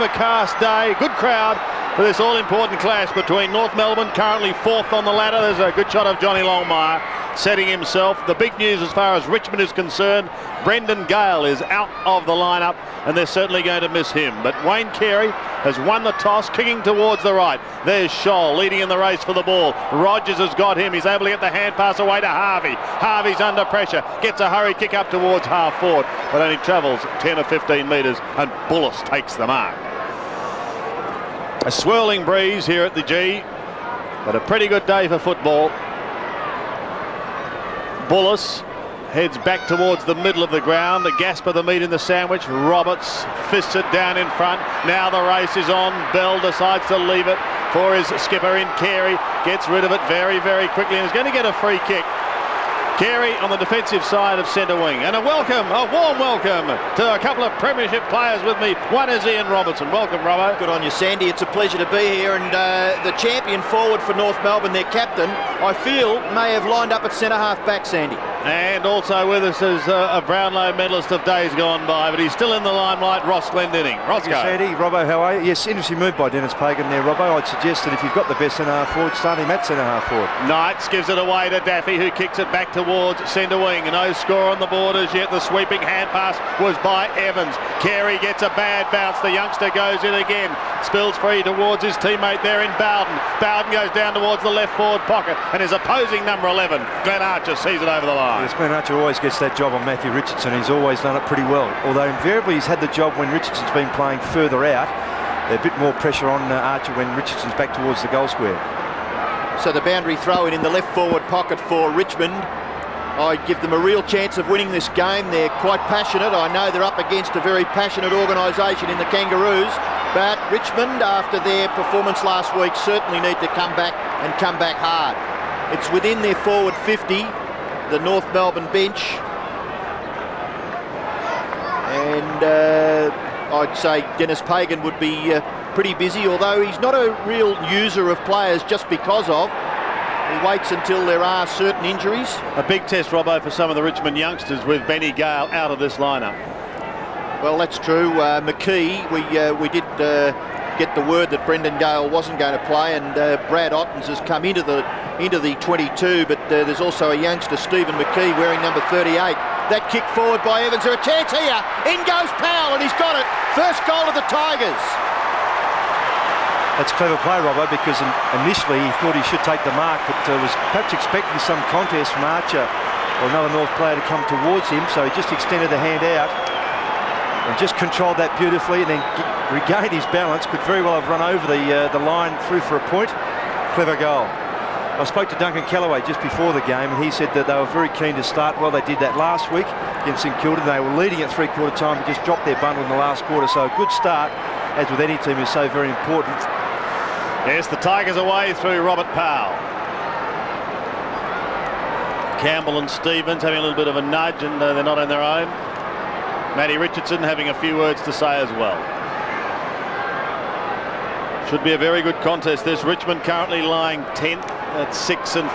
A cast day, good crowd for this all-important clash between North Melbourne, currently fourth on the ladder. There's a good shot of Johnny Longmire setting himself. The big news as far as Richmond is concerned, Brendan Gale is out of the lineup and they're certainly going to miss him. But Wayne Carey has won the toss, kicking towards the right. There's Scholl leading in the race for the ball. Rogers has got him. He's able to get the hand pass away to Harvey. Harvey's under pressure, gets a hurried kick up towards half forward, but only travels 10 or 15 metres and Bullis takes the mark. A swirling breeze here at the G, but a pretty good day for football. Bullis heads back towards the middle of the ground. A gasp of the meat in the sandwich. Roberts fists it down in front. Now the race is on. Bell decides to leave it for his skipper in Carey. Gets rid of it very, very quickly and is going to get a free kick. Carey on the defensive side of centre wing. And a warm welcome to a couple of premiership players with me. One is Ian Robertson. Welcome, Robbo. Good on you, Sandy. It's a pleasure to be here. And the champion forward for North Melbourne, their captain, I feel may have lined up at centre-half back, Sandy. And also with us is a Brownlow medalist of days gone by, but he's still in the limelight, Ross Glendinning. Roscoe. Sandy, Robbo, how are you? Yes, interesting move by Dennis Pagan there, Robbo. I'd suggest that if you've got the best centre-half forward, start him at centre-half forward. Knights gives it away to Daffy, who kicks it back towards centre wing. No score on the board as yet. The sweeping hand pass was by Evans. Carey gets a bad bounce. The youngster goes in again. Spills free towards his teammate there in Bowden. Bowden goes down towards the left forward pocket, and his opposing number 11, Glenn Archer, sees it over the line. Yes, Glenn Archer always gets that job on Matthew Richardson. He's always done it pretty well. Although invariably he's had the job when Richardson's been playing further out. There's a bit more pressure on Archer when Richardson's back towards the goal square. So the boundary throw in the left forward pocket for Richmond. I give them a real chance of winning this game. They're quite passionate. I know they're up against a very passionate organisation in the Kangaroos, but Richmond, after their performance last week, certainly need to come back and come back hard. It's within their forward 50, the North Melbourne bench, and I'd say Dennis Pagan would be pretty busy, although he's not a real user of players just because of. He waits until there are certain injuries. A big test, Robbo, for some of the Richmond youngsters with Benny Gale out of this lineup. Well, that's true. McKee, we did get the word that Brendan Gale wasn't going to play, and Brad Ottens has come into the 22, but there's also a youngster, Stephen McKee, wearing number 38. That kick forward by Evans. There's a chance here. In goes Powell, and he's got it. First goal of the Tigers. That's clever play, Robbo, because initially he thought he should take the mark, but was perhaps expecting some contest from Archer or another North player to come towards him, so he just extended the hand out and just controlled that beautifully, and then regained his balance. Could very well have run over the line through for a point. Clever goal. I spoke to Duncan Callaway just before the game, and he said that they were very keen to start well. They did that last week against St Kilda. They were leading at three-quarter time, but just dropped their bundle in the last quarter. So a good start, as with any team, is so very important. Yes, the Tigers away through Robert Powell. Campbell and Stevens having a little bit of a nudge, and they're not on their own. Matty Richardson having a few words to say as well. Should be a very good contest this. Richmond currently lying 10th at 6-5.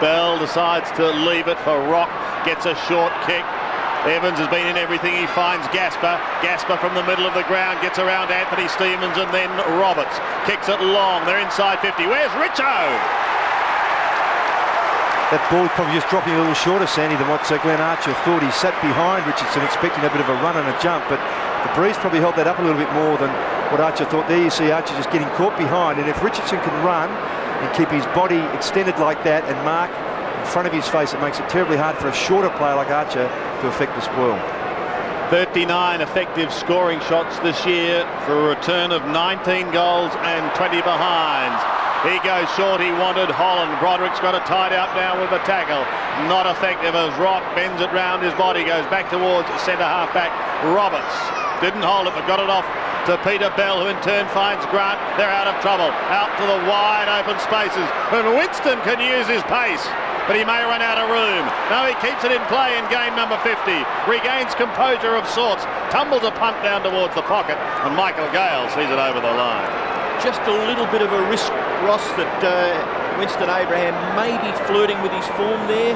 Bell decides to leave it for Rock. Gets a short kick. Evans has been in everything. He finds Gasper. Gasper from the middle of the ground gets around Anthony Stevens, and then Roberts kicks it long. They're inside 50. Where's Richo? That ball probably just dropping a little shorter, Sandy, than what Glenn Archer thought. He sat behind Richardson expecting a bit of a run and a jump, but the breeze probably held that up a little bit more than what Archer thought. There you see Archer just getting caught behind, and if Richardson can run and keep his body extended like that and mark in front of his face, it makes it terribly hard for a shorter player like Archer to affect the spoil. 39 effective scoring shots this year for a return of 19 goals and 20 behinds. He goes short, he wanted Holland. Broderick's got it tied up now with the tackle. Not effective as Rock bends it round his body, goes back towards centre half back Roberts. Didn't hold it, but got it off to Peter Bell, who in turn finds Grant. They're out of trouble. Out to the wide open spaces. And Winston can use his pace, but he may run out of room. No, he keeps it in play in game number 50. Regains composure of sorts. Tumbles a punt down towards the pocket, and Michael Gale sees it over the line. Just a little bit of a risk, Ross, that Winston Abraham may be flirting with his form there.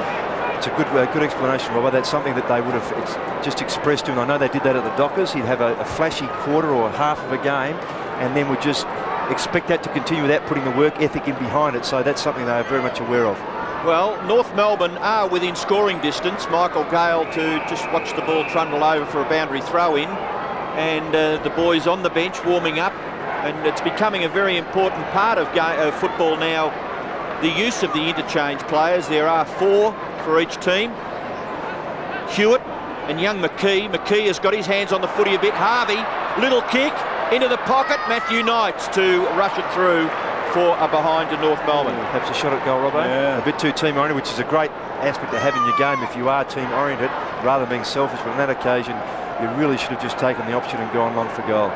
It's a good explanation, Robert. That's something that they would have just expressed to him. I know they did that at the Dockers. He'd have a flashy quarter or half of a game, and then would just expect that to continue without putting the work ethic in behind it. So that's something they are very much aware of. Well, North Melbourne are within scoring distance. Michael Gale to just watch the ball trundle over for a boundary throw in, and the boys on the bench warming up, and it's becoming a very important part of football now, the use of the interchange players. There are 4 for each team. Hewitt and young McKee. McKee has got his hands on the footy a bit. Harvey, little kick into the pocket. Matthew Knights to rush it through for a behind to North Melbourne. Perhaps a shot at goal, Robbo. Yeah. A bit too team-oriented, which is a great aspect of having your game if you are team-oriented, rather than being selfish. But on that occasion, you really should have just taken the option and gone long for goal.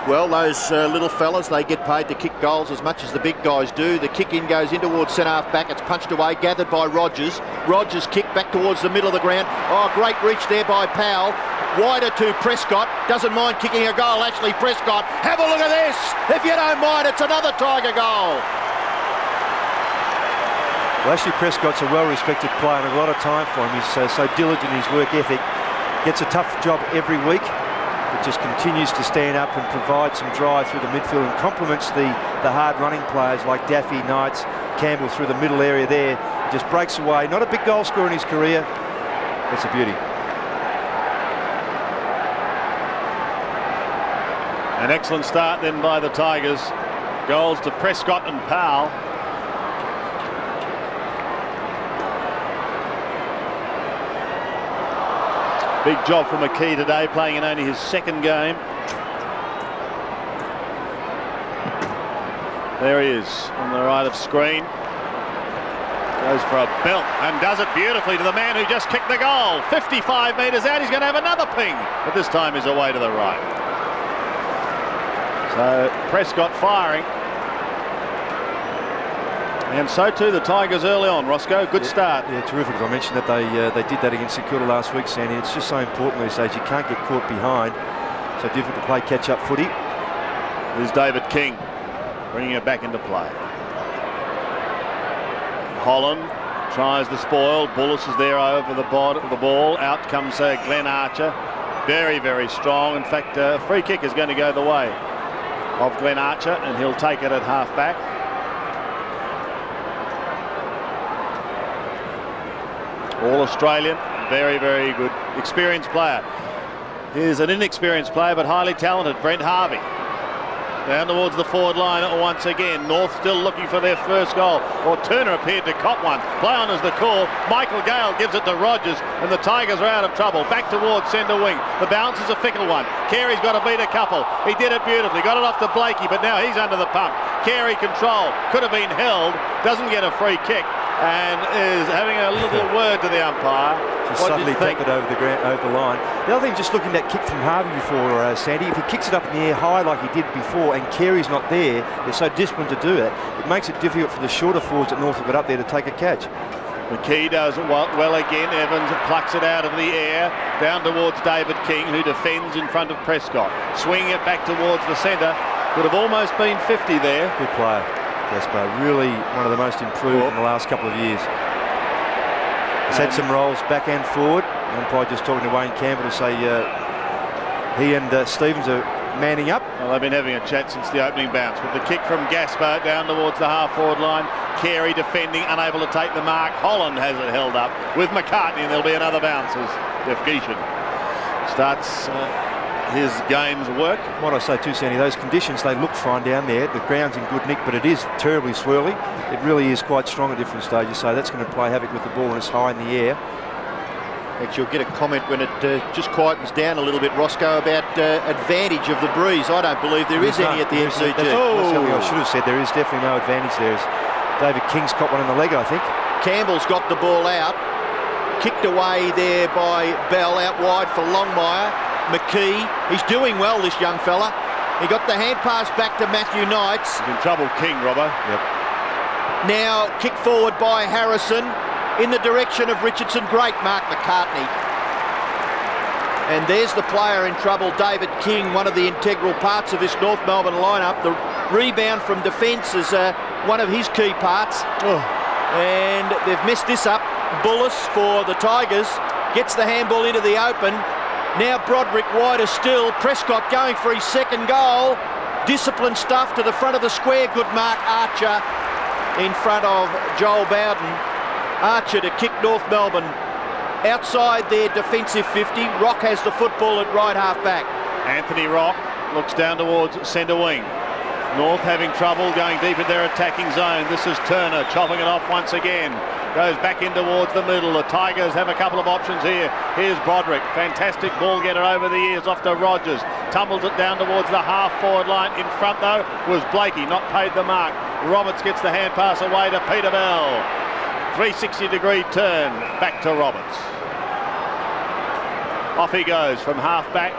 Well, those little fellas, they get paid to kick goals as much as the big guys do. The kick in goes in towards centre-half back. It's punched away, gathered by Rogers. Rogers kick back towards the middle of the ground. Oh, great reach there by Powell. Wider to Prescott. Doesn't mind kicking a goal, Ashley Prescott. Have a look at this. If you don't mind, it's another Tiger goal. Well, Ashley Prescott's a well-respected player and a lot of time for him. He's so diligent in his work ethic. Gets a tough job every week, but just continues to stand up and provide some drive through the midfield and complements the hard-running players like Daffy, Knights, Campbell through the middle area there. Just breaks away. Not a big goal scorer in his career. It's a beauty. An excellent start then by the Tigers. Goals to Prescott and Powell. Big job from McKee today, playing in only his second game. There he is on the right of screen. Goes for a belt and does it beautifully to the man who just kicked the goal. 55 metres out, he's going to have another ping, but this time he's away to the right. So Prescott firing. And so too the Tigers early on, Roscoe. Good start. Yeah, terrific. I mentioned that they did that against St Kilda last week, Sandy. It's just so important these days. You can't get caught behind. So difficult to play catch-up footy. Here's David King bringing it back into play. Holland tries the spoil. Bullis is there over the ball. Out comes Glenn Archer. Very, very strong. In fact, a free kick is going to go the way of Glenn Archer, and he'll take it at half-back. All Australian, very, very good, experienced player. Here's an inexperienced player, but highly talented, Brent Harvey. Down towards the forward line once again. North still looking for their first goal. Or Turner appeared to cop one. Play on is the call. Michael Gale gives it to Rogers, and the Tigers are out of trouble. Back towards centre wing. The bounce is a fickle one. Carey's got to beat a couple. He did it beautifully. Got it off to Blakey, but now he's under the pump. Carey control. Could have been held. Doesn't get a free kick, and is having a little word to the umpire. Just suddenly tap it over the line. The other thing, just looking at that kick from Harvey before, Sandy, if he kicks it up in the air high like he did before, and Carey's not there, they're so disciplined to do it, it makes it difficult for the shorter forwards that North have got up there to take a catch. McKee does it well again. Evans plucks it out of the air, down towards David King, who defends in front of Prescott. Swinging it back towards the centre. Would have almost been 50 there. Good player, Gaspar. Really one of the most improved in the last couple of years. He's had some rolls back and forward. I'm probably just talking to Wayne Campbell to say he and Stevens are manning up. Well, they've been having a chat since the opening bounce. With the kick from Gaspar down towards the half-forward line. Carey defending, unable to take the mark. Holland has it held up with McCartney, and there'll be another bounce as Jeff Geishan starts his game's work. What I say too, Sandy, those conditions, they look fine down there. The ground's in good nick, but it is terribly swirly. It really is quite strong at different stages, so that's going to play havoc with the ball when it's high in the air. Actually, you'll get a comment when it just quietens down a little bit, Roscoe, about advantage of the breeze. I don't believe there is any at the MCG. That's something I should have said. There is definitely no advantage there. David King's got one in the leg, I think. Campbell's got the ball out. Kicked away there by Bell, out wide for Longmire. McKee, he's doing well, this young fella. He got the hand pass back to Matthew Knights. He's in trouble, King, Robbo. Yep. Now kick forward by Harrison in the direction of Richardson. Great Mark McCartney. And there's the player in trouble, David King, one of the integral parts of this North Melbourne lineup. The rebound from defence is one of his key parts. And they've messed this up. Bullis for the Tigers. Gets the handball into the open. Now Broderick wider still. Prescott going for his second goal. Disciplined stuff to the front of the square. Good mark, Archer in front of Joel Bowden. Archer to kick North Melbourne outside their defensive 50. Rock has the football at right half back. Anthony Rock looks down towards centre wing. North having trouble going deep in their attacking zone. This is Turner chopping it off once again. Goes back in towards the middle. The Tigers have a couple of options here. Here's Broderick. Fantastic ball getter over the ears off to Rogers. Tumbles it down towards the half-forward line. In front, though, was Blakey. Not paid the mark. Roberts gets the hand pass away to Peter Bell. 360-degree turn back to Roberts. Off he goes from half-back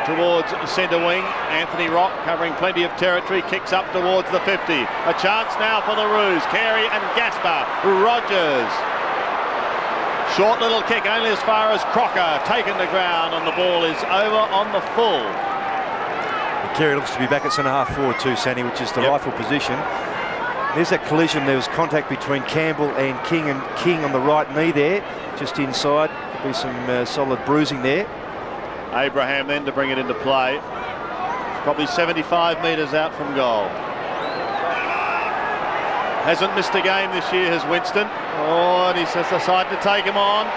towards centre wing. Anthony Rock covering plenty of territory, kicks up towards the 50. A chance now for the Roos. Carey and Gaspar. Rogers. Short little kick only as far as Crocker, taken to ground, and the ball is over on the full. Carey looks to be back at centre half forward too, Sandy, which is the rightful position. There's that collision. There was contact between Campbell and King on the right knee there, just inside. Could be some solid bruising there. Abraham then to bring it into play. It's probably 75 metres out from goal. Hasn't missed a game this year, has Winston. Oh, and he has decided to take him on.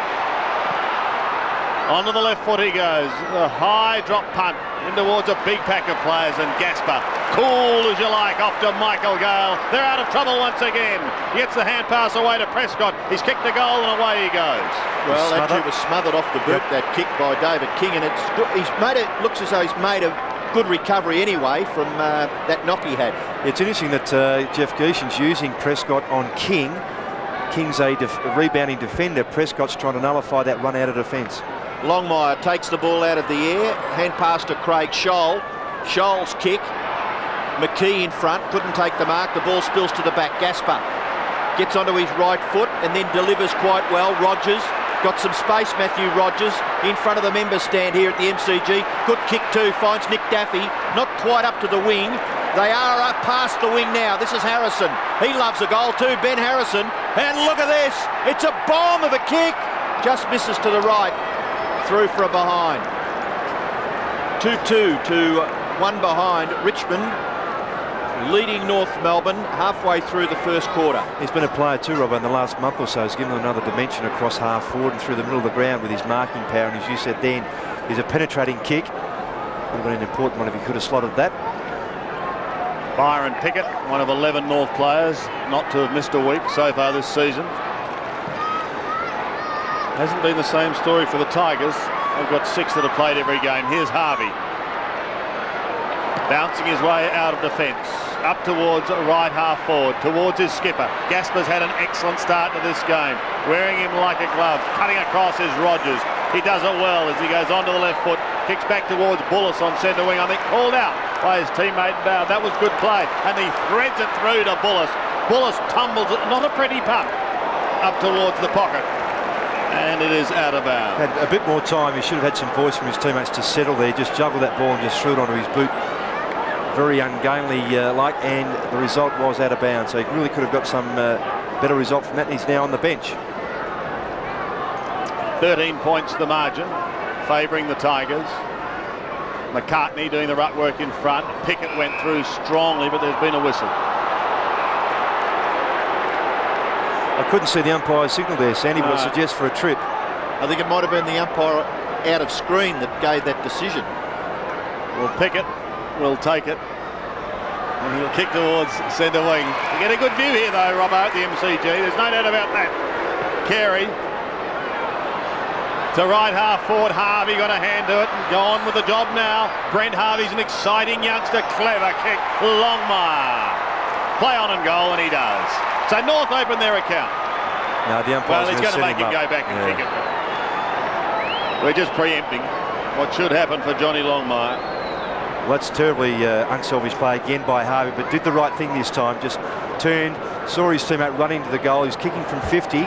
Onto the left foot he goes. A high drop punt in towards a big pack of players, and Gaspar, cool as you like, off to Michael Gale. They're out of trouble once again. He gets the hand pass away to Prescott. He's kicked the goal and away he goes. Well, that too was smothered off the boot, that kick by David King, and it's good. He's made it, looks as though he's made a good recovery anyway from that knock he had. It's interesting that Jeff Geeson's using Prescott on King. King's a rebounding defender. Prescott's trying to nullify that run out of defence. Longmire takes the ball out of the air, hand pass to Craig Scholl. Scholl's kick. McKee in front, couldn't take the mark. The ball spills to the back. Gaspar gets onto his right foot and then delivers quite well. Rogers got some space. Matthew Rogers in front of the members stand here at the MCG. Good kick too, finds Nick Daffy. Not quite up to the wing. They are up past the wing now. This is Harrison. He loves a goal too, Ben Harrison. And look at this. It's a bomb of a kick. Just misses to the right. Through for a behind. 2-2 to 1 behind. Richmond leading North Melbourne halfway through the first quarter. He's been a player too, Robbo, in the last month or so. He's given them another dimension across half forward and through the middle of the ground with his marking power. And as you said then, he's a penetrating kick. Would have been an important one if he could have slotted that. Byron Pickett, one of 11 North players not to have missed a week so far this season. Hasn't been the same story for the Tigers. They've got 6 that have played every game. Here's Harvey. Bouncing his way out of defence. Up towards right half forward, towards his skipper. Gaspar's had an excellent start to this game. Wearing him like a glove. Cutting across is Rogers. He does it well as he goes onto the left foot. Kicks back towards Bullis on centre wing. I think called out by his teammate Bowd. That was good play. And he threads it through to Bullis. Bullis tumbles it. Not a pretty punt. Up towards the pocket. And it is out of bounds. Had a bit more time. He should have had some voice from his teammates to settle there. Just juggle that ball and just threw it onto his boot. Very ungainly like, and the result was out of bounds. So he really could have got some better result from that. He's now on the bench. 13 points the margin, favouring the Tigers. McCartney doing the ruck work in front. Pickett went through strongly, but there's been a whistle. I couldn't see the umpire's signal there, Sandy, but it suggests for a trip. I think it might have been the umpire out of screen that gave that decision. Well, Pickett will take it. And he'll kick towards centre wing. You get a good view here, though, Robbo, at the MCG. There's no doubt about that. Carey to right half forward. Harvey got a hand to it and go on with the job now. Brent Harvey's an exciting youngster. Clever kick. Longmire. Play on and goal, and he does. So North open their account. No, the umpire's he's going to make him go back and kick it. We're just preempting what should happen for Johnny Longmire. Well, that's terribly unselfish play again by Harvey, but did the right thing this time. Just turned, saw his teammate run into the goal. He's kicking from 50.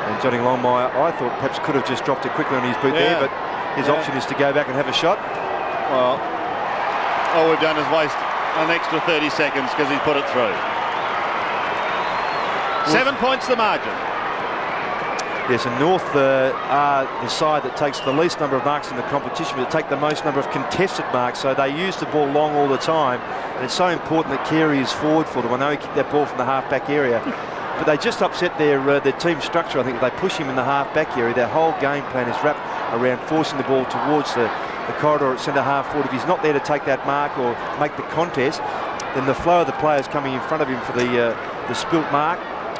And Johnny Longmire, I thought perhaps could have just dropped it quickly on his boot there, but his option is to go back and have a shot. Well, all we've done is waste an extra 30 seconds because he's put it through. 7 points the margin. Yes, and North are the side that takes the least number of marks in the competition, but take the most number of contested marks, so they use the ball long all the time, and it's so important that Carey is forward for them. I know he kicked that ball from the half-back area, but they just upset their team structure. I think if they push him in the half-back area, their whole game plan is wrapped around forcing the ball towards the corridor at centre-half forward. If he's not there to take that mark or make the contest, then the flow of the players coming in front of him for the spilt mark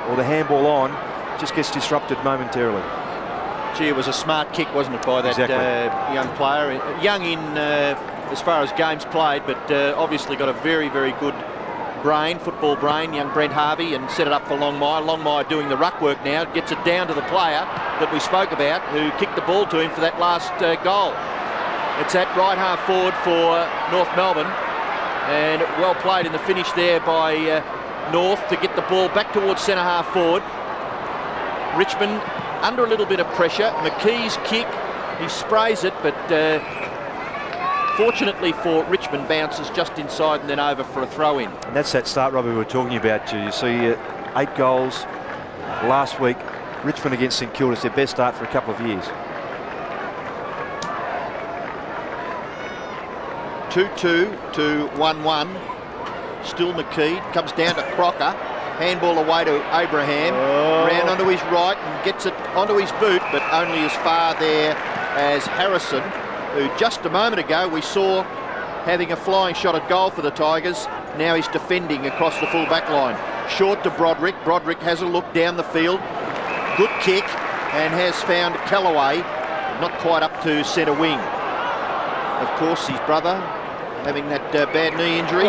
or the handball on just gets disrupted momentarily. Gee, it was a smart kick, wasn't it, by that young player? Young in as far as games played, but obviously got a very, very good brain, football brain, young Brent Harvey, and set it up for Longmire. Longmire doing the ruck work now, gets it down to the player that we spoke about, who kicked the ball to him for that last goal. It's at right half forward for North Melbourne, and well played in the finish there by North to get the ball back towards centre half forward. Richmond under a little bit of pressure. McKee's kick, he sprays it, but fortunately for Richmond, bounces just inside and then over for a throw-in. And that's that start, Robbie, we were talking about. You see 8 goals last week. Richmond against St Kilda is their best start for a couple of years. 2-2 to 1-1. Still McKee, comes down to Crocker. Handball away to Abraham, round onto his right and gets it onto his boot, but only as far there as Harrison, who just a moment ago we saw having a flying shot at goal for the Tigers. Now he's defending across the full back line. Short to Broderick. Broderick has a look down the field. Good kick, and has found Callaway, not quite up to centre wing. Of course, his brother having that bad knee injury.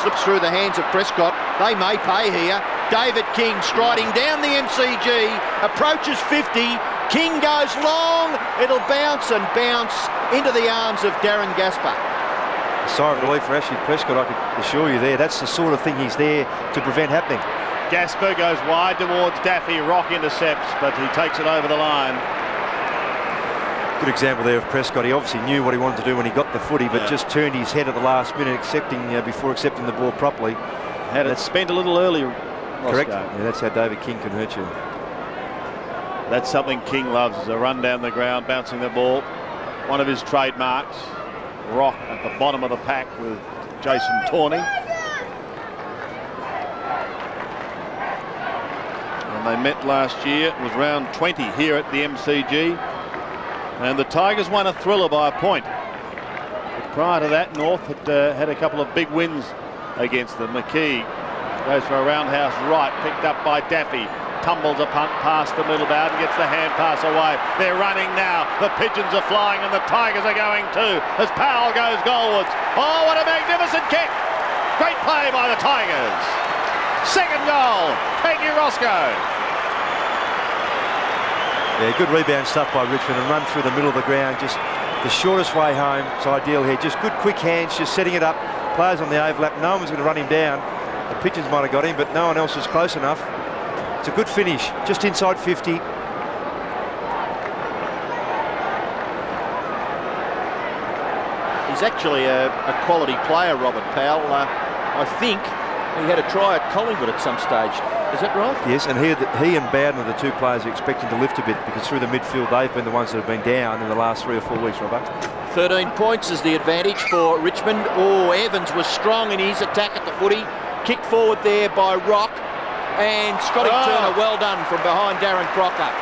Slips through the hands of Prescott. They may pay here. David King striding down the MCG, approaches 50. King goes long. It'll bounce and bounce into the arms of Darren Gaspar. A sigh of relief for Ashley Prescott, I could assure you there. That's the sort of thing he's there to prevent happening. Gaspar goes wide towards Daffy. Rock intercepts, but he takes it over the line. Good example there of Prescott. He obviously knew what he wanted to do when he got the footy, but just turned his head at the last minute, before accepting the ball properly. Had it spent a little earlier. Correct. Yeah, that's how David King can hurt you. That's something King loves, is a run down the ground, bouncing the ball. One of his trademarks. Rock at the bottom of the pack with Jason Tawney. And they met last year. It was round 20 here at the MCG. And the Tigers won a thriller by a point. But prior to that, North had a couple of big wins against them. McKee goes for a roundhouse right, picked up by Daffy. Tumbles a punt past the middle bound and gets the hand pass away. They're running now. The Pigeons are flying and the Tigers are going too as Powell goes goalwards. Oh, what a magnificent kick. Great play by the Tigers. Second goal, Peggy Roscoe. Yeah, good rebound stuff by Richmond and run through the middle of the ground. Just the shortest way home. It's ideal here. Just good quick hands, just setting it up. Players on the overlap. No one was going to run him down. The Pigeons might have got him, but no one else was close enough. It's a good finish, just inside 50. He's actually a quality player, Robert Powell. I think he had a try at Collingwood at some stage. Is that right? Yes, and he and Bowden are the two players who are expecting to lift a bit, because through the midfield they've been the ones that have been down in the last 3 or 4 weeks, Robert. 13 points is the advantage for Richmond. Oh, Evans was strong in his attack at the footy. Kicked forward there by Rock. And Scotty Turner, well done from behind Darren Crocker.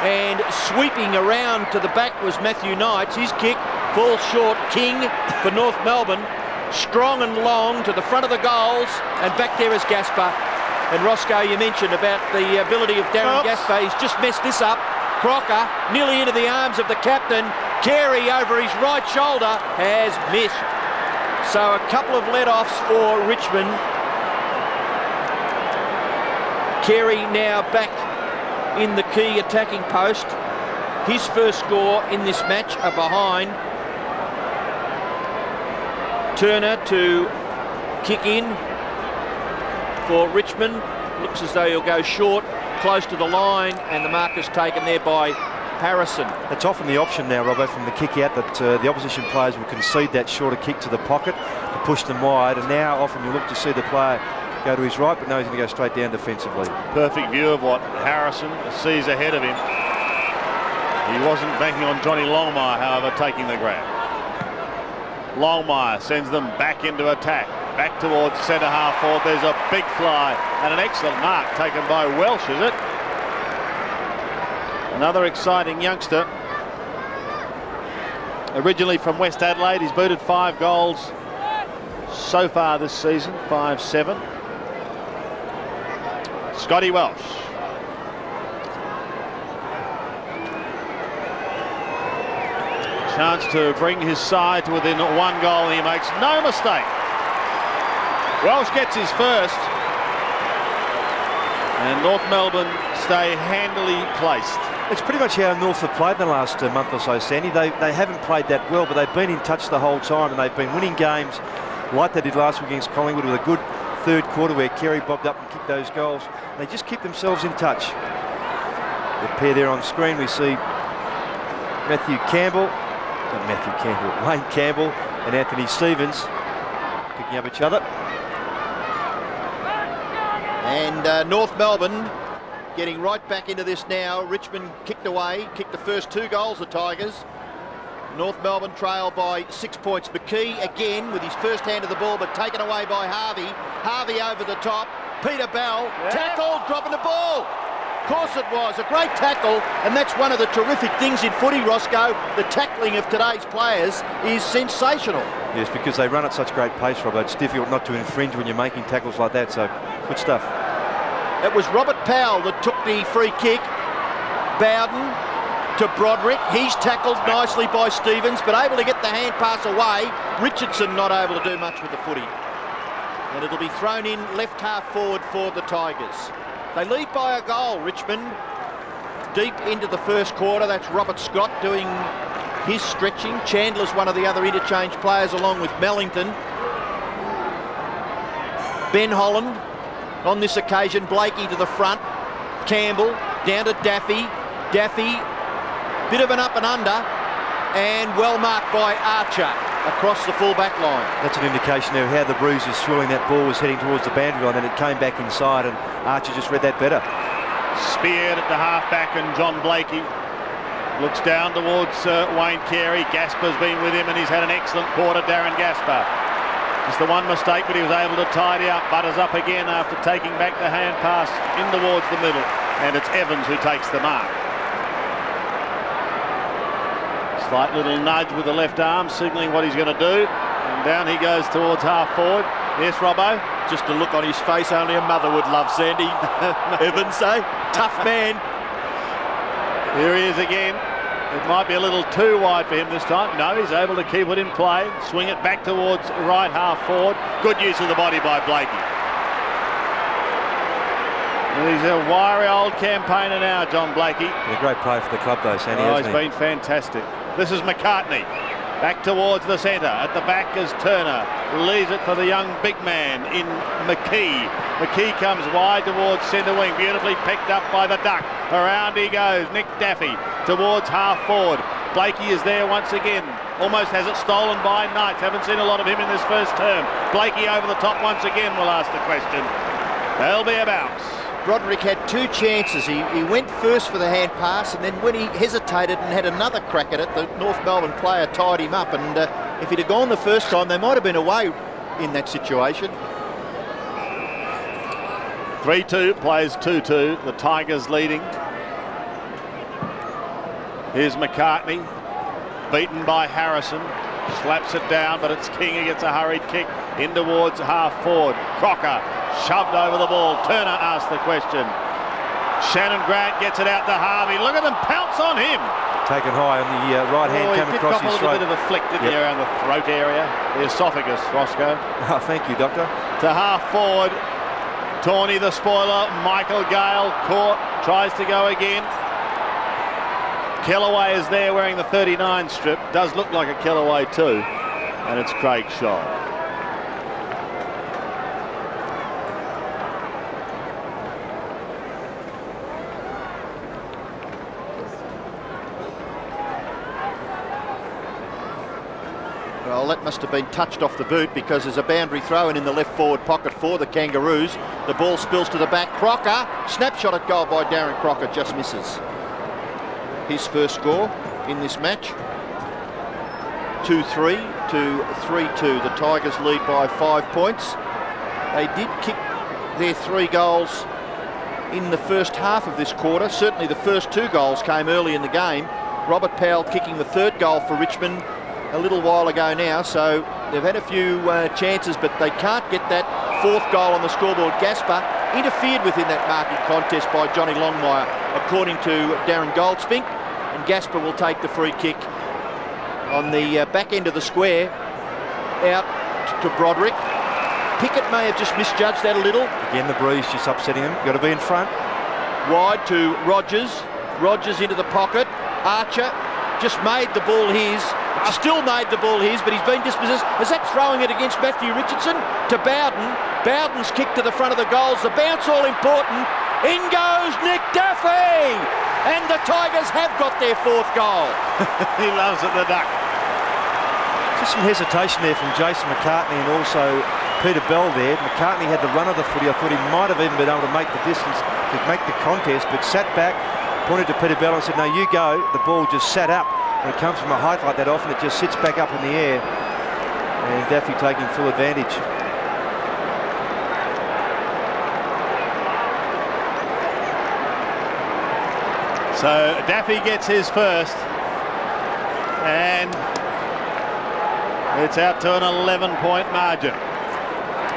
And sweeping around to the back was Matthew Knights. His kick falls short. King for North Melbourne. Strong and long to the front of the goals. And back there is Gaspar. And Roscoe, you mentioned about the ability of Darren Gaspar. He's just messed this up. Crocker nearly into the arms of the captain. Carey over his right shoulder has missed. So a couple of let-offs for Richmond. Carey now back in the key attacking post. His first score in this match are behind. Turner to kick in for Richmond. Looks as though he'll go short, close to the line, and the mark is taken there by Harrison. It's often the option now, Robbo, from the kick out that the opposition players will concede that shorter kick to the pocket to push them wide, and now often you look to see the player go to his right, but no, he's going to go straight down defensively. Perfect view of what Harrison sees ahead of him. He wasn't banking on Johnny Longmire, however, taking the grab. Longmire sends them back into attack. Back towards centre half forward. There's a big fly and an excellent mark taken by Welsh, is it? Another exciting youngster. Originally from West Adelaide, he's booted 5 goals so far this season, 5-7. Scotty Welsh. Chance to bring his side to within 1 goal, and he makes no mistake. Welsh gets his first, and North Melbourne stay handily placed. It's pretty much how North have played in the last month or so, Sandy. They haven't played that well, but they've been in touch the whole time, and they've been winning games like they did last week against Collingwood with a good third quarter where Kerry bobbed up and kicked those goals. They just keep themselves in touch. The pair there on screen, we see Wayne Campbell and Anthony Stevens picking up each other. And North Melbourne getting right back into this now. Richmond kicked the first 2 goals, the Tigers. North Melbourne trail by 6 points. McKee again with his first hand of the ball, but taken away by Harvey. Harvey over the top. Peter Bell, tackled, dropping the ball. Of course it was, a great tackle, and that's one of the terrific things in footy, Roscoe. The tackling of today's players is sensational. Yes, because they run at such great pace, Rob. It's difficult not to infringe when you're making tackles like that, so good stuff. It was Robert Powell that took the free kick. Bowden to Broderick. He's tackled nicely by Stevens, but able to get the hand pass away. Richardson not able to do much with the footy. And it'll be thrown in left half forward for the Tigers. They lead by a goal, Richmond. Deep into the first quarter, that's Robert Scott doing his stretching. Chandler's one of the other interchange players along with Mellington. Ben Holland on this occasion, Blakey to the front. Campbell down to Daffy. Daffy, bit of an up and under, and well marked by Archer across the full back line. That's an indication of how the Bruisers swirling that ball was heading towards the boundary line, and it came back inside, and Archer just read that better. Speared at the half-back, and John Blakey looks down towards Wayne Carey. Gaspar's been with him, and he's had an excellent quarter, Darren Gaspar. It's the one mistake, but he was able to tidy up. Butters up again after taking back the hand pass in towards the middle, and it's Evans who takes the mark. Slight little nudge with the left arm, signalling what he's going to do. And down he goes towards half forward. Yes, Robbo? Just a look on his face only a mother would love, Sandy. Evans, eh? Tough man. Here he is again. It might be a little too wide for him this time. No, he's able to keep it in play. Swing it back towards right half forward. Good use of the body by Blakey. And he's a wiry old campaigner now, John Blakey. A great play for the club though, Sandy. Oh, he's been fantastic. This is McCartney. Back towards the centre. At the back is Turner. Leaves it for the young big man in McKee. McKee comes wide towards centre wing. Beautifully picked up by the Duck. Around he goes. Nick Daffy towards half forward. Blakey is there once again. Almost has it stolen by Knights. Haven't seen a lot of him in this first term. Blakey over the top once again, we'll ask the question. There'll be a bounce. Broderick had 2 chances. He went first for the hand pass, and then when he hesitated and had another crack at it, the North Melbourne player tied him up, and if he'd have gone the first time, they might have been away in that situation. 3-2, plays 2-2, the Tigers leading. Here's McCartney, beaten by Harrison, slaps it down, but it's King who gets a hurried kick in towards half forward. Crocker shoved over the ball. Turner asked the question. Shannon Grant gets it out to Harvey. Look at them pounce on him. Taken high on the right hand, coming across his throat. A little bit of a flick, didn't he, around the throat area, the esophagus, Roscoe. Oh, thank you, Doctor. To half forward, Tawney the spoiler. Michael Gale caught, tries to go again. Kellaway is there wearing the 39 strip. Does look like a Kellaway too. And it's Craig Scholl. Well, that must have been touched off the boot because there's a boundary throw in the left forward pocket for the Kangaroos. The ball spills to the back. Crocker, snapshot at goal by Darren Crocker, just misses. his first score in this match. 2-3 to 3-2. The Tigers lead by 5 points. They did kick their 3 goals in the first half of this quarter. Certainly the first 2 goals came early in the game. Robert Powell kicking the 3rd goal for Richmond a little while ago now, so they've had a few chances, but they can't get that 4th goal on the scoreboard. Gasper interfered with in that marking contest by Johnny Longmire, according to Darren Goldspink, and Gasper will take the free kick on the back end of the square out to Broderick. Pickett may have just misjudged that a little. Again, the breeze just upsetting him. Got to be in front. Wide to Rogers. Rogers into the pocket. Archer just made the ball his. Still made the ball his, but he's been dispossessed. Is that throwing it against Matthew Richardson? To Bowden. Bowden's kick to the front of the goals. The bounce all important. In goes Nick Daffy! And the Tigers have got their 4th goal. He loves it, the Duck. Just some hesitation there from Jason McCartney and also Peter Bell there. McCartney had the run of the footy. I thought he might have even been able to make the distance, to make the contest, but sat back, pointed to Peter Bell and said, no, you go. The ball just sat up. When it comes from a height like that, often it just sits back up in the air. And Daffy taking full advantage. So Daffy gets his first, and it's out to an 11-point margin.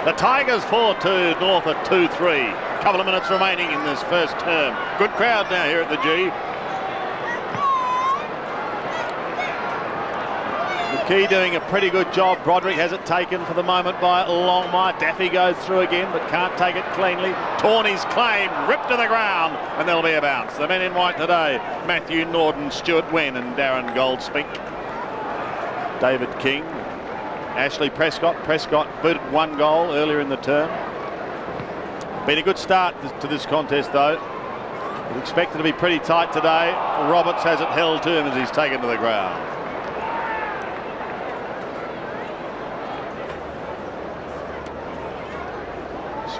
The Tigers 4-2, North at 2-3. Couple of minutes remaining in this first term. Good crowd now here at the G. McKee doing a pretty good job. Broderick has it taken for the moment by Longmire. Daffy goes through again, but can't take it cleanly. Tawney's claim, ripped to the ground, and there'll be a bounce. The men in white today, Matthew Norden, Stuart Wen and Darren Goldspink. David King, Ashley Prescott. Prescott booted 1 goal earlier in the term. Been a good start to this contest, though. It's expected to be pretty tight today. Roberts has it held to him as he's taken to the ground.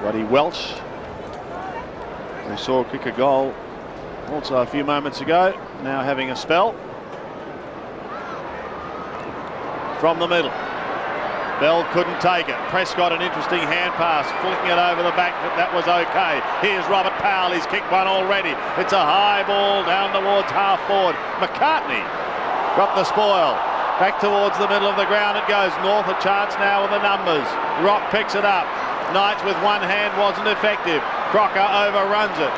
Ruddy Welsh, we saw kick a goal also a few moments ago, now having a spell. From the middle, Bell couldn't take it. Prescott, an interesting hand pass, flicking it over the back, but that was okay. Here's Robert Powell, he's kicked one already. It's a high ball down towards half forward. McCartney got the spoil. Back towards the middle of the ground it goes. North a chance now with the numbers. Rock picks it up. Knights with one hand wasn't effective. Crocker overruns it.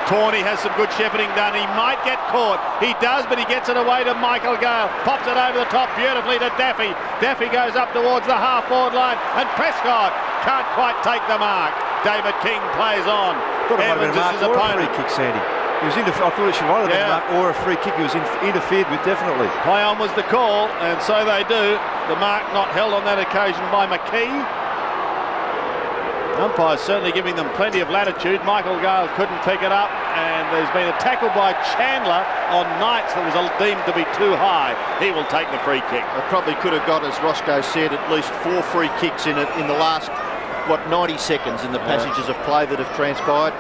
Tawney has some good shepherding done. He might get caught. He does, but he gets it away to Michael Gale. Pops it over the top beautifully to Daffy. Daffy goes up towards the half-forward line, and Prescott can't quite take the mark. David King plays on. Evans is his opponent. Free kick, Sandy. He was I thought it should either be a mark or a free kick. He was interfered with, definitely. Play on was the call, and so they do. The mark not held on that occasion by McKee. Umpire's certainly giving them plenty of latitude. Michael Gale couldn't pick it up, and there's been a tackle by Chandler on Knights that was deemed to be too high. He will take the free kick. They probably could have got, as Roscoe said, at least 4 free kicks in it in the last, 90 seconds in the passages of play that have transpired.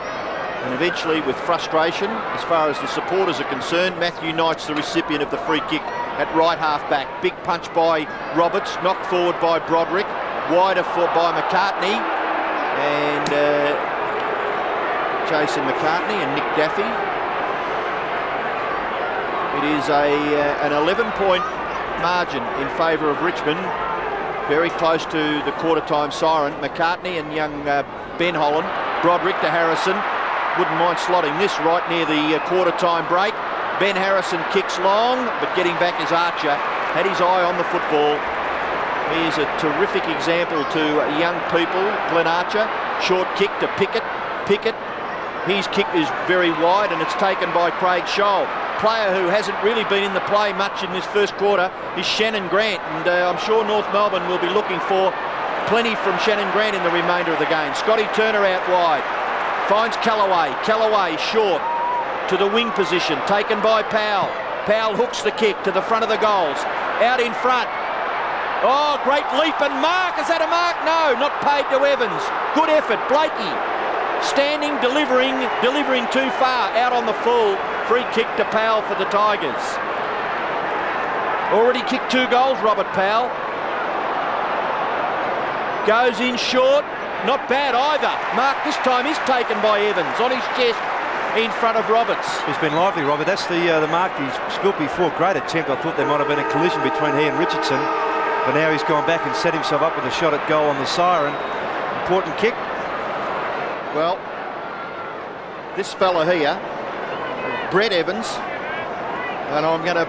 And eventually, with frustration, as far as the supporters are concerned, Matthew Knight's the recipient of the free kick at right half back. Big punch by Roberts, knocked forward by Broderick, wider by McCartney. And Jason McCartney and Nick Daffy. It is an 11-point margin in favour of Richmond. Very close to the quarter-time siren. McCartney and young Ben Holland. Broderick to Harrison. Wouldn't mind slotting this right near the quarter-time break. Ben Harrison kicks long, but getting back is Archer. Had his eye on the football. He is a terrific example to young people. Glenn Archer, short kick to Pickett. Pickett, his kick is very wide and it's taken by Craig Scholl. Player who hasn't really been in the play much in this first quarter is Shannon Grant, and I'm sure North Melbourne will be looking for plenty from Shannon Grant in the remainder of the game. Scotty Turner out wide, finds Callaway. Callaway short to the wing position, taken by Powell. Powell hooks the kick to the front of the goals. Out in front. Oh, great leap and mark. Is that a mark? No, not paid to Evans. Good effort. Blakey standing, delivering too far. Out on the full. Free kick to Powell for the Tigers. Already kicked 2 goals, Robert Powell. Goes in short. Not bad either. Mark, this time is taken by Evans on his chest in front of Roberts. He's been lively, Robert. That's the mark he's spilt before. Great attempt. I thought there might have been a collision between he and Richardson. But now he's gone back and set himself up with a shot at goal on the siren. Important kick. Well, this fella here, Brett Evans, and I'm going to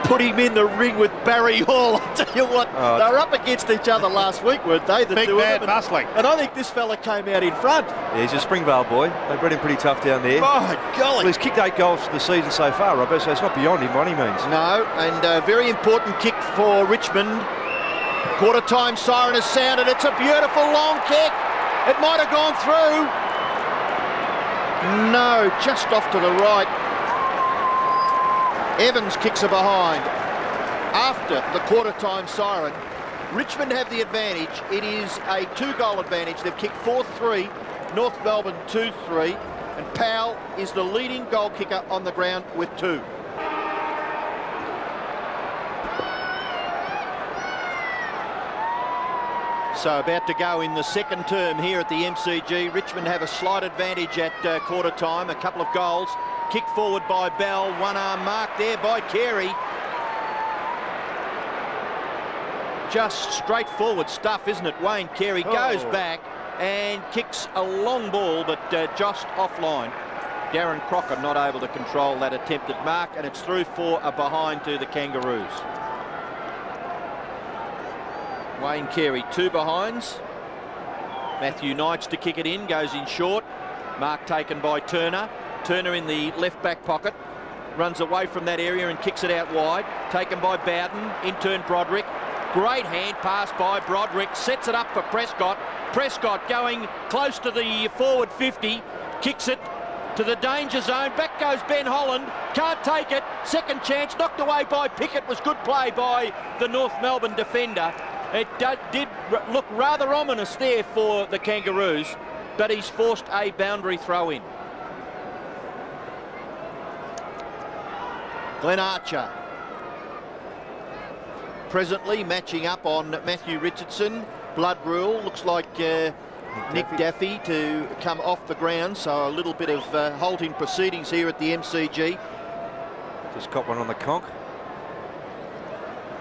put him in the ring with Barry Hall. I'll tell you what, they were up against each other last week, weren't they? The big two man of them. bustling. And I think this fella came out in front. Yeah, he's a Springvale boy. They bred him pretty tough down there. My golly. Well, he's kicked 8 goals for the season so far, Robert, so it's not beyond him by any means. No, and a very important kick for Richmond. Quarter time siren has sounded. It's a beautiful long kick. It might have gone through. No, just off to the right. Evans kicks her behind. After the quarter time siren, Richmond have the advantage. It is a 2-goal advantage. They've kicked 4-3, North Melbourne 2-3, and Powell is the leading goal kicker on the ground with 2. So about to go in the second term here at the MCG. Richmond have a slight advantage at quarter time. A couple of goals. Kick forward by Bell. One arm mark there by Carey. Just straightforward stuff, isn't it? Wayne Carey goes back and kicks a long ball, but just offline. Darren Crocker not able to control that attempted mark, and it's through for a behind to the Kangaroos. Wayne Carey, 2 behinds. Matthew Knights to kick it in, goes in short. Mark taken by Turner. Turner in the left back pocket. Runs away from that area and kicks it out wide. Taken by Bowden. In turn Broderick. Great hand pass by Broderick. Sets it up for Prescott. Prescott going close to the forward 50. Kicks it to the danger zone. Back goes Ben Holland. Can't take it. Second chance. Knocked away by Pickett. Was good play by the North Melbourne defender. It did look rather ominous there for the Kangaroos, but he's forced a boundary throw in. Glenn Archer presently matching up on Matthew Richardson. Blood rule. Looks like Nick Daffy to come off the ground, so a little bit of halting proceedings here at the MCG. Just got one on the conch.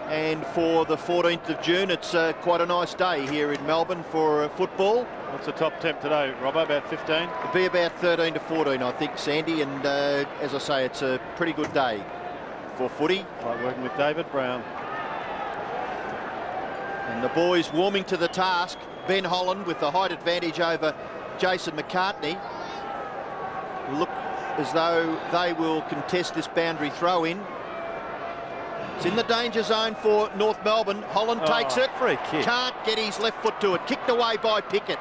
And for the 14th of June, it's quite a nice day here in Melbourne for football. What's the top temp today, Robbo? About 15? It'll be about 13 to 14, I think, Sandy. And as I say, it's a pretty good day for footy. Like working with David Brown. And the boys warming to the task. Ben Holland with the height advantage over Jason McCartney. Look as though they will contest this boundary throw in. It's in the danger zone for North Melbourne. Holland takes it. Free kick. Can't get his left foot to it. Kicked away by Pickett.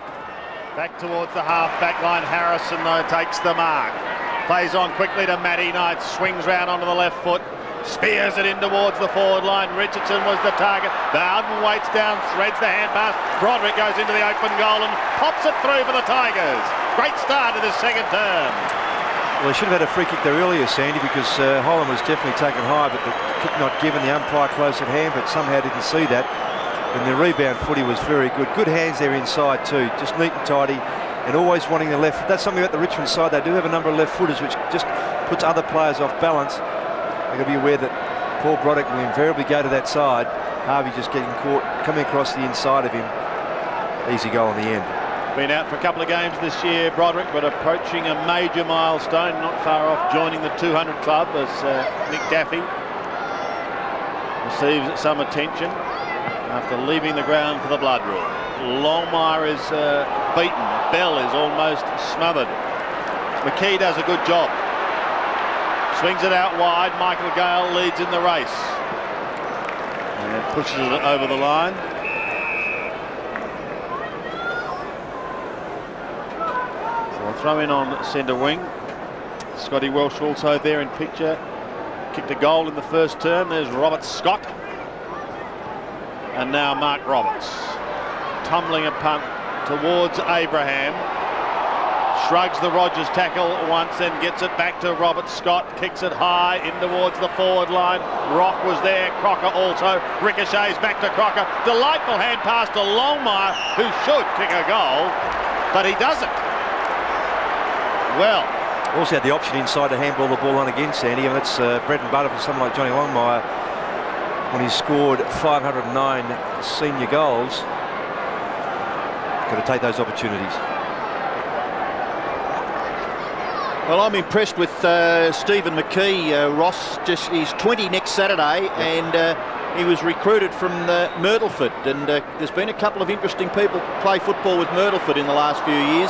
Back towards the half-back line. Harrison, though, takes the mark. Plays on quickly to Matty Knight. Swings round onto the left foot. Spears it in towards the forward line. Richardson was the target. Bowden waits down, threads the hand pass. Broderick goes into the open goal and pops it through for the Tigers. Great start to the second term. Well, they should have had a free kick there earlier, Sandy, because Holland was definitely taken high, but the kick not given, the umpire close at hand, but somehow didn't see that. And the rebound footy was very good. Good hands there inside too, just neat and tidy, and always wanting the left. That's something about the Richmond side. They do have a number of left footers, which just puts other players off balance. They've got to be aware that Paul Broderick will invariably go to that side. Harvey just getting caught, coming across the inside of him. Easy goal in the end. Been out for a couple of games this year, Broderick, but approaching a major milestone, not far off joining the 200 club as Nick Daffy receives some attention after leaving the ground for the blood rule. Longmire is beaten. Bell is almost smothered. McKee does a good job. Swings it out wide. Michael Gale leads in the race and pushes it over the line. Throw in on centre wing. Scotty Welsh also there in picture. Kicked a goal in the first term. There's Robert Scott. And now Mark Roberts. Tumbling a punt towards Abraham. Shrugs the Rogers tackle once, then gets it back to Robert Scott. Kicks it high in towards the forward line. Rock was there. Crocker also. Ricochets back to Crocker. Delightful hand pass to Longmire, who should kick a goal, but he doesn't. Well. Also had the option inside to handball the ball on again, Sandy, and that's bread and butter for someone like Johnny Longmire. When he's scored 509 senior goals, got to take those opportunities. Well, I'm impressed with Stephen McKee. Ross, he's 20 next Saturday, and he was recruited from Myrtleford. And there's been a couple of interesting people play football with Myrtleford in the last few years.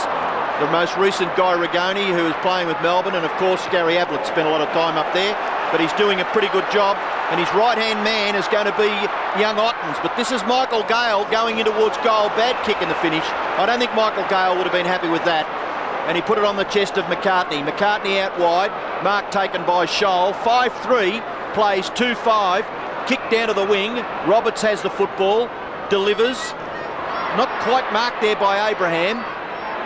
The most recent, Guy Rigoni, who is playing with Melbourne, and of course Gary Ablett spent a lot of time up there, but he's doing a pretty good job. And his right-hand man is going to be young Ottens. But this is Michael Gale going in towards goal. Bad kick in the finish. I don't think Michael Gale would have been happy with that. And he put it on the chest of McCartney. McCartney out wide. Mark taken by Scholl. 5-3. Plays 2-5. Kick down to the wing. Roberts has the football. Delivers. Not quite marked there by Abraham.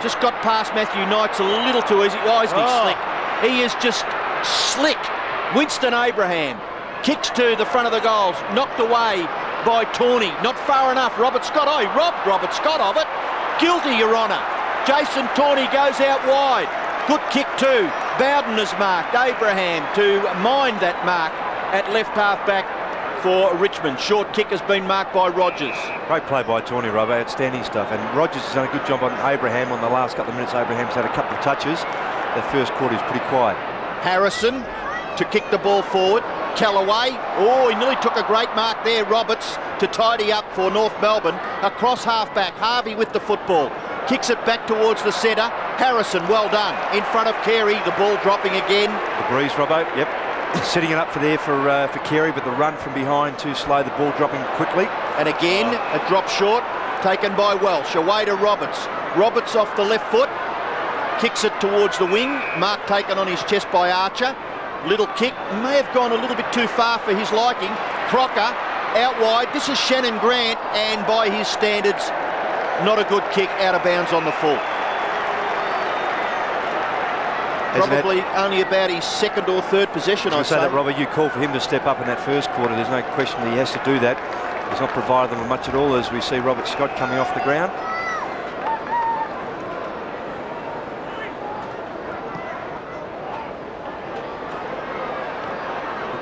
Just got past Matthew Knights a little too easy. Oh, isn't he slick? He is just slick. Winston Abraham. Kicks to the front of the goals. Knocked away by Tawney. Not far enough. Robert Scott. Oh, he robbed Robert Scott of it. Guilty, Your Honour. Jason Tawney goes out wide. Good kick too. Bowden is marked. Abraham to mind that mark at left half back for Richmond. Short kick has been marked by Rogers. Great play by Tawney, Rob. Outstanding stuff. And Rogers has done a good job on Abraham on the last couple of minutes. Abraham's had a couple of touches. The first quarter is pretty quiet. Harrison to kick the ball forward. Callaway, oh, he nearly took a great mark there. Roberts to tidy up for North Melbourne. Across half-back, Harvey with the football. Kicks it back towards the centre. Harrison, well done. In front of Carey, the ball dropping again. The breeze, Robbo, yep. Setting it up for Carey, but the run from behind too slow, the ball dropping quickly. And again, a drop short, taken by Welsh. Away to Roberts. Roberts off the left foot. Kicks it towards the wing. Mark taken on his chest by Archer. Little kick, may have gone a little bit too far for his liking. Crocker out wide. This is Shannon Grant, and by his standards, not a good kick, out of bounds on the full. Probably only about his second or third possession, I'd say. That, Robert, you called for him to step up in that first quarter. There's no question that he has to do that. He's not provided them with much at all, as we see Robert Scott coming off the ground.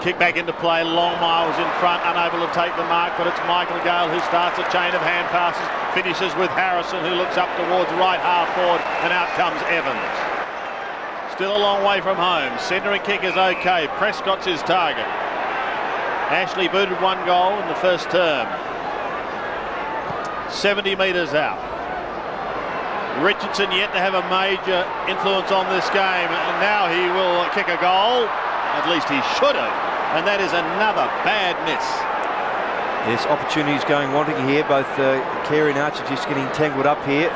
Kick back into play. Longmire was in front, unable to take the mark, but it's Michael Gale who starts a chain of hand passes, finishes with Harrison, who looks up towards right half forward, and out comes Evans. Still a long way from home. Centering kick is okay. Prescott's his target. Ashley booted one goal in the first term. 70 metres out. Richardson yet to have a major influence on this game, and now he will kick a goal. At least he should have, and that is another bad miss. There's opportunities going wanting here. Both Carey and Archer just getting tangled up here.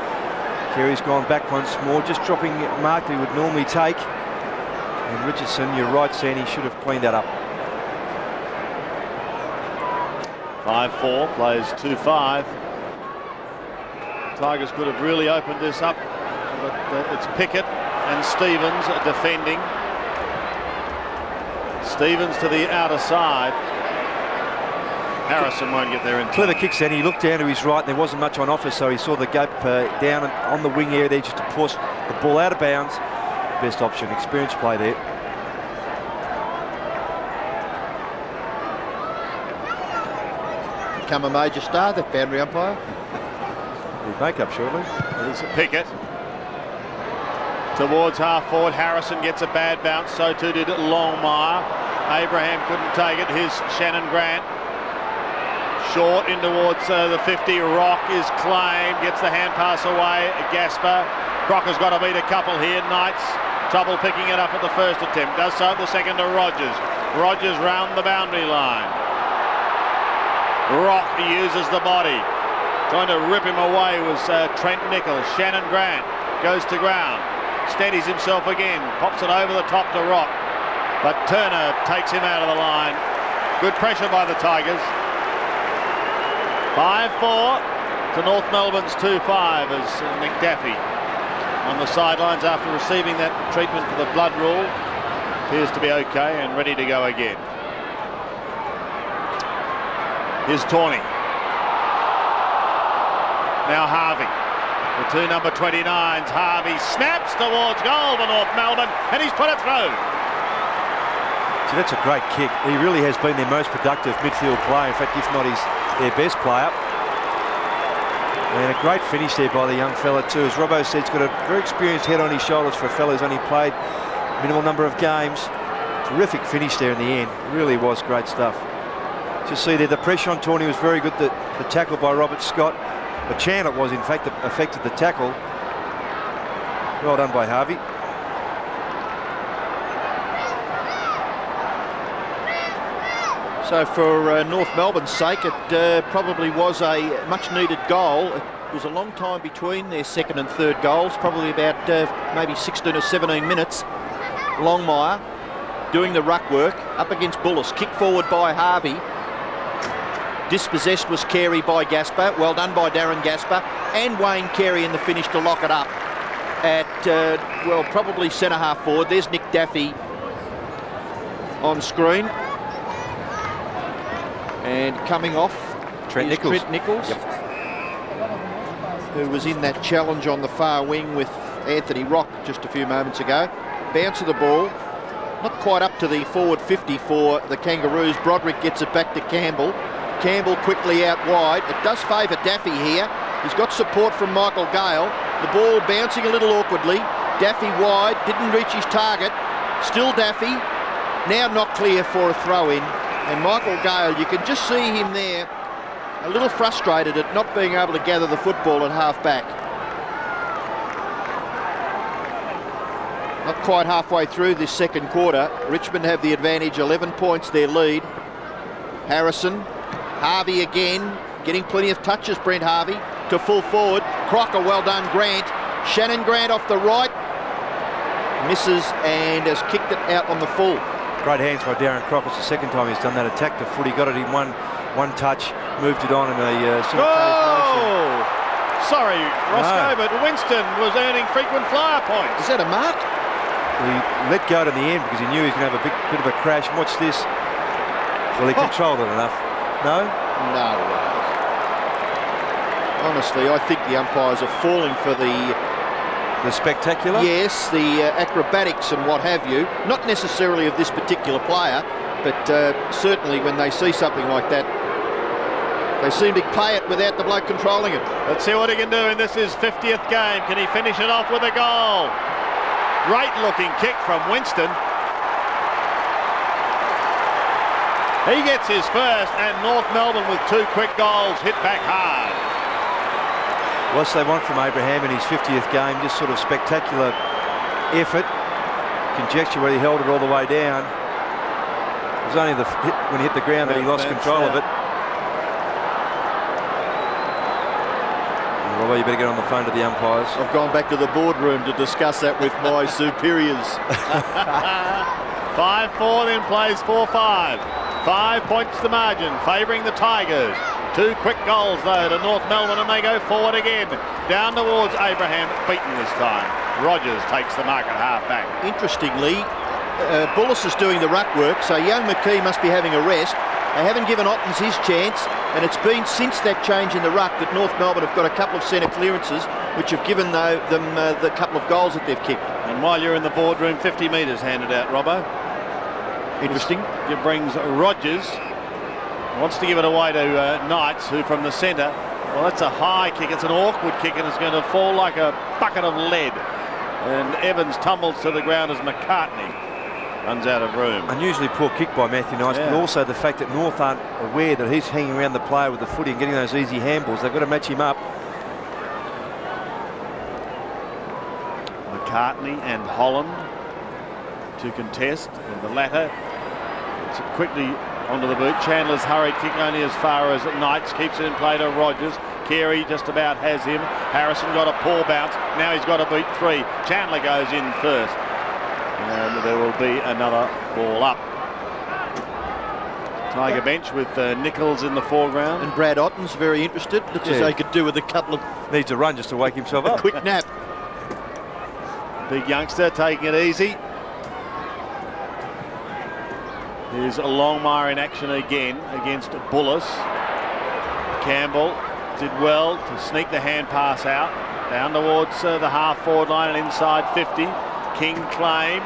Carey's gone back once more, just dropping mark he would normally take. And Richardson, you're right, Sandy, should have cleaned that up. 5-4, plays 2-5. Tigers could have really opened this up, but it's Pickett and Stevens defending. Stevens to the outer side. Harrison won't get there in time. Clever kick, Sandy. He looked down to his right and there wasn't much on offer, so he saw the gap down on the wing area there just to push the ball out of bounds. Best option. Experienced play there. Become a major star, that boundary umpire. He'll make up shortly. There's Pickett. Towards half forward, Harrison gets a bad bounce, so too did Longmire. Abraham couldn't take it. Here's Shannon Grant. Short in towards the 50. Rock is claimed, gets the hand pass away. Gasper. Crocker's got to beat a couple here. Knights, trouble picking it up at the first attempt. Does so at the second to Rogers. Rogers round the boundary line. Rock uses the body. Trying to rip him away was Trent Nichols. Shannon Grant goes to ground. Steadies himself again, pops it over the top to Rock, but Turner takes him out of the line. Good pressure by the Tigers. 5-4 to North Melbourne's 2-5 as McDaffie on the sidelines after receiving that treatment for the blood rule. Appears to be okay and ready to go again. Here's Tawney. Now Harvey. The two number 29s. Harvey snaps towards goal for North Melbourne, and he's put it through. See, that's a great kick. He really has been their most productive midfield player. In fact, if not their best player. And a great finish there by the young fella too. As Robbo said, he's got a very experienced head on his shoulders for a fella who's only played a minimal number of games. Terrific finish there in the end. It really was great stuff. Just see there, the pressure on Tawney was very good. The tackle by Robert Scott. The Chandler was, in fact, that affected the tackle. Well done by Harvey. So for North Melbourne's sake, it probably was a much-needed goal. It was a long time between their second and third goals, probably about maybe 16 or 17 minutes. Longmire doing the ruck work up against Bullis. Kick forward by Harvey. Dispossessed was Carey by Gaspar. Well done by Darren Gaspar. And Wayne Carey in the finish to lock it up at, well, probably centre-half forward. There's Nick Daffy on screen. And coming off, Trent Nichols. Trent Nichols, yep, who was in that challenge on the far wing with Anthony Rock just a few moments ago. Bounce of the ball, not quite up to the forward 50 for the Kangaroos. Broderick gets it back to Campbell. Campbell quickly out wide. It does favour Daffy here. He's got support from Michael Gale. The ball bouncing a little awkwardly. Daffy wide, didn't reach his target. Still Daffy, now not clear for a throw-in. And Michael Gale, you can just see him there, a little frustrated at not being able to gather the football at half-back. Not quite halfway through this second quarter. Richmond have the advantage, 11 points their lead. Harrison, Harvey again, getting plenty of touches, Brent Harvey, to full forward. Crocker, well done, Grant. Shannon Grant off the right, misses and has kicked it out on the full. Great hands by Darren Crocker. It's the second time he's done that. Attacked the foot. He got it in one touch, moved it on in a simultaneous motion. Sorry, Roscoe, but Winston was earning frequent flyer points. Is that a mark? He let go it in the end because he knew he was going to have a bit of a crash. Watch this. Well, he controlled it enough. No? No way. Honestly, I think the umpires are falling for the spectacular? Yes, the acrobatics and what have you. Not necessarily of this particular player, but certainly when they see something like that, they seem to play it without the bloke controlling it. Let's see what he can do in this his 50th game. Can he finish it off with a goal? Great looking kick from Winston. He gets his first, and North Melbourne with two quick goals hit back hard. What's they want from Abraham in his 50th game? Just sort of spectacular effort. Conjecture where he held it all the way down. It was only when he hit the ground that he lost control of it. Well, you better get on the phone to the umpires. I've gone back to the boardroom to discuss that with my superiors. 5-4 then plays 4-5. 5 points the margin, favouring the Tigers. Two quick goals though to North Melbourne, and they go forward again. Down towards Abraham, beaten this time. Rogers takes the mark at half back. Interestingly, Bullis is doing the ruck work, so young McKee must be having a rest. They haven't given Ottens his chance, and it's been since that change in the ruck that North Melbourne have got a couple of centre clearances, which have given them the couple of goals that they've kicked. And while you're in the boardroom, 50 metres handed out, Robbo. Interesting. It brings Rogers. Wants to give it away to Knights, who from the centre. Well, that's a high kick. It's an awkward kick, and it's going to fall like a bucket of lead. And Evans tumbles to the ground as McCartney runs out of room. Unusually poor kick by Matthew Knights, but also the fact that North aren't aware that he's hanging around the player with the footy and getting those easy handballs. They've got to match him up. McCartney and Holland to contest, and the latter gets it quickly onto the boot. Chandler's hurried kick only as far as Knights, keeps it in play to Rogers. Carey just about has him. Harrison got a poor bounce. Now he's got to beat three. Chandler goes in first. And there will be another ball up. Tiger bench with Nichols in the foreground. And Brad Otten's very interested. Looks as though he could do with a couple of... Needs a run just to wake himself up. Quick nap. Big youngster taking it easy. Here's Longmire in action again against Bullis. Campbell did well to sneak the hand pass out. Down towards the half-forward line and inside 50. King claimed.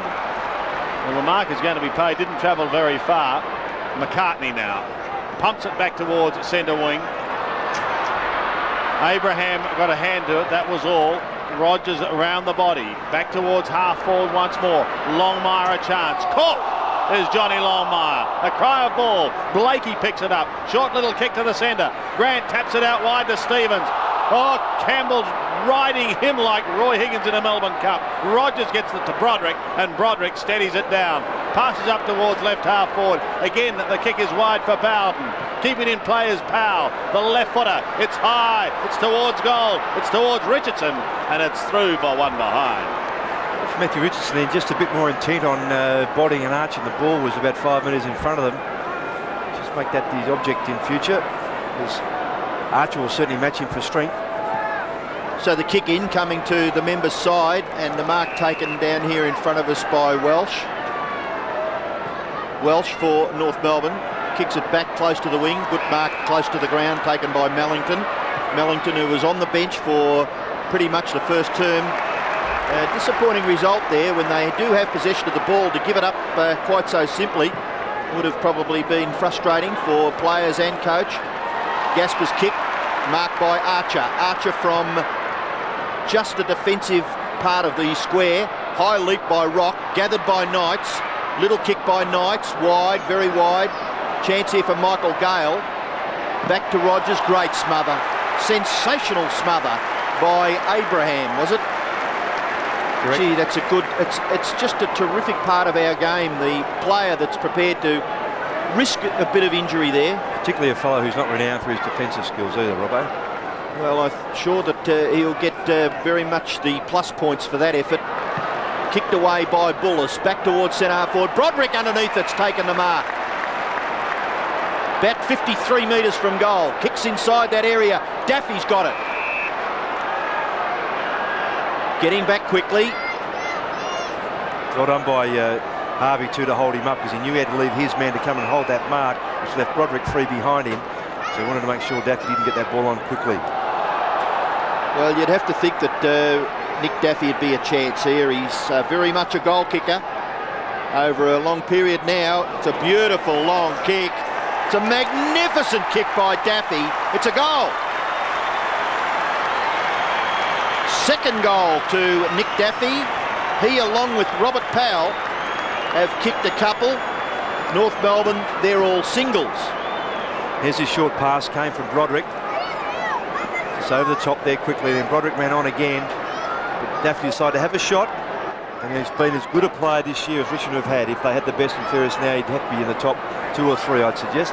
Well, the mark is going to be paid. Didn't travel very far. McCartney now. Pumps it back towards centre wing. Abraham got a hand to it. That was all. Rogers around the body. Back towards half-forward once more. Longmire a chance. Caught! There's Johnny Longmire. A cry of ball. Blakey picks it up. Short little kick to the centre. Grant taps it out wide to Stevens. Oh, Campbell's riding him like Roy Higgins in a Melbourne Cup. Rogers gets it to Broderick, and Broderick steadies it down. Passes up towards left half forward. Again, the kick is wide for Bowden. Keeping in play is Powell. The left footer. It's high. It's towards goal. It's towards Richardson, and it's through for one behind. Matthew Richardson then just a bit more intent on bodying and arching the ball, was about 5 metres in front of them. Just make that the object in future, because Archer will certainly match him for strength. So the kick in coming to the members' side, and the mark taken down here in front of us by Welsh. Welsh for North Melbourne. Kicks it back close to the wing. Good mark close to the ground taken by Mellington. Mellington, who was on the bench for pretty much the first term. Disappointing result there when they do have possession of the ball. To give it up quite so simply would have probably been frustrating for players and coach. Gasper's kick marked by Archer. Archer from just the defensive part of the square. High leap by Rock, gathered by Knights. Little kick by Knights, wide, very wide. Chance here for Michael Gale. Back to Rogers, great smother. Sensational smother by Abraham, was it? Correct. Gee, that's a good, it's just a terrific part of our game. The player that's prepared to risk a bit of injury there. Particularly a fellow who's not renowned for his defensive skills either, Robbo. Well, I'm sure that he'll get very much the plus points for that effort. Kicked away by Bullis, back towards centre half forward. Broderick underneath, it's taken the mark. About 53 metres from goal. Kicks inside that area. Daffy's got it. Getting back quickly. Well done by Harvey too to hold him up, because he knew he had to leave his man to come and hold that mark, which left Broderick free behind him. So he wanted to make sure Daffy didn't get that ball on quickly. Well, you'd have to think that Nick Daffy would be a chance here. He's very much a goal kicker over a long period now. It's a beautiful long kick. It's a magnificent kick by Daffy. It's a goal. Second goal to Nick Daffy. He, along with Robert Powell, have kicked a couple. North Melbourne, they're all singles. Here's his short pass, came from Broderick. Just over the top there quickly, then Broderick ran on again. But Daffy decided to have a shot, and he's been as good a player this year as Richmond have had. If they had the best and fairest now, he'd have to be in the top 2 or 3, I'd suggest.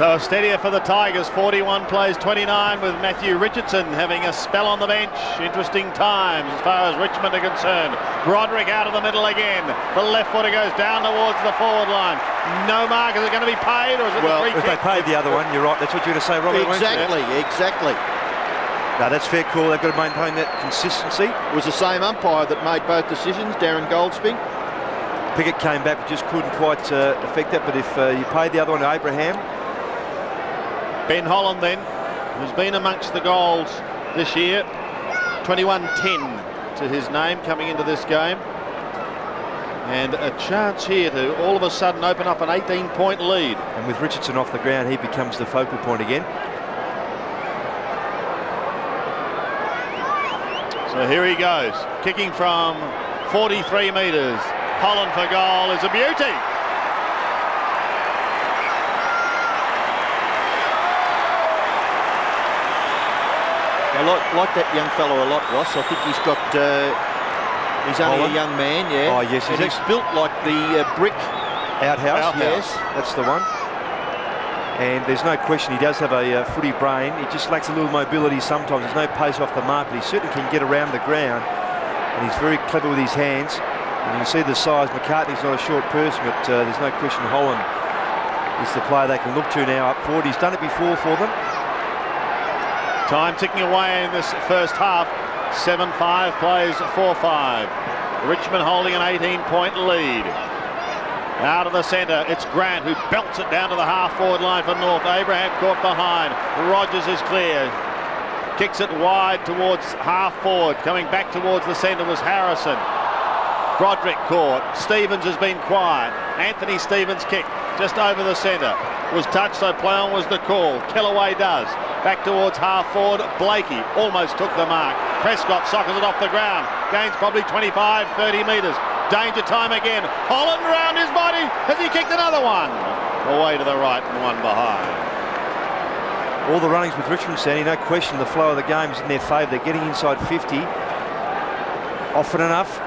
So a steadier for the Tigers. 41 plays 29, with Matthew Richardson having a spell on the bench. Interesting times as far as Richmond are concerned. Broderick out of the middle again. The left footer goes down towards the forward line. No mark. Is it going to be paid, or is it well, the free if kick? They paid the other one, you're right. That's what you're going to say, Robert. Exactly, exactly. No, that's fair call. They've got to maintain that consistency. It was the same umpire that made both decisions, Darren Goldsby. Pickett came back, but just couldn't quite affect that. But if you paid the other one to Abraham. Ben Holland then, who's been amongst the goals this year. 21-10 to his name coming into this game. And a chance here to all of a sudden open up an 18-point lead. And with Richardson off the ground, he becomes the focal point again. So here he goes, kicking from 43 metres. Holland for goal is a beauty. I like that young fellow a lot, Ross. I think he's got, he's only Holland. a young man, yeah. Oh, yes. And he's built like the brick outhouse. Yes. That's the one. And there's no question he does have a footy brain. He just lacks a little mobility sometimes. There's no pace off the mark, but he certainly can get around the ground. And he's very clever with his hands. And you can see the size. McCartney's not a short person, but there's no question Holland It's the player they can look to now up forward. He's done it before for them. Time ticking away in this first half. 7-5 plays 4-5. Richmond holding an 18-point lead. Out of the centre, it's Grant who belts it down to the half-forward line for North. Abraham caught behind. Rogers is clear. Kicks it wide towards half-forward. Coming back towards the centre was Harrison. Broderick caught. Stevens has been quiet. Anthony Stevens kick just over the centre. Was touched, so play on was the call. Kellaway does. Back towards half-forward. Blakey almost took the mark. Prescott sockers it off the ground. Gains probably 25, 30 metres. Danger time again. Holland round his body. Has he kicked another one? Away to the right and one behind. All the runnings with Richmond, Sandy, no question the flow of the game is in their favour. They're getting inside 50 often enough.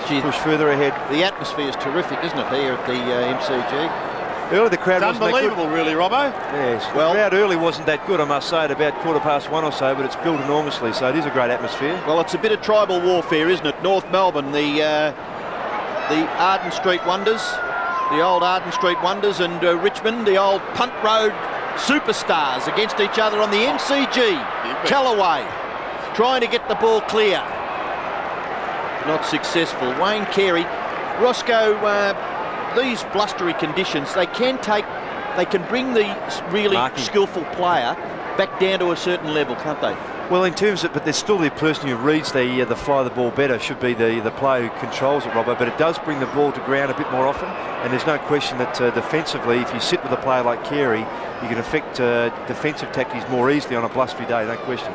Push further ahead. The atmosphere is terrific, isn't it, here at the MCG? Early the crowd It's wasn't unbelievable, really, Robbo. Yes, the crowd early wasn't that good, I must say, at about 1:15 or so, but it's built enormously, so it is a great atmosphere. Well, it's a bit of tribal warfare, isn't it? North Melbourne, the Arden Street Wonders, the old Arden Street Wonders, and Richmond, the old Punt Road superstars against each other on the MCG. Kellaway trying to get the ball clear. Not successful. Wayne Carey. Roscoe, these blustery conditions, they can bring the really skillful player back down to a certain level, can't they? Well, in terms of, but there's still the person who reads the fly of the ball better should be the player who controls it, Robbo, but it does bring the ball to ground a bit more often, and there's no question that defensively, if you sit with a player like Carey, you can affect defensive tactics more easily on a blustery day, no question.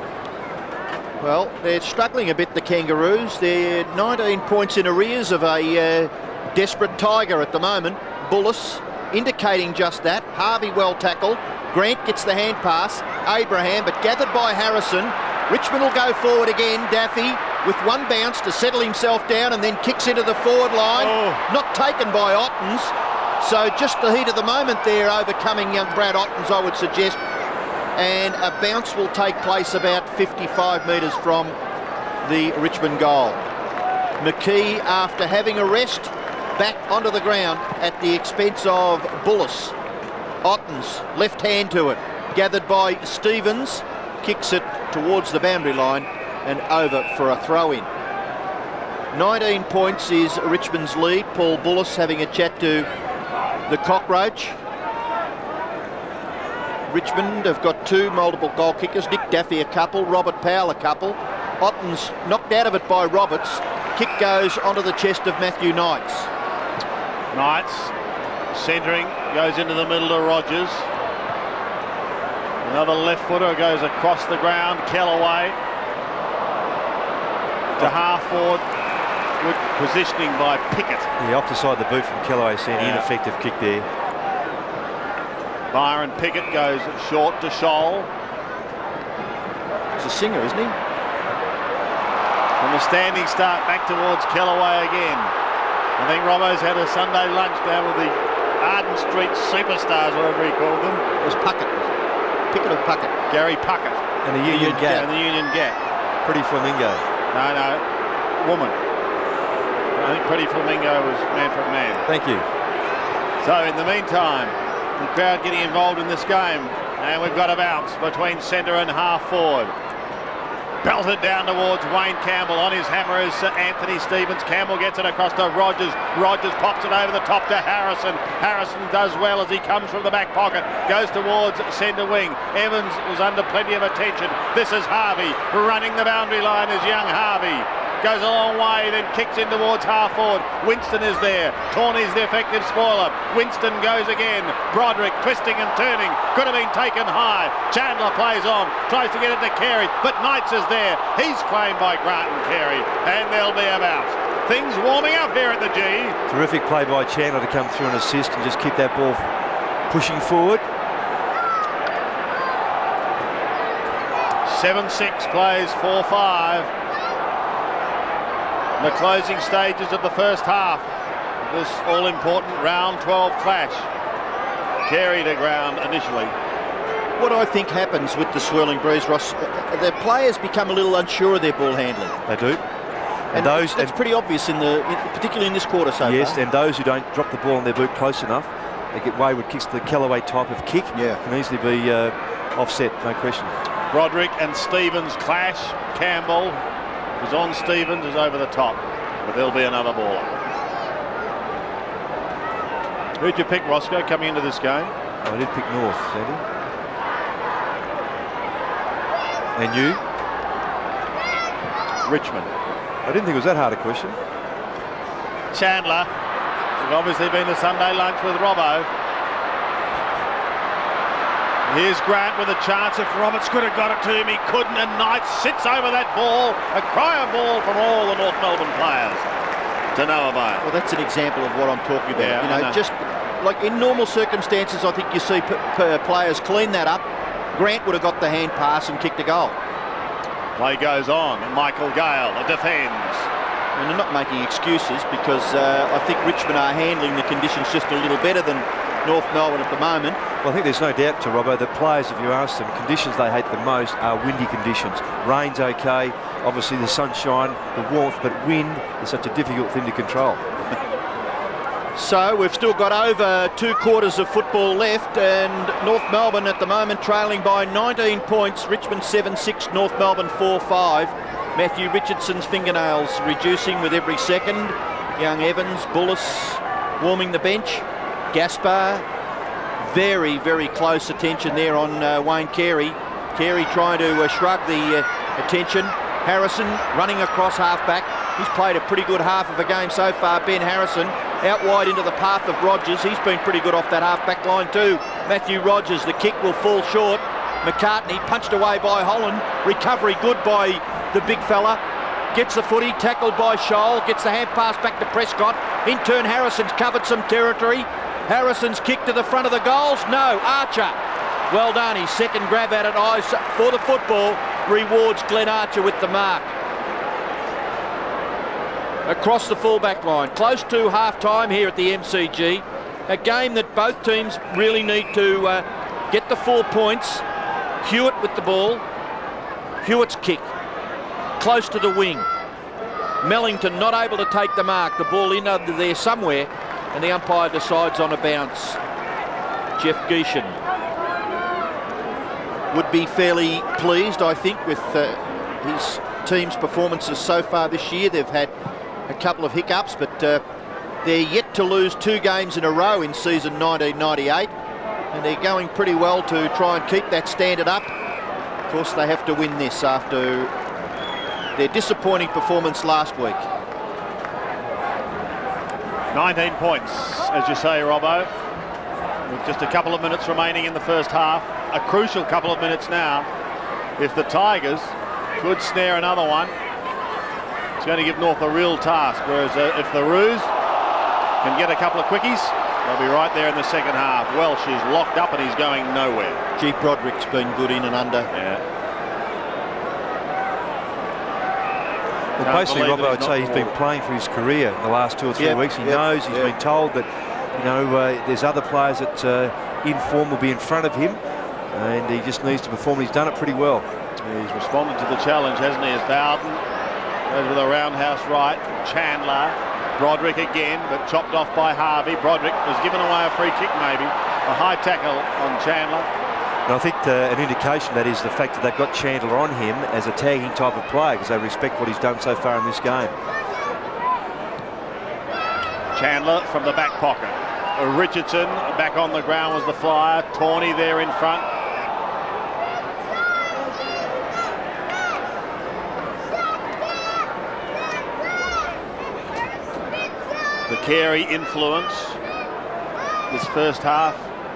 Well, they're struggling a bit, the Kangaroos. They're 19 points in arrears of a desperate Tiger at the moment. Bullis indicating just that. Harvey well tackled. Grant gets the hand pass. Abraham, but gathered by Harrison. Richmond will go forward again. Daffy with one bounce to settle himself down and then kicks into the forward line. Not taken by Ottens. So just the heat of the moment there overcoming young Brad Ottens, I would suggest. And a bounce will take place about 55 metres from the Richmond goal. McKee, after having a rest, back onto the ground at the expense of Bullis. Ottens, left hand to it, gathered by Stevens, kicks it towards the boundary line and over for a throw-in. 19 points is Richmond's lead. Paul Bullis having a chat to the Cockroach. Richmond have got two multiple goal kickers. Nick Daffy a couple, Robert Powell a couple. Ottens knocked out of it by Roberts. Kick goes onto the chest of Matthew Knights. Knights centering, goes into the middle to Rogers. Another left footer goes across the ground. Kellaway to half forward. Good positioning by Pickett. Yeah, off the side of the boot from Kellaway, Sandy. Ineffective kick there. Byron Pickett goes short to Scholl. He's a singer, isn't he? From a standing start back towards Kellaway again. I think Robbo's had a Sunday lunch down with the Arden Street superstars, whatever he called them. It was Puckett. Pickett or Puckett? Gary Puckett. And the Union Gap. And the Union Gap. Pretty Flamingo. No, woman. I think Pretty Flamingo was Manfred Mann. Thank you. So in the meantime, the crowd getting involved in this game, and we've got a bounce between centre and half forward. Belted down towards Wayne Campbell. On his hammer is Anthony Stevens. Campbell gets it across to Rogers. Rogers pops it over the top to Harrison. Harrison does well as he comes from the back pocket. Goes towards centre wing. Evans was under plenty of attention. This is Harvey. Running the boundary line is young Harvey. Goes a long way, then kicks in towards half forward. Winston is there. Tawney's the effective spoiler. Winston goes again. Broderick twisting and turning. Could have been taken high. Chandler plays on. Tries to get it to Carey, but Knights is there. He's claimed by Grant and Carey, and there'll be a bounce. Things warming up here at the G. Terrific play by Chandler to come through and assist and just keep that ball pushing forward. 7-6 plays 4-5. The closing stages of the first half. This all-important round 12 clash. Carey to ground initially. What I think happens with the swirling breeze, Ross, the players become a little unsure of their ball handling. They do. And that's pretty obvious particularly in this quarter so far. Yes, and those who don't drop the ball on their boot close enough they get wayward kicks, the Callaway type of kick. Yeah. Can easily be offset, no question. Broderick and Stevens clash. Campbell is on Stevens, is over the top, but there'll be another ball. Who'd you pick, Roscoe, coming into this game? I did pick North, Sandy. And you? Richmond. I didn't think it was that hard a question. Chandler. We've obviously been to Sunday lunch with Robbo. Here's Grant with a chance. If Roberts could have got it to him, he couldn't, and Knight sits over that ball. A cry of ball from all the North Melbourne players. To no avail. Well, that's an example of what I'm talking about. Yeah, you know, just like in normal circumstances, I think you see players clean that up. Grant would have got the hand pass and kicked a goal. Play goes on. Michael Gale defends. And they're not making excuses, because I think Richmond are handling the conditions just a little better than North Melbourne at the moment. Well, I think there's no doubt, to Robbo, that players, if you ask them, conditions they hate the most are windy conditions. Rain's okay, obviously the sunshine, the warmth, but wind is such a difficult thing to control. So we've still got over 2 quarters of football left, and North Melbourne at the moment trailing by 19 points. Richmond 7-6, North Melbourne 4-5. Matthew Richardson's fingernails reducing with every second. Young Evans, Bullis warming the bench. Gaspar, very, very close attention there on Wayne Carey. Carey trying to shrug the attention. Harrison running across half-back. He's played a pretty good half of a game so far, Ben Harrison. Out wide into the path of Rogers. He's been pretty good off that half-back line too. Matthew Rogers, the kick will fall short. McCartney punched away by Holland. Recovery good by the big fella. Gets the footy, tackled by Scholl. Gets the hand pass back to Prescott. In turn, Harrison's covered some territory. Harrison's kick to the front of the goals. No, Archer. Well done. His second grab at it. Eyes for the football. Rewards Glenn Archer with the mark. Across the fullback line. Close to half-time here at the MCG. A game that both teams really need to get the 4 points. Hewitt with the ball. Hewitt's kick. Close to the wing. Mellington not able to take the mark. The ball in under there somewhere, and the umpire decides on a bounce. Jeff Geeshan would be fairly pleased, I think, with his team's performances so far this year. They've had a couple of hiccups, but they're yet to lose 2 games in a row in season 1998, and they're going pretty well to try and keep that standard up. Of course, they have to win this after their disappointing performance last week. 19 points, as you say, Robbo, with just a couple of minutes remaining in the first half. A crucial couple of minutes now. If the Tigers could snare another one, it's going to give North a real task, whereas if the Roos can get a couple of quickies, they'll be right there in the second half. Welsh is locked up and he's going nowhere. Gee, Broderick's been good in and under. Yeah. Well, basically, Robbo, I'd say he's been playing for his career in the last 2 or 3 weeks. He knows, he's been told that, you know, there's other players that in form will be in front of him, and he just needs to perform. He's done it pretty well. He's responded to the challenge, hasn't he, as Bowden goes with a roundhouse right. Chandler, Broderick again, but chopped off by Harvey. Broderick was given away a free kick, maybe. A high tackle on Chandler. And I think an indication that is the fact that they've got Chandler on him as a tagging type of player, because they respect what he's done so far in this game. Chandler from the back pocket. Richardson back on the ground was the flyer. Tawney there in front. The Carey influence this first half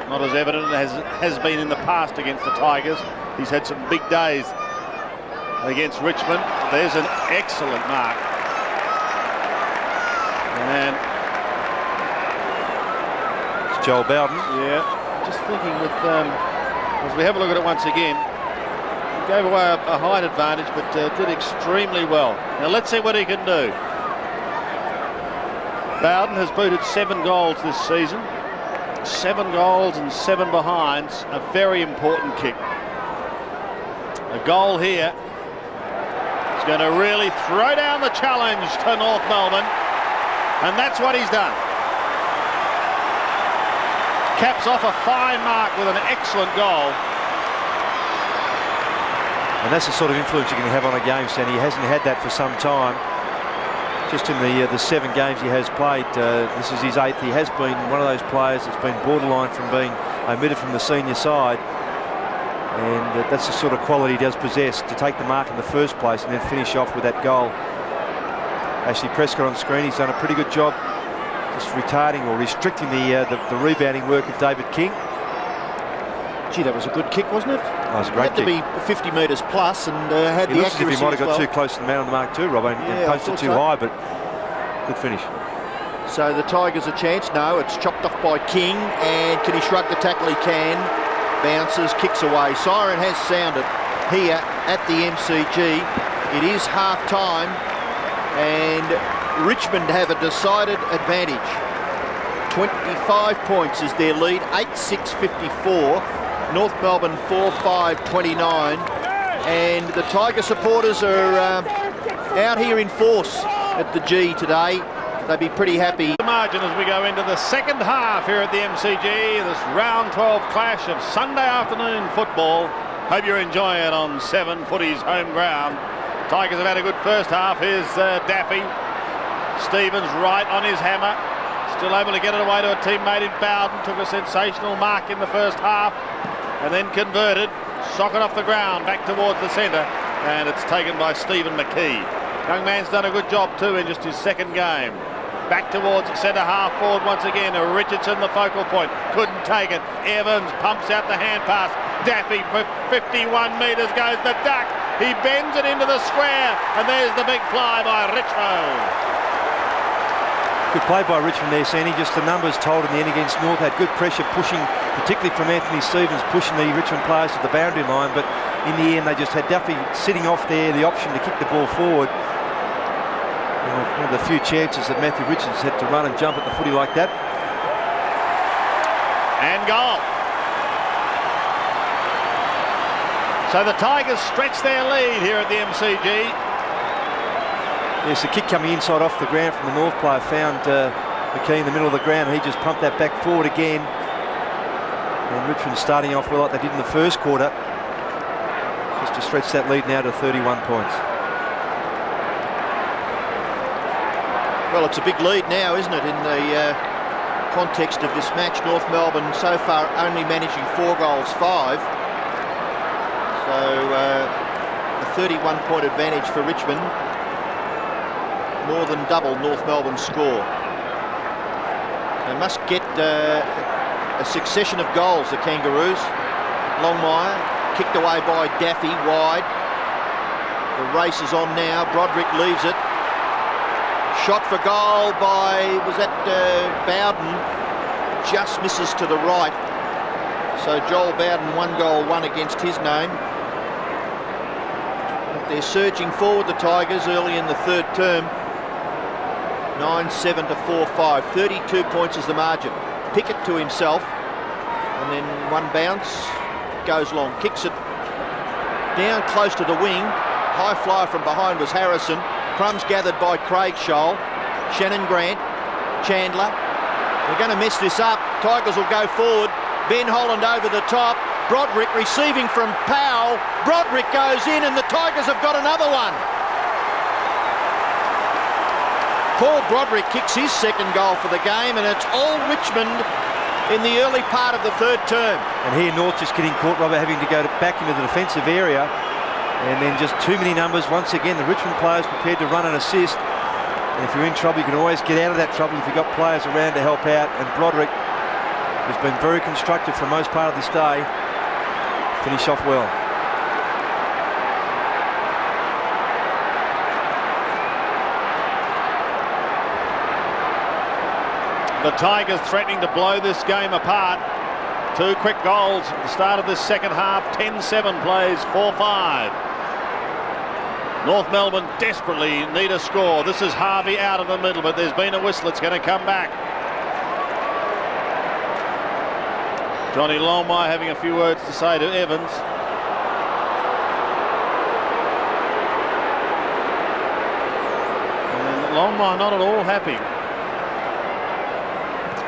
not as evident as has been in the past against the Tigers. He's had some big days against Richmond. There's an excellent mark. And it's Joel Bowden. Yeah, just thinking with, as we have a look at it once again, he gave away a height advantage, but did extremely well. Now let's see what he can do. Bowden has booted 7 goals this season. 7 goals and 7 behinds. A very important kick. A goal here is going to really throw down the challenge to North Melbourne, and that's what he's done. caps off a fine mark with an excellent goal. And that's the sort of influence you can have on a game, Stan. He hasn't had that for some time. Just in the 7 games he has played, this is his 8th. He has been one of those players that's been borderline from being omitted from the senior side. And that's the sort of quality he does possess, to take the mark in the first place and then finish off with that goal. Ashley Prescott on screen, he's done a pretty good job just retarding or restricting the rebounding work of David King. Gee, that was a good kick, wasn't it? Oh, it was a great kick. Had to be 50 metres plus, and had it the looks accuracy as if he might have got well. too close to the man on the mark too, Robbo, and Yeah, posted too high, but good finish. So the Tigers a chance. No, it's chopped off by King, and can he shrug the tackle? He can. Bounces, kicks away. Siren has sounded here at the MCG. It is half-time, and Richmond have a decided advantage. 25 points is their lead, 8-6-54. North Melbourne 4-5-29. And the Tiger supporters are out here in force at the G today. They'd be pretty happy. The margin as we go into the second half here at the MCG, this round 12 clash of Sunday afternoon football. Hope you're enjoying it on 7 Footy's home ground. Tigers have had a good first half. Here's Daffy. Stevens right on his hammer. Still able to get it away to a teammate in Bowden. Took a sensational mark in the first half and then converted. Socket off the ground back towards the centre, and it's taken by Stephen McKee. Young man's done a good job too in just his second game. Back towards centre half forward once again. Richardson the focal point. Couldn't take it. Evans pumps out the hand pass. Daffy for 51 metres goes the duck. He bends it into the square, and there's the big fly by Richmond. Good play by Richmond there, Sandy. Just the numbers told in the end against North. Had good pressure pushing, particularly from Anthony Stevens, pushing the Richmond players to the boundary line. But in the end, they just had Duffy sitting off there, the option to kick the ball forward. One of the few chances that Matthew Richards had to run and jump at the footy like that. And goal. So the Tigers stretch their lead here at the MCG. Yes, the kick coming inside off the ground from the North player found McKee in the middle of the ground. He just pumped that back forward again. And Richmond starting off well like they did in the first quarter, just to stretch that lead now to 31 points. Well, it's a big lead now, isn't it, in the context of this match. North Melbourne so far only managing 4 goals, 5. So a 31-point advantage for Richmond. More than double North Melbourne's score. They must get a succession of goals, the Kangaroos. Longmire, kicked away by Daffy, wide. The race is on now. Broderick leaves it. Shot for goal by, was that Bowden? Just misses to the right. So Joel Bowden, 1 goal, 1 against his name. But they're surging forward, the Tigers, early in the third term. 9-7 to 4-5. 32 points is the margin. Pickett to himself. And then 1 bounce. Goes long. Kicks it down close to the wing. High flyer from behind was Harrison. Crumbs gathered by Craig Scholl. Shannon Grant. Chandler. They're going to mess this up. Tigers will go forward. Ben Holland over the top. Broderick receiving from Powell. Broderick goes in, and the Tigers have got another one. Paul Broderick kicks his second goal for the game, and it's all Richmond in the early part of the third term. And here North just getting caught, Robert, having to go back into the defensive area. And then just too many numbers. Once again, the Richmond players prepared to run and assist. And if you're in trouble, you can always get out of that trouble if you've got players around to help out. And Broderick has been very constructive for most part of this day. Finish off well. The Tigers threatening to blow this game apart. 2 quick goals at the start of this second half. 10-7 plays 4-5. North Melbourne desperately need a score. This is Harvey out of the middle, but there's been a whistle. It's going to come back. Johnny Longmire having a few words to say to Evans. And Longmire not at all happy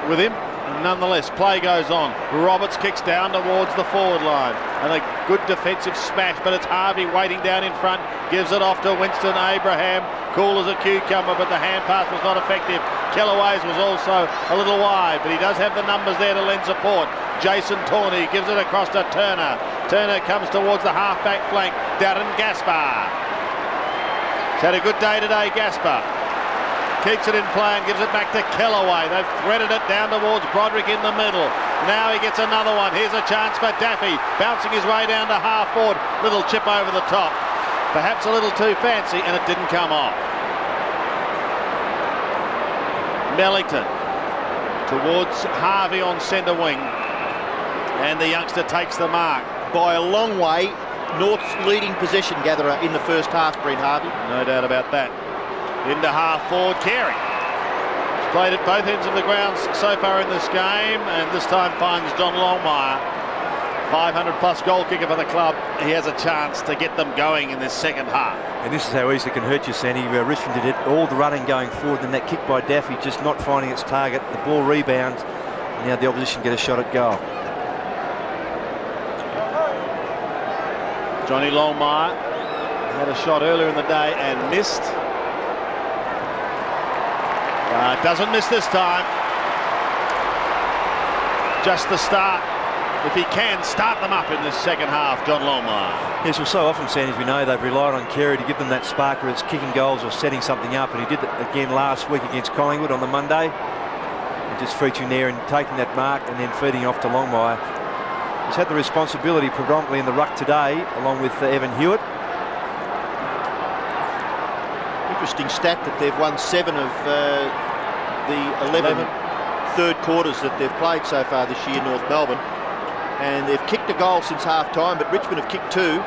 with him. Nonetheless, play goes on. Roberts kicks down towards the forward line. And a good defensive smash, but it's Harvey waiting down in front. Gives it off to Winston Abraham. Cool as a cucumber, but the hand pass was not effective. Kellaway's was also a little wide, but he does have the numbers there to lend support. Jason Tawney gives it across to Turner. Turner comes towards the half-back flank. Darren Gaspar. He's had a good day today, Gaspar. Keeps it in play and gives it back to Kellaway. They've threaded it down towards Broderick in the middle. Now he gets another one. Here's a chance for Daffy, bouncing his way down to half forward. Little chip over the top. Perhaps a little too fancy, and it didn't come off. Mellington towards Harvey on centre wing. And the youngster takes the mark. By a long way, North's leading possession gatherer in the first half, Brent Harvey. No doubt about that. Into half forward, Carey. He's played at both ends of the ground so far in this game, and this time finds John Longmire. 500-plus goal kicker for the club. He has a chance to get them going in this second half. And this is how easy it can hurt you, Sandy. Richmond did it, all the running going forward, and that kick by Daffy just not finding its target. The ball rebounds, and now the opposition get a shot at goal. Johnny Longmire had a shot earlier in the day and missed. Doesn't miss this time. Just the start. If he can, start them up in this second half, John Longmire. Yes, well, so often, Sandy, as we know, they've relied on Carey to give them that spark, whether it's kicking goals or setting something up, and he did that again last week against Collingwood on the Monday. And just featuring there and taking that mark and then feeding off to Longmire. He's had the responsibility predominantly in the ruck today, along with Evan Hewitt. Interesting stat that they've won 7 of the 11 third quarters that they've played so far this year, North Melbourne. And they've kicked a goal since half-time, but Richmond have kicked 2.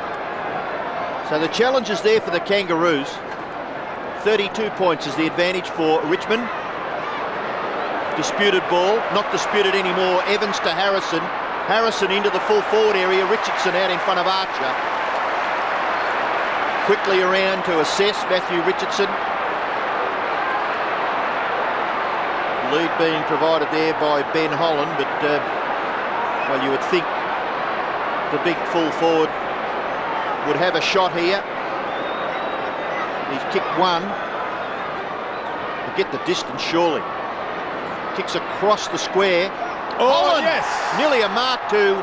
So the challenge is there for the Kangaroos. 32 points is the advantage for Richmond. Disputed ball, not disputed anymore. Evans to Harrison. Harrison into the full forward area. Richardson out in front of Archer. Quickly around to assess Matthew Richardson. Lead being provided there by Ben Holland, but well, you would think the big full forward would have a shot here. He's kicked 1. He'll get the distance surely. Kicks across the square. Oh, Holland, yes! Nearly a mark to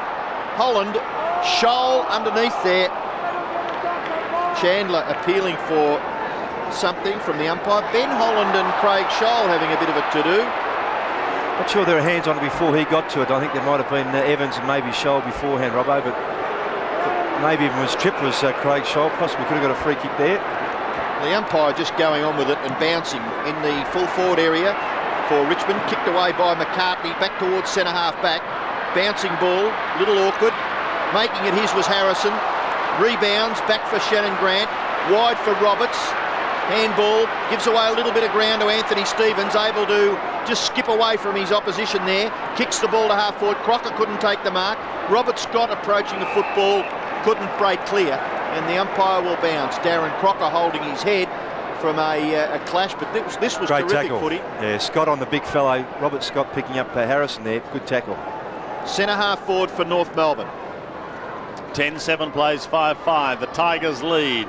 Holland. Scholl underneath there. Chandler appealing for something from the umpire. Ben Holland and Craig Scholl having a bit of a to-do. Not sure there were hands on it before he got to it. I think there might have been Evans and maybe Scholl beforehand, Robbo, but maybe even was tripped was Craig Scholl. Possibly could have got a free kick there. The umpire just going on with it and bouncing in the full forward area for Richmond. Kicked away by McCartney, back towards centre half back. Bouncing ball, little awkward. Making it his was Harrison. Rebounds, back for Shannon Grant. Wide for Roberts. Handball, gives away a little bit of ground to Anthony Stevens, able to just skip away from his opposition there. Kicks the ball to half forward. Crocker couldn't take the mark. Robert Scott approaching the football, couldn't break clear, and the umpire will bounce. Darren Crocker holding his head from a clash, but this was great terrific tackle. footy. Yeah, Scott on the big fellow. Robert Scott picking up Harrison there. Good tackle. Centre half forward for North Melbourne. 10-7 plays 5-5. The Tigers lead.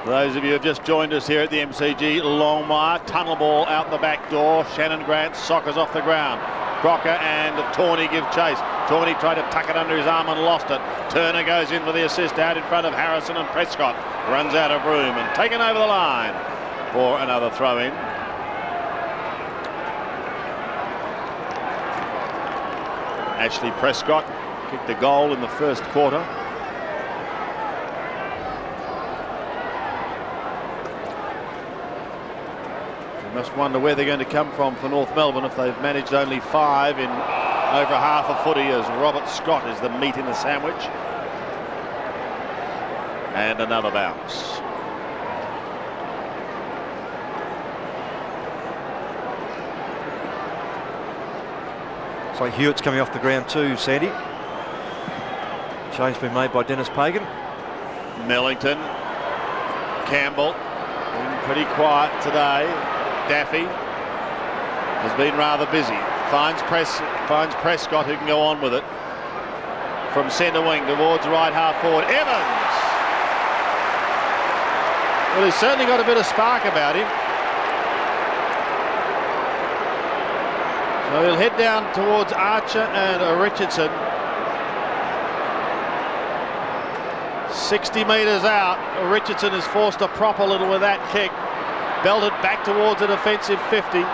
For those of you who have just joined us here at the MCG, Longmire, tunnel ball out the back door. Shannon Grant soccers off the ground. Crocker and Tawney give chase. Tawney tried to tuck it under his arm and lost it. Turner goes in for the assist out in front of Harrison, and Prescott runs out of room and taken over the line for another throw in. Ashley Prescott kicked a goal in the first quarter. You must wonder where they're going to come from for North Melbourne if they've managed only 5 in over half a footy, as Robert Scott is the meat in the sandwich. And another bounce. It's like Hewitt's coming off the ground too, Sandy. Change been made by Dennis Pagan. Mellington. Campbell. Been pretty quiet today. Daffy has been rather busy. Finds Prescott, who can go on with it. From centre wing towards right half forward. Evans! Well, he's certainly got a bit of spark about him. So he'll head down towards Archer and Richardson. 60 metres out. Richardson is forced to prop a little with that kick. Belted back towards a defensive 50.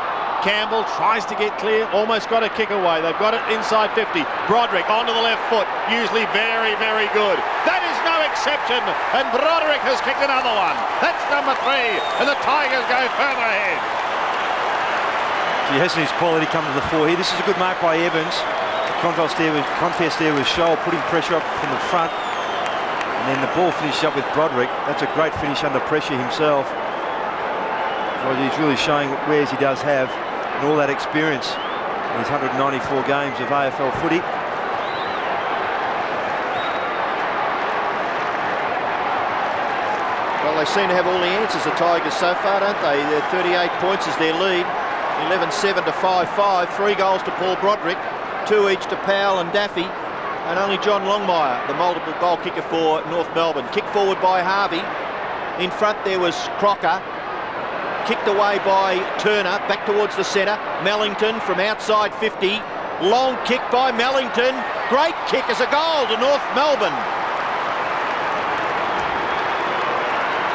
Campbell tries to get clear, almost got a kick away. They've got it inside 50. Broderick onto the left foot, usually very, very good. That is no exception, and Broderick has kicked another one. That's number 3, and the Tigers go further ahead. He hasn't his quality come to the fore here. This is a good mark by Evans. The contest there with Scholl, putting pressure up from the front. And then the ball finished up with Broderick. That's a great finish under pressure himself. Well, he's really showing what wares he does have and all that experience in his 194 games of AFL footy. Well, they seem to have all the answers, the Tigers, so far, don't they? They're 38 points as their lead. 11-7 to 5-5. 3 goals to Paul Broderick, 2 each to Powell and Daffy, and only John Longmire, the multiple goal kicker for North Melbourne. Kick forward by Harvey. In front there was Crocker. Kicked away by Turner, back towards the centre. Mellington from outside 50. Long kick by Mellington. Great kick as a goal to North Melbourne.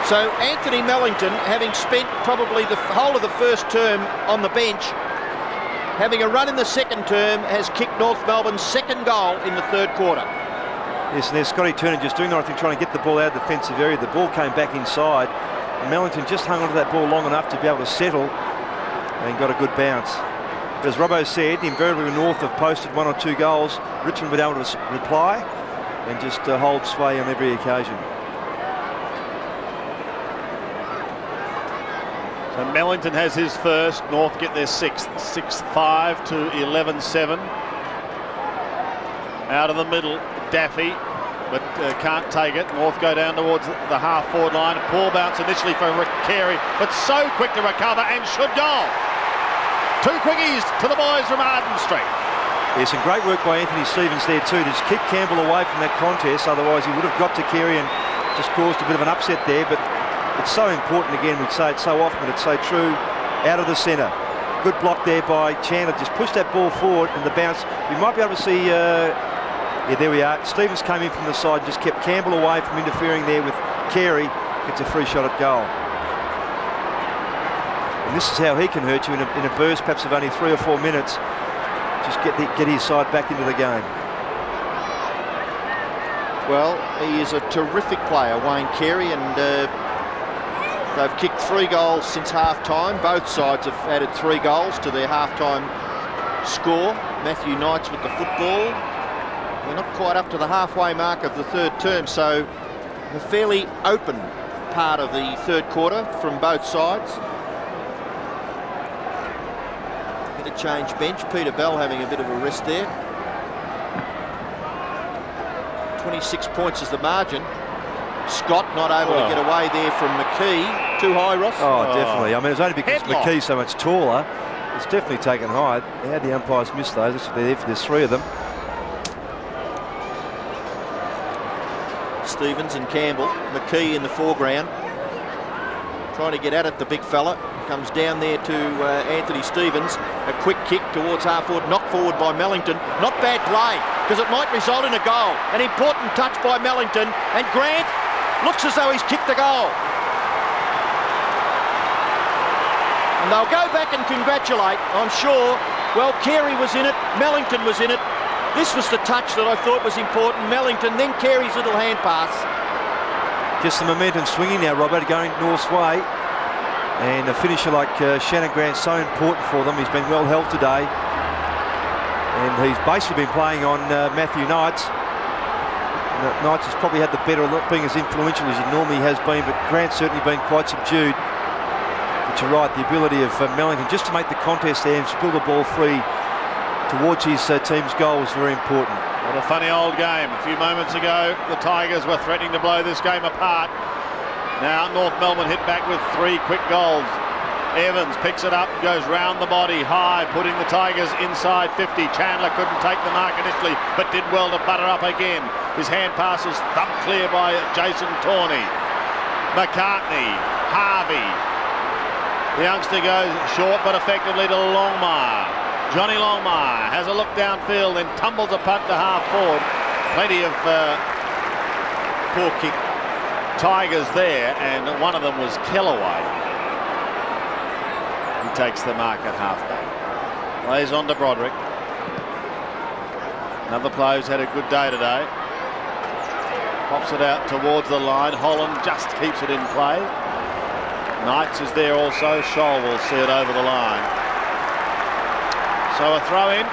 So Anthony Mellington, having spent probably the whole of the first term on the bench, having a run in the second term, has kicked North Melbourne's second goal in the third quarter. Yes, and there's Scotty Turner just doing the right thing, trying to get the ball out of the defensive area. The ball came back inside. Mellington just hung onto that ball long enough to be able to settle and got a good bounce. But as Robbo said, invariably when North have posted 1 or 2 goals, Richmond would be able to reply and just hold sway on every occasion. So Mellington has his first. North get their 6th. 6-5 to 11-7. Out of the middle, Daffy, but can't take it. North go down towards the half-forward line. A poor bounce initially from Rick Carey, but so quick to recover and should goal. 2 quickies to the boys from Arden Street. There's some great work by Anthony Stevens there too, to just kick Campbell away from that contest. Otherwise he would have got to Carey and just caused a bit of an upset there. But it's so important, again, we'd say it so often, but it's so true. Out of the centre. Good block there by Chandler. Just pushed that ball forward and the bounce. We might be able to see... yeah, there we are. Stevens came in from the side, just kept Campbell away from interfering there with Carey. Gets a free shot at goal. And this is how he can hurt you in a burst, perhaps of only 3 or 4 minutes. Just get his side back into the game. Well, he is a terrific player, Wayne Carey, and they've kicked 3 goals since half-time. Both sides have added 3 goals to their half-time score. Matthew Knights with the football. They're not quite up to the halfway mark of the third term, so a fairly open part of the third quarter from both sides. Interchange bench. Peter Bell having a bit of a rest there. 26 points is the margin. Scott not able to get away there from McKee. Too high, Ross? Oh, definitely. I mean, it's only because Headlock. McKee's so much taller. It's definitely taken high. How the umpires missed those? That's what they're there for. There's 3 of them. Stevens and Campbell. McKee in the foreground. Trying to get at it, the big fella. Comes down there to Anthony Stevens. A quick kick towards half-forward. Knocked forward by Mellington. Not bad play, because it might result in a goal. An important touch by Mellington. And Grant looks as though he's kicked the goal. And they'll go back and congratulate, I'm sure. Well, Carey was in it. Mellington was in it. This was the touch that I thought was important. Mellington, then Carey's little hand pass. Just the momentum swinging now, Robert, going North's way. And a finisher like Shannon Grant's so important for them. He's been well held today. And he's basically been playing on Matthew Knights. Knights has probably had the better of not being as influential as he normally has been, but Grant's certainly been quite subdued. But you're right, the ability of Mellington just to make the contest there and spill the ball free towards his team's goal was very important. What a funny old game. A few moments ago, the Tigers were threatening to blow this game apart. Now North Melbourne hit back with 3 quick goals. Evans picks it up, goes round the body high, putting the Tigers inside 50. Chandler couldn't take the mark initially, but did well to butter up again. His hand passes thumped clear by Jason Tawney. McCartney, Harvey. The youngster goes short but effectively to Longmire. Johnny Longmire has a look downfield, then tumbles a punt to half forward. Plenty of poor kick Tigers there, and one of them was Kellaway. He takes the mark at halfback. Plays on to Broderick. Another player who's had a good day today. Pops it out towards the line. Holland just keeps it in play. Knights is there also. Scholl will see it over the line. So a throw in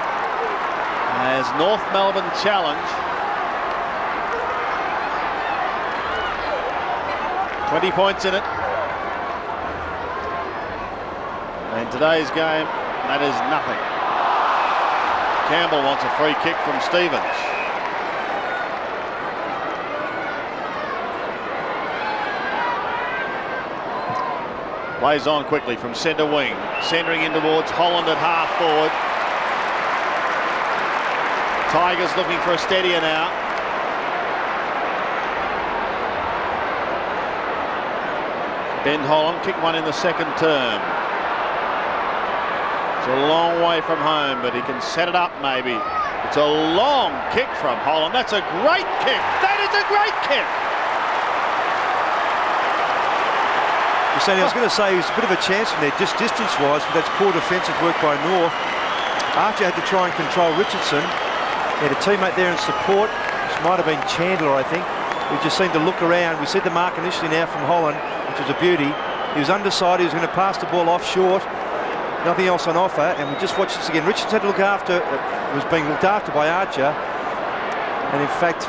as North Melbourne challenge. 20 points in it. In today's game, that is nothing. Campbell wants a free kick from Stevens. Plays on quickly from centre wing. Centering in towards Holland at half forward. Tigers looking for a steadier now. Ben Holland kicked one in the second term. It's a long way from home, but he can set it up maybe. It's a long kick from Holland. That's a great kick. That is a great kick. I was going to say it was a bit of a chance from there, just distance-wise, but that's poor defensive work by North. Archer had to try and control Richardson. He had a teammate there in support, which might have been Chandler, I think. We just seemed to look around. We see the mark initially now from Holland, which was a beauty. He was underside. He was going to pass the ball off short. Nothing else on offer, and we just watched this again. Richardson had to look after, was being looked after by Archer, and in fact,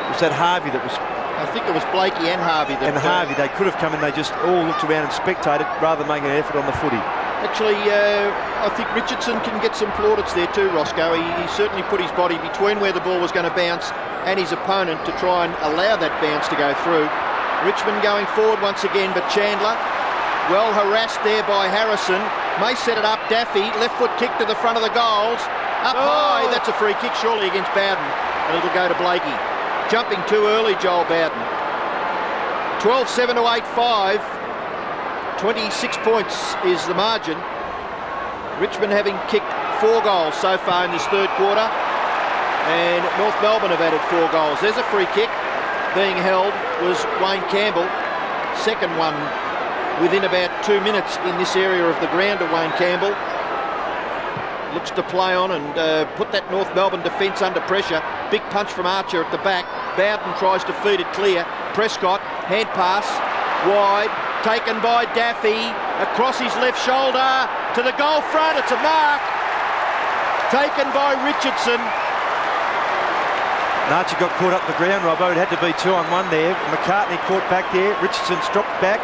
it was that Harvey that was. I think it was Blakey and Harvey. Harvey, they could have come in. They just all looked around and spectated rather than making an effort on the footy. Actually, I think Richardson can get some plaudits there too, Roscoe. He certainly put his body between where the ball was going to bounce and his opponent to try and allow that bounce to go through. Richmond going forward once again, but Chandler, well harassed there by Harrison. May set it up. Daffy, left foot kick to the front of the goals. Up high, that's a free kick surely against Bowden. And it'll go to Blakey. Jumping too early, Joel Bowden. 12-7 to 8-5. 26 points is the margin. Richmond having kicked 4 goals so far in this third quarter. And North Melbourne have added 4 goals. There's a free kick being held, was Wayne Campbell. Second one within about 2 minutes in this area of the ground of Wayne Campbell. Looks to play on and put that North Melbourne defence under pressure. Big punch from Archer at the back. Bowden tries to feed it clear. Prescott, hand pass, wide, taken by Daffy, across his left shoulder to the goal front. It's a mark. Taken by Richardson. And Archer got caught up the ground, Robbo. It had to be 2-on-1 there. McCartney caught back there. Richardson's dropped back.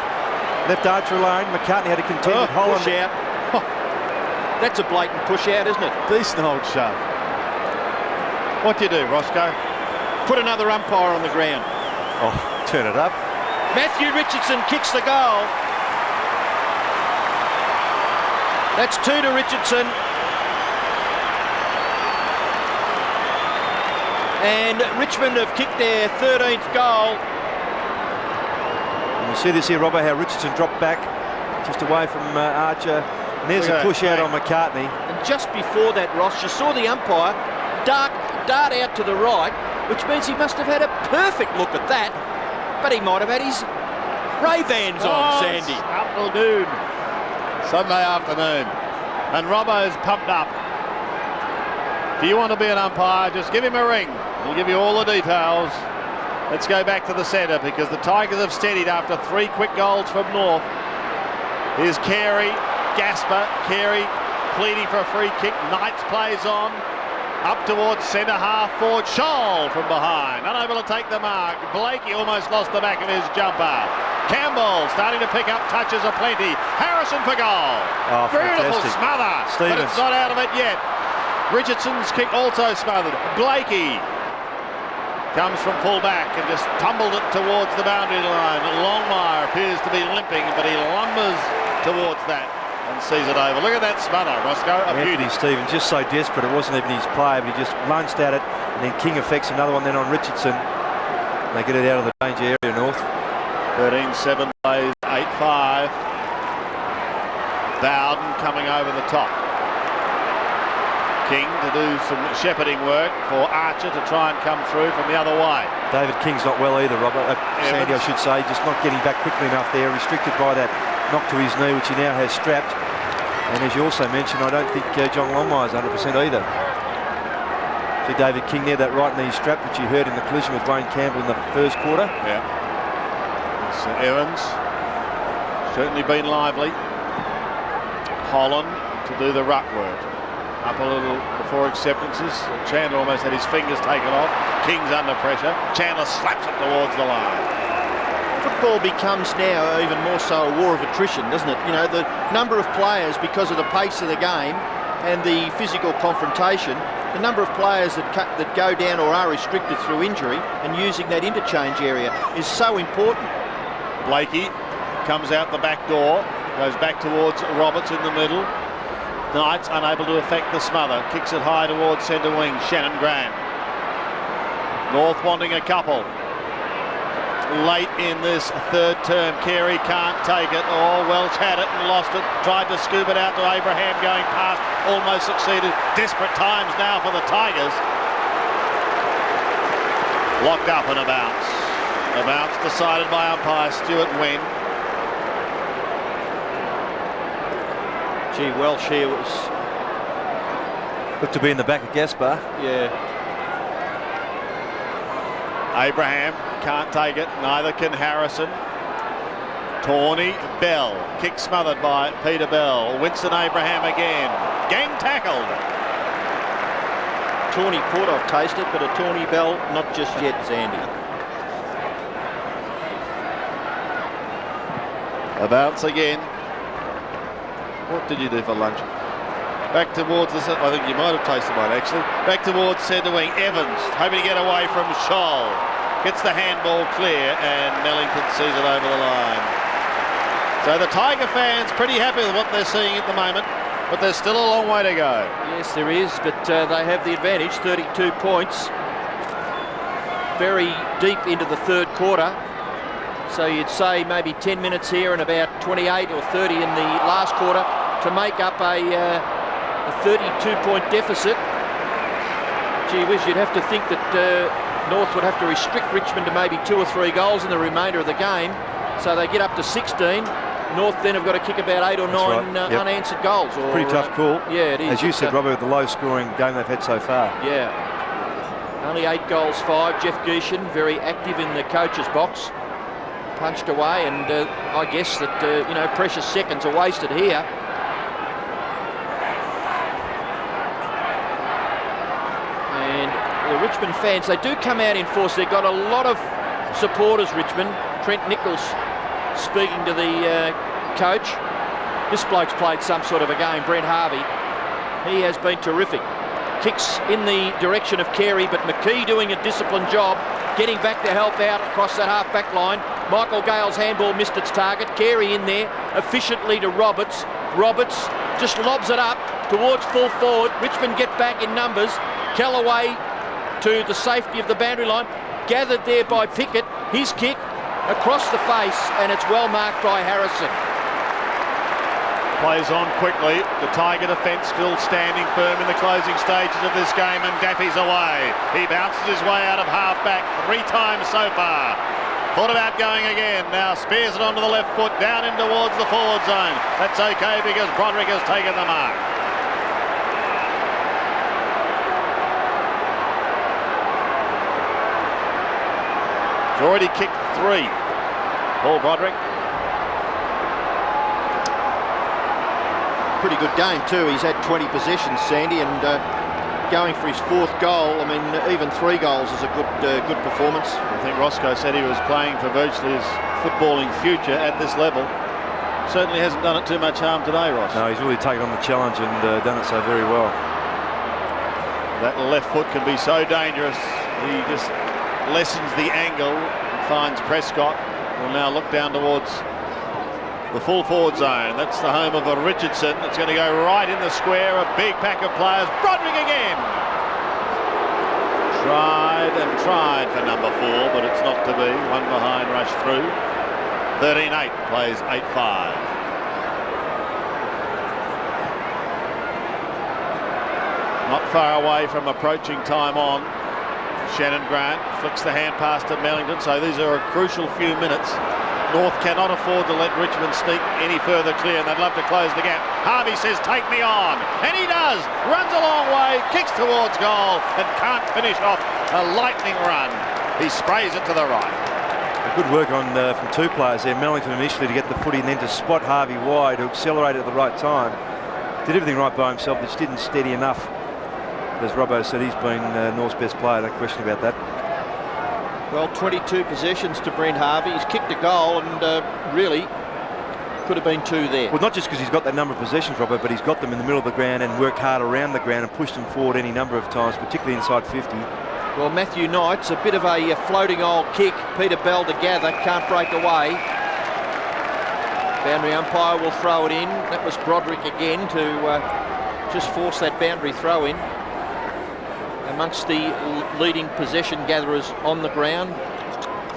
Left Archer alone. McCartney had to contend with Holland. Push out. That's a blatant push out, isn't it? Decent old shove. What do you do, Roscoe? Put another umpire on the ground. Oh, turn it up. Matthew Richardson kicks the goal. That's 2 to Richardson. And Richmond have kicked their 13th goal. And you see this here, Robbo, how Richardson dropped back just away from Archer. And there's a push out on McCartney. And just before that, Ross, you saw the umpire dart out to the right, which means he must have had a perfect look at that. But he might have had his Ray-Bans on, Sandy. Afternoon. Sunday afternoon. And Robbo's pumped up. If you want to be an umpire, just give him a ring. He'll give you all the details. Let's go back to the centre because the Tigers have steadied after 3 quick goals from North. Here's Carey, Gasper, Carey pleading for a free kick. Knights plays on. Up towards centre half forward. Scholl from behind. Unable to take the mark. Blakey almost lost the back of his jumper. Campbell starting to pick up touches aplenty. Harrison for goal. Oh, beautiful fantastic. smother. Stevens. But it's not out of it yet. Richardson's kick also smothered. Blakey. comes from full back and just tumbled it towards the boundary line. Longmire appears to be limping, but he lumbers towards that and sees it over. Look at that smother, Roscoe. A beauty. Anthony Stevens just so desperate. It wasn't even his play, but he just lunged at it, and then King affects another one then on Richardson. They get it out of the danger area, North. 13-7 plays 8-5. Bowden coming over the top. King to do some shepherding work for Archer to try and come through from the other way. David King's not well either, Robert. Sandy, I should say, just not getting back quickly enough there, restricted by that knock to his knee, which he now has strapped. And as you also mentioned, I don't think John Longmire's 100% either. See David King there, that right knee strap, which he hurt in the collision with Wayne Campbell in the first quarter. Yeah. St Evans certainly been lively. Holland to do the ruck work. Up a little before acceptances. Chandler almost had his fingers taken off. King's under pressure. Chandler slaps it towards the line. Football becomes now even more so a war of attrition, doesn't it? You know, the number of players, because of the pace of the game and the physical confrontation, the number of players that go down or are restricted through injury and using that interchange area is so important. Blakey comes out the back door, goes back towards Roberts in the middle. Knights unable to affect the smother, kicks it high towards centre wing. Shannon Grant. North wanting a couple. Late in this third term, Carey can't take it. Oh, Welch had it and lost it. Tried to scoop it out to Abraham going past, almost succeeded. Desperate times now for the Tigers. Locked up and a bounce. A bounce decided by umpire Stuart Wynn. Gee, Welsh here was... Looked to be in the back of Gaspar. Yeah. Abraham can't take it, neither can Harrison. Tawney, Bell, kick smothered by Peter Bell. Winston Abraham again, gang tackled. Tawney Port I've tasted, but a Tawney Bell not just yet, Zandy. A bounce again. What did you do for lunch? Back towards the... I think you might have tasted mine, actually. Back towards centre wing. Evans, hoping to get away from Scholl. Gets the handball clear, and Mellington sees it over the line. So the Tiger fans pretty happy with what they're seeing at the moment, but there's still a long way to go. Yes, there is, but they have the advantage, 32 points. Very deep into the third quarter. So you'd say maybe 10 minutes here and about 28 or 30 in the last quarter to make up a 32-point deficit. Gee whiz, you'd have to think that North would have to restrict Richmond to maybe 2 or 3 goals in the remainder of the game. So they get up to 16. North then have got to kick about 8 or 9 unanswered goals. Or, pretty tough call. Yeah, it is. As you said, Robert, with the low-scoring game they've had so far. Yeah. Only 8 goals, 5. Jeff Geishan, very active in the coach's box. Punched away, and I guess that, you know, precious seconds are wasted here. And the Richmond fans, they do come out in force. They've got a lot of supporters, Richmond. Trent Nichols speaking to the coach. This bloke's played some sort of a game, Brent Harvey. He has been terrific. Kicks in the direction of Carey, but McKee doing a disciplined job, getting back to help out across that half-back line. Michael Gale's handball missed its target. Carey in there efficiently to Roberts. Roberts just lobs it up towards full forward. Richmond get back in numbers. Callaway to the safety of the boundary line. Gathered there by Pickett. His kick across the face, and it's well marked by Harrison. Plays on quickly. The Tiger defence still standing firm in the closing stages of this game, and Daffy's away. He bounces his way out of half-back 3 times so far. Thought about going again. Now spears it onto the left foot, down in towards the forward zone. That's okay because Broderick has taken the mark. He's already kicked 3. Paul Broderick. Pretty good game too. He's had 20 possessions, Sandy, and going for his 4th goal. I mean, even 3 goals is a good performance. I think Roscoe said he was playing for virtually his footballing future at this level. Certainly hasn't done it too much harm today, Ross. No, he's really taken on the challenge and done it so very well. That left foot can be so dangerous. He just lessens the angle and finds Prescott. Will now look down towards the full forward zone. That's the home of a Richardson. It's going to go right in the square. A big pack of players. Broderick again. Tried and tried for number 4, but it's not to be. One behind, rush through. 13-8, plays 8-5. Not far away from approaching time on. Shannon Grant flicks the hand pass to Mellington, so these are a crucial few minutes. North cannot afford to let Richmond sneak any further clear, and they'd love to close the gap. Harvey says, take me on, and he does. Runs a long way, kicks towards goal, and can't finish off a lightning run. He sprays it to the right. Good work on from 2 players there. Mellington initially to get the footy and then to spot Harvey wide, who accelerated at the right time. Did everything right by himself, just didn't steady enough. As Robbo said, he's been North's best player, no question about that. Well, 22 possessions to Brent Harvey. He's kicked a goal and really could have been 2 there. Well, not just because he's got that number of possessions, Robbo, but he's got them in the middle of the ground and worked hard around the ground and pushed them forward any number of times, particularly inside 50. Well, Matthew Knight's a bit of a floating old kick. Peter Bell to gather, can't break away. Boundary umpire will throw it in. That was Broderick again to just force that boundary throw in. Amongst the leading possession gatherers on the ground,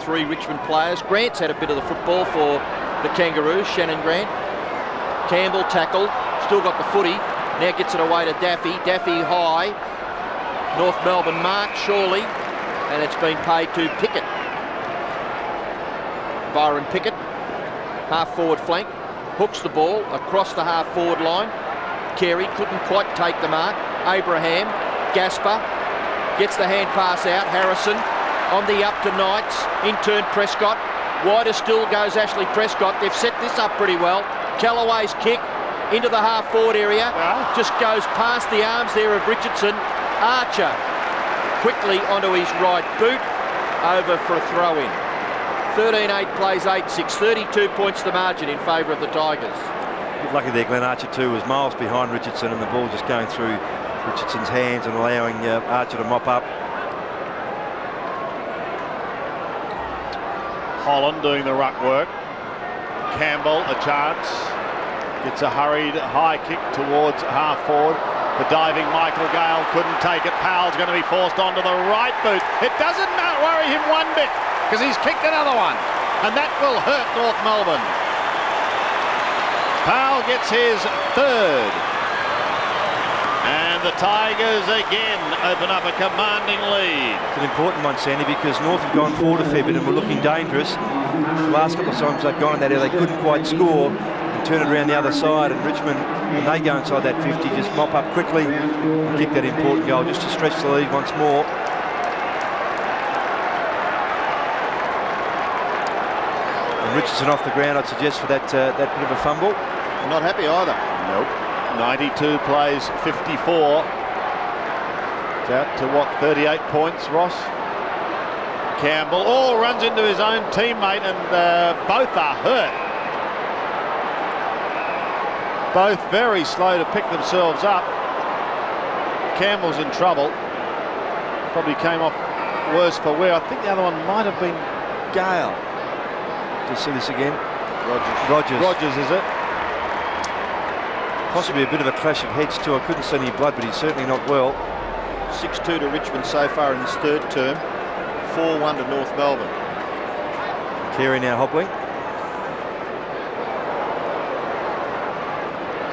3 Richmond players. Grant's had a bit of the football for the Kangaroos, Shannon Grant. Campbell tackled, still got the footy, now gets it away to Daffy. Daffy high. North Melbourne mark, surely, and it's been paid to Pickett. Byron Pickett, half forward flank, hooks the ball across the half forward line. Carey couldn't quite take the mark. Abraham, Gasper, gets the hand pass out. Harrison on the up to Knights, in turn Prescott. Wider still goes Ashley Prescott. They've set this up pretty well. Callaway's kick into the half forward area, just goes past the arms there of Richardson. Archer quickly onto his right boot, over for a throw-in. 13-8 plays 8-6, 32 points the margin in favour of the Tigers. Good lucky there, Glenn. Archer too was miles behind Richardson, and the ball just going through Richardson's hands and allowing Archer to mop up. Holland doing the ruck work. Campbell a chance. Gets a hurried high kick towards half forward. The diving Michael Gale couldn't take it. Powell's going to be forced onto the right boot. It doesn't worry him one bit because he's kicked another one, and that will hurt North Melbourne. Powell gets his 3rd. And the Tigers again open up a commanding lead. It's an important one, Sandy, because North have gone forward a fair bit and were looking dangerous. The last couple of times they've gone in that area, they couldn't quite score. Turn it around the other side, and Richmond, when they go inside that 50, just mop up quickly and kick that important goal just to stretch the lead once more. And Richardson off the ground, I'd suggest, for that bit of a fumble. I'm not happy either. Nope. 92 plays 54. It's out to what, 38 points, Ross? Campbell runs into his own teammate, and both are hurt. Both very slow to pick themselves up. Campbell's in trouble. Probably came off worse for wear. I think the other one might have been Gale. Just see this again. Rogers, is it? Possibly a bit of a clash of heads too. I couldn't see any blood, but he's certainly not well. 6-2 to Richmond so far in this 3rd term. 4-1 to North Melbourne. Carey now hobbling.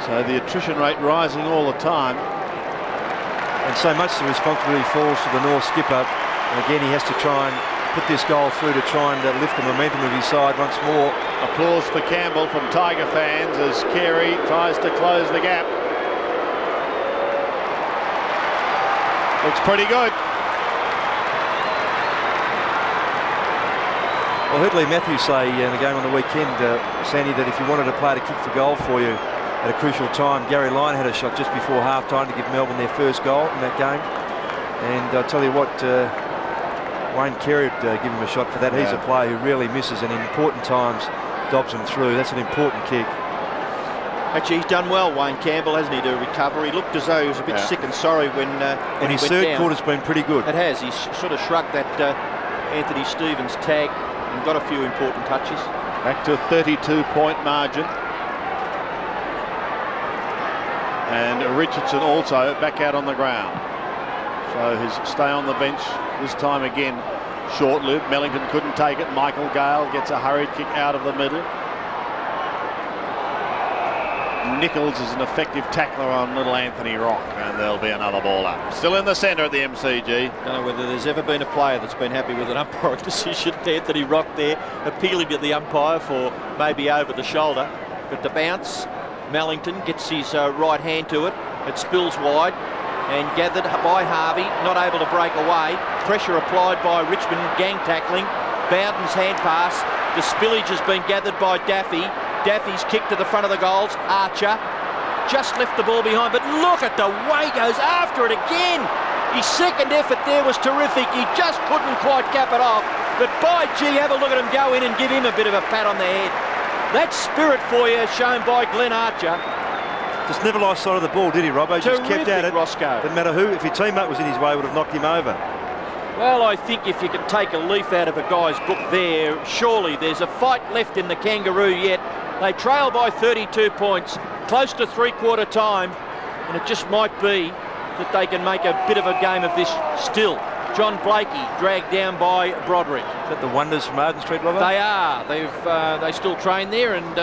So the attrition rate rising all the time. And so much the responsibility falls to the North skipper. And again, he has to try and put this goal through to try and lift the momentum of his side once more. Applause for Campbell from Tiger fans as Carey tries to close the gap. Looks pretty good. Well, I heard Lee Matthews say in the game on the weekend, Sandy, that if you wanted a player to kick for goal for you at a crucial time, Gary Lyon had a shot just before half-time to give Melbourne their first goal in that game. And I'll tell you what, Wayne Carey would give him a shot for that. He's a player who really misses, and in important times dobs him through. That's an important kick. Actually, he's done well, Wayne Campbell, hasn't he, to recover. He looked as though he was a bit sick and sorry when and his third quarter's been pretty good. It has. He's sort of shrugged that Anthony Stevens' tag and got a few important touches. Back to a 32-point margin. And Richardson also back out on the ground. So his stay on the bench this time again short-lived. Mellington couldn't take it. Michael Gale gets a hurried kick out of the middle. Nichols is an effective tackler on little Anthony Rock, and there'll be another ball up. Still in the centre at the MCG. I don't know whether there's ever been a player that's been happy with an umpire decision. Anthony Rock there appealing to the umpire for maybe over the shoulder. But the bounce, Mellington gets his right hand to it. It spills wide and gathered by Harvey, not able to break away. Pressure applied by Richmond, gang tackling. Bowden's hand pass. The spillage has been gathered by Daffy. Daffy's kick to the front of the goals. Archer just left the ball behind, but look at the way he goes after it again. His second effort there was terrific. He just couldn't quite cap it off. But by gee, have a look at him go in and give him a bit of a pat on the head. That spirit for you shown by Glenn Archer. Just never lost sight of the ball, did he, Robbo? Just kept at it. Roscoe. Didn't matter who. If your teammate was in his way, would have knocked him over. Well, I think if you can take a leaf out of a guy's book there, surely there's a fight left in the Kangaroo yet. They trail by 32 points, close to three-quarter time, and it just might be that they can make a bit of a game of this still. John Blakey dragged down by Broderick. Is that the wonders from Arden Street, Robbo? They are. They still train there, and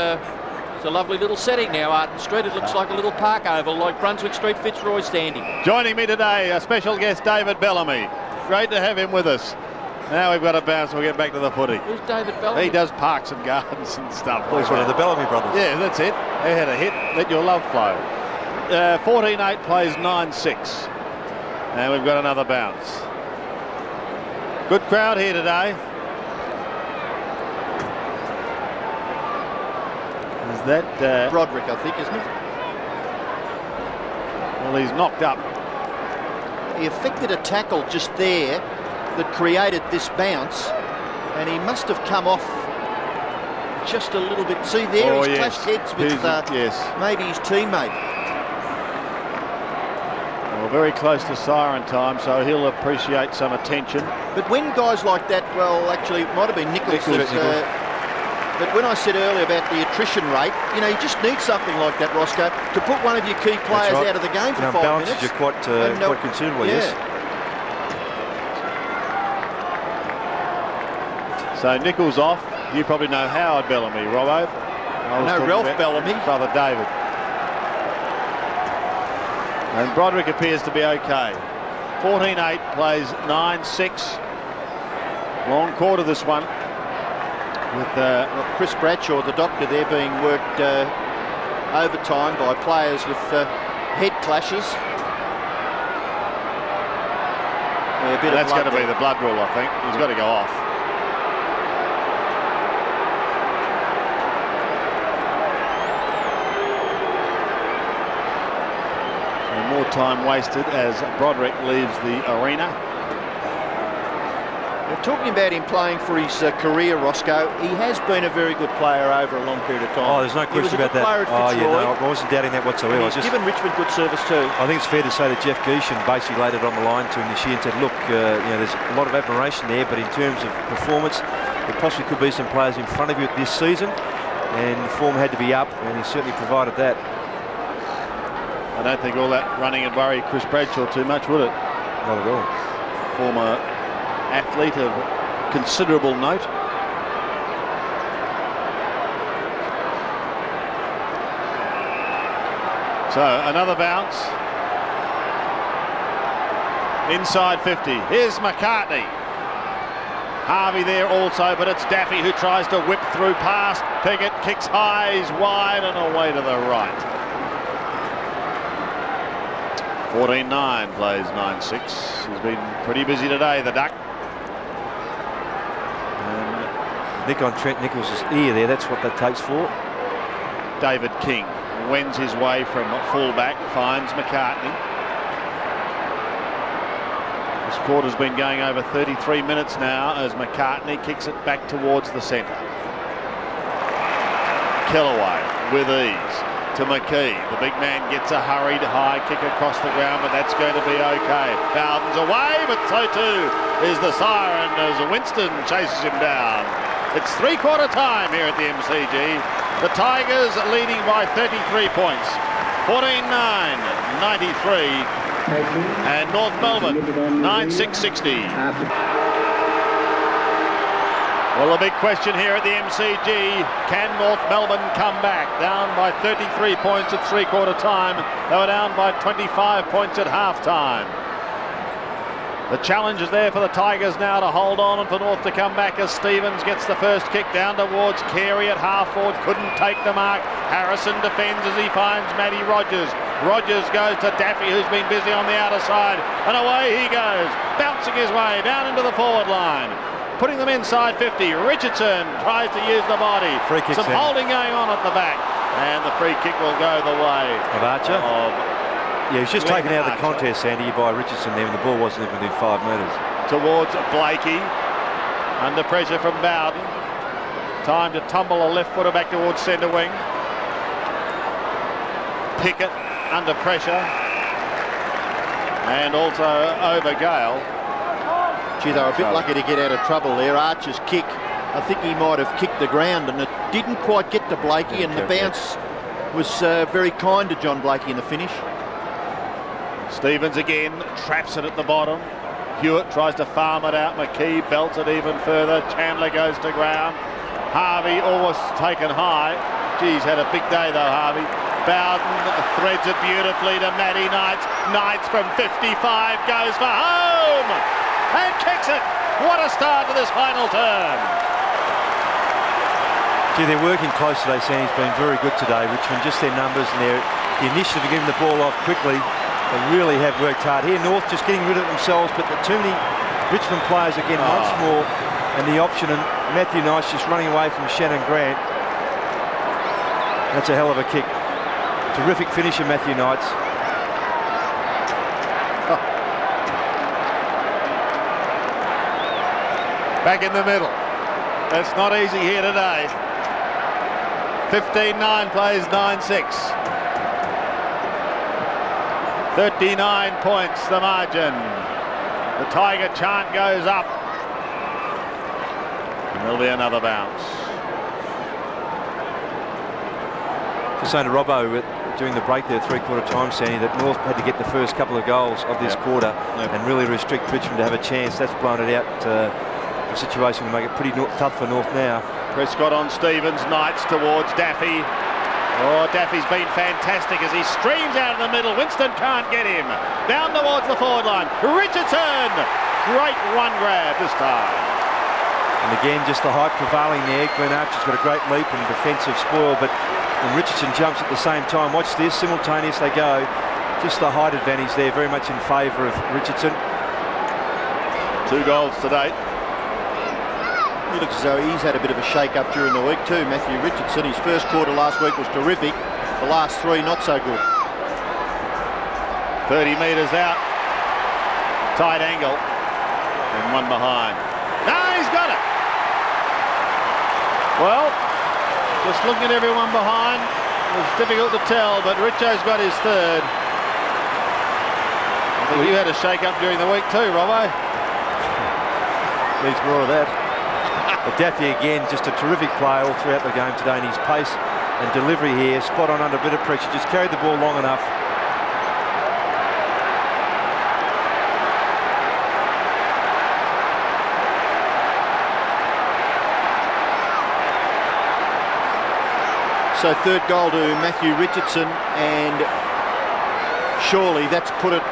it's a lovely little setting now, Arden Street. It looks like a little park oval, like Brunswick Street, Fitzroy standing. Joining me today, a special guest, David Bellamy. Great to have him with us. Now we've got to bounce. We'll get back to the footy. Who's David Bellamy? He does parks and gardens and stuff. Well, he's one of the Bellamy brothers. Yeah, that's it. They had a hit. Let your love flow. 14-8 plays 9-6. And we've got another bounce. Good crowd here today. Is that Broderick, I think, isn't it? Well, he's knocked up. He effected a tackle just there that created this bounce, and he must have come off just a little bit. See there, he's clashed heads with maybe his teammate. Well, very close to siren time, so he'll appreciate some attention. But when guys like that, well, actually, it might have been Nichols. But when I said earlier about the attrition rate, you know, you just need something like that, Roscoe, to put one of your key players out of the game for 5 minutes. You quite considerably, yes. So Nichols off. You probably know Howard Bellamy, Robbo. I know Ralph Bellamy. Brother David. And Broderick appears to be okay. 14-8 plays 9-6. Long quarter this one. With Chris Bradshaw, the doctor there, being worked overtime by players with head clashes. Yeah, that's going to be the blood rule, I think. He's got to go off. So more time wasted as Broderick leaves the arena. We're talking about him playing for his career, Roscoe. He has been a very good player over a long period of time. Oh, there's no question about that. I wasn't doubting that whatsoever. He's given Richmond good service too. I think it's fair to say that Jeff Geeshan basically laid it on the line to him this year and said, look, you know, there's a lot of admiration there, but in terms of performance, there possibly could be some players in front of you this season, and the form had to be up, and he certainly provided that. I don't think all that running would worry Chris Bradshaw too much, would it? Not at all. Former athlete of considerable note. So another bounce. Inside 50. Here's McCartney. Harvey there also, but it's Daffy who tries to whip through past Piggott. Kicks high, he's wide and away to the right. 14-9 plays 9-6. He's been pretty busy today, the Duck. Nick on Trent Nichols' ear there, that's what that takes for. David King wends his way from fullback, finds McCartney. This quarter's been going over 33 minutes now as McCartney kicks it back towards the centre. Kellaway with ease. to McKee. The big man gets a hurried high kick across the ground, but that's going to be okay. Bowden's away, but so too is the siren as Winston chases him down. It's three-quarter time here at the MCG. The Tigers leading by 33 points. 14-9, 93. And North Melbourne, 9-6-60. Well, the big question here at the MCG, can North Melbourne come back? Down by 33 points at three-quarter time. They were down by 25 points at half-time. The challenge is there for the Tigers now to hold on and for North to come back as Stevens gets the first kick down towards Carey at half-forward. Couldn't take the mark. Harrison defends as he finds Matty Rogers. Rogers goes to Daffy, who's been busy on the outer side. And away he goes, bouncing his way down into the forward line. Putting them inside 50. Richardson tries to use the body. Free kick. Some holding going on at the back. And the free kick will go the way of Archer. Yeah, he's just taken out of the Archer. contest, Sandy, by Richardson there, and the ball wasn't even within 5 metres. Towards Blakey. Under pressure from Bowden. Time to tumble a left footer back towards centre wing. Pickett under pressure. And also over Gale. Gee, they were a bit lucky to get out of trouble there. Archer's kick, I think he might have kicked the ground and it didn't quite get to Blakey, and the bounce was very kind to John Blakey in the finish. Stevens again traps it at the bottom. Hewitt tries to farm it out. McKee belts it even further. Chandler goes to ground. Harvey almost taken high. Geez, had a big day though, Harvey. Bowden threads it beautifully to Matty Knights. Knights from 55 goes for home and kicks it. What a start to this final term. Gee, they're working close today, Sandy's been very good today. Richmond, just their numbers and the initiative of getting the ball off quickly. They really have worked hard here. North just getting rid of it themselves, but too many Richmond players again once more, and the option, and Matthew Knights just running away from Shannon Grant. That's a hell of a kick. Terrific finisher, Matthew Knights. Back in the middle. That's not easy here today. 15-9 plays 9-6. 39 points the margin. The Tiger chant goes up. And there'll be another bounce. Just saying to Robbo during the break there, three-quarter time, Sandy, that North had to get the first couple of goals of this quarter and really restrict Richmond to have a chance. That's blown it out. The situation will make it pretty tough for North now. Prescott on Stevens, Knights towards Daffy. Oh, Daffy's been fantastic as he streams out of the middle. Winston can't get him. Down towards the forward line. Richardson! Great one grab this time. And again, just the height prevailing there. Glenn Archer's got a great leap and defensive spoil, but when Richardson jumps at the same time, watch this, simultaneous they go. Just the height advantage there, very much in favour of Richardson. 2 goals to date. He looks as though he's had a bit of a shake-up during the week too, Matthew Richardson. His first quarter last week was terrific. The last 3 not so good. 30 metres out. Tight angle. And one behind. No, he's got it. Well, just looking at everyone behind, it's difficult to tell, but Richo's got his third. I think you had a shake-up during the week too, Robbo. Needs more of that. But Daffy again, just a terrific play all throughout the game today, and his pace and delivery here, spot on under a bit of pressure, just carried the ball long enough. So third goal to Matthew Richardson, and surely that's put it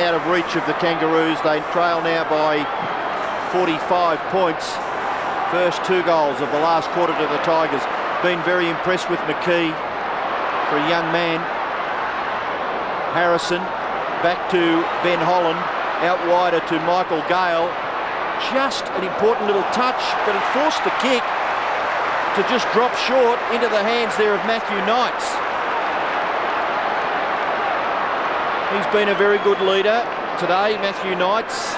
out of reach of the Kangaroos. They trail now by 45 points. First 2 goals of the last quarter to the Tigers. Been very impressed with McKee for a young man. Harrison back to Ben Holland, out wider to Michael Gale. Just an important little touch, but it forced the kick to just drop short into the hands there of Matthew Knights. He's been a very good leader today, Matthew Knights.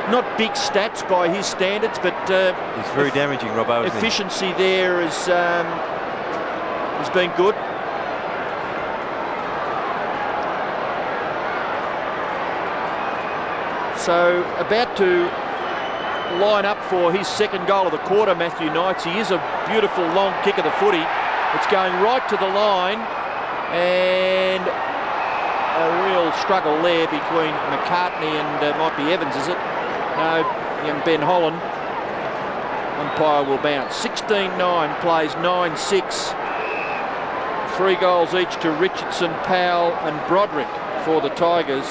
Not big stats by his standards, but he's very damaging, Robbo. Efficiency there has been good. So about to line up for his second goal of the quarter, Matthew Knights. He is a beautiful long kick of the footy. It's going right to the line, and a real struggle there between McCartney and might be Evans, is it? No, young Ben Holland. Umpire will bounce. 16-9, plays 9-6. 3 goals each to Richardson, Powell and Broderick for the Tigers.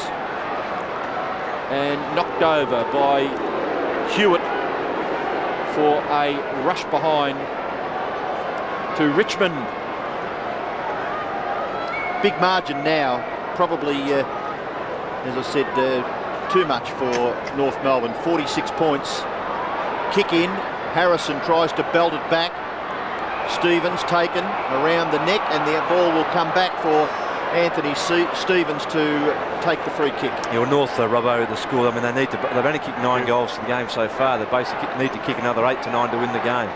And knocked over by Hewitt for a rush behind to Richmond. Big margin now. Probably, as I said, too much for North Melbourne. 46 points. Kick in. Harrison tries to belt it back. Stevens taken around the neck, and the ball will come back for Anthony Stevens to take the free kick. Yeah, well, North, Robbo, the school, I mean, they've only kicked 9 goals in the game so far. They basically need to kick another 8 to 9 to win the game.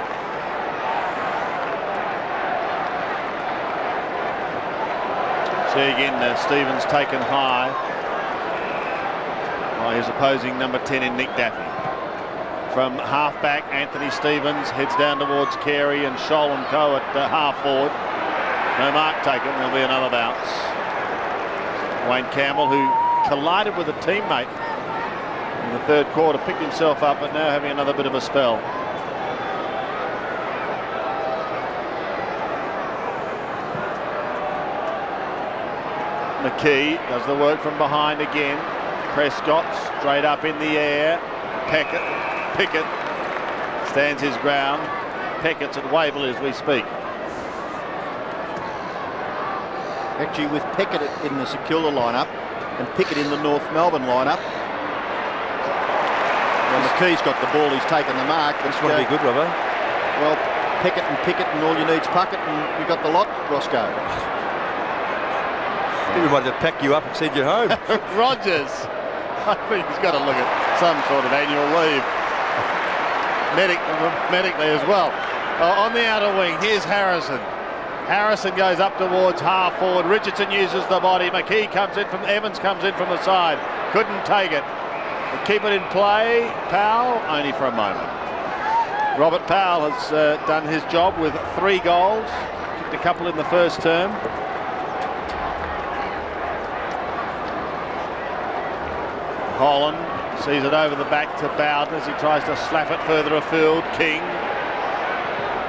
See again, Stevens taken high by his opposing number 10 in Nick Daffy. From half-back, Anthony Stevens heads down towards Carey and Scholl and Co at half-forward. No mark taken, there'll be another bounce. Wayne Campbell, who collided with a teammate in the third quarter, picked himself up, but now having another bit of a spell. McKee does the work from behind again. Prescott straight up in the air. Pickett stands his ground. Pickett's at Waverley as we speak. Actually, with Pickett in the Secula lineup and Pickett in the North Melbourne lineup. Well, McKee's got the ball, he's taken the mark. This would be good, Robbo. Well, Pickett, and all you need is Puckett, and you got the lot, Roscoe. I think we might have packed you up and send you home. Rogers, I think he's got to look at some sort of annual leave. Medically as well. On the outer wing, here's Harrison. Harrison goes up towards half forward. Richardson uses the body. McKee comes in from, Evans comes in from the side. Couldn't take it. But keep it in play. Powell, only for a moment. Robert Powell has done his job with 3 goals. Kicked a couple in the first term. Holland sees it over the back to Bowden as he tries to slap it further afield. King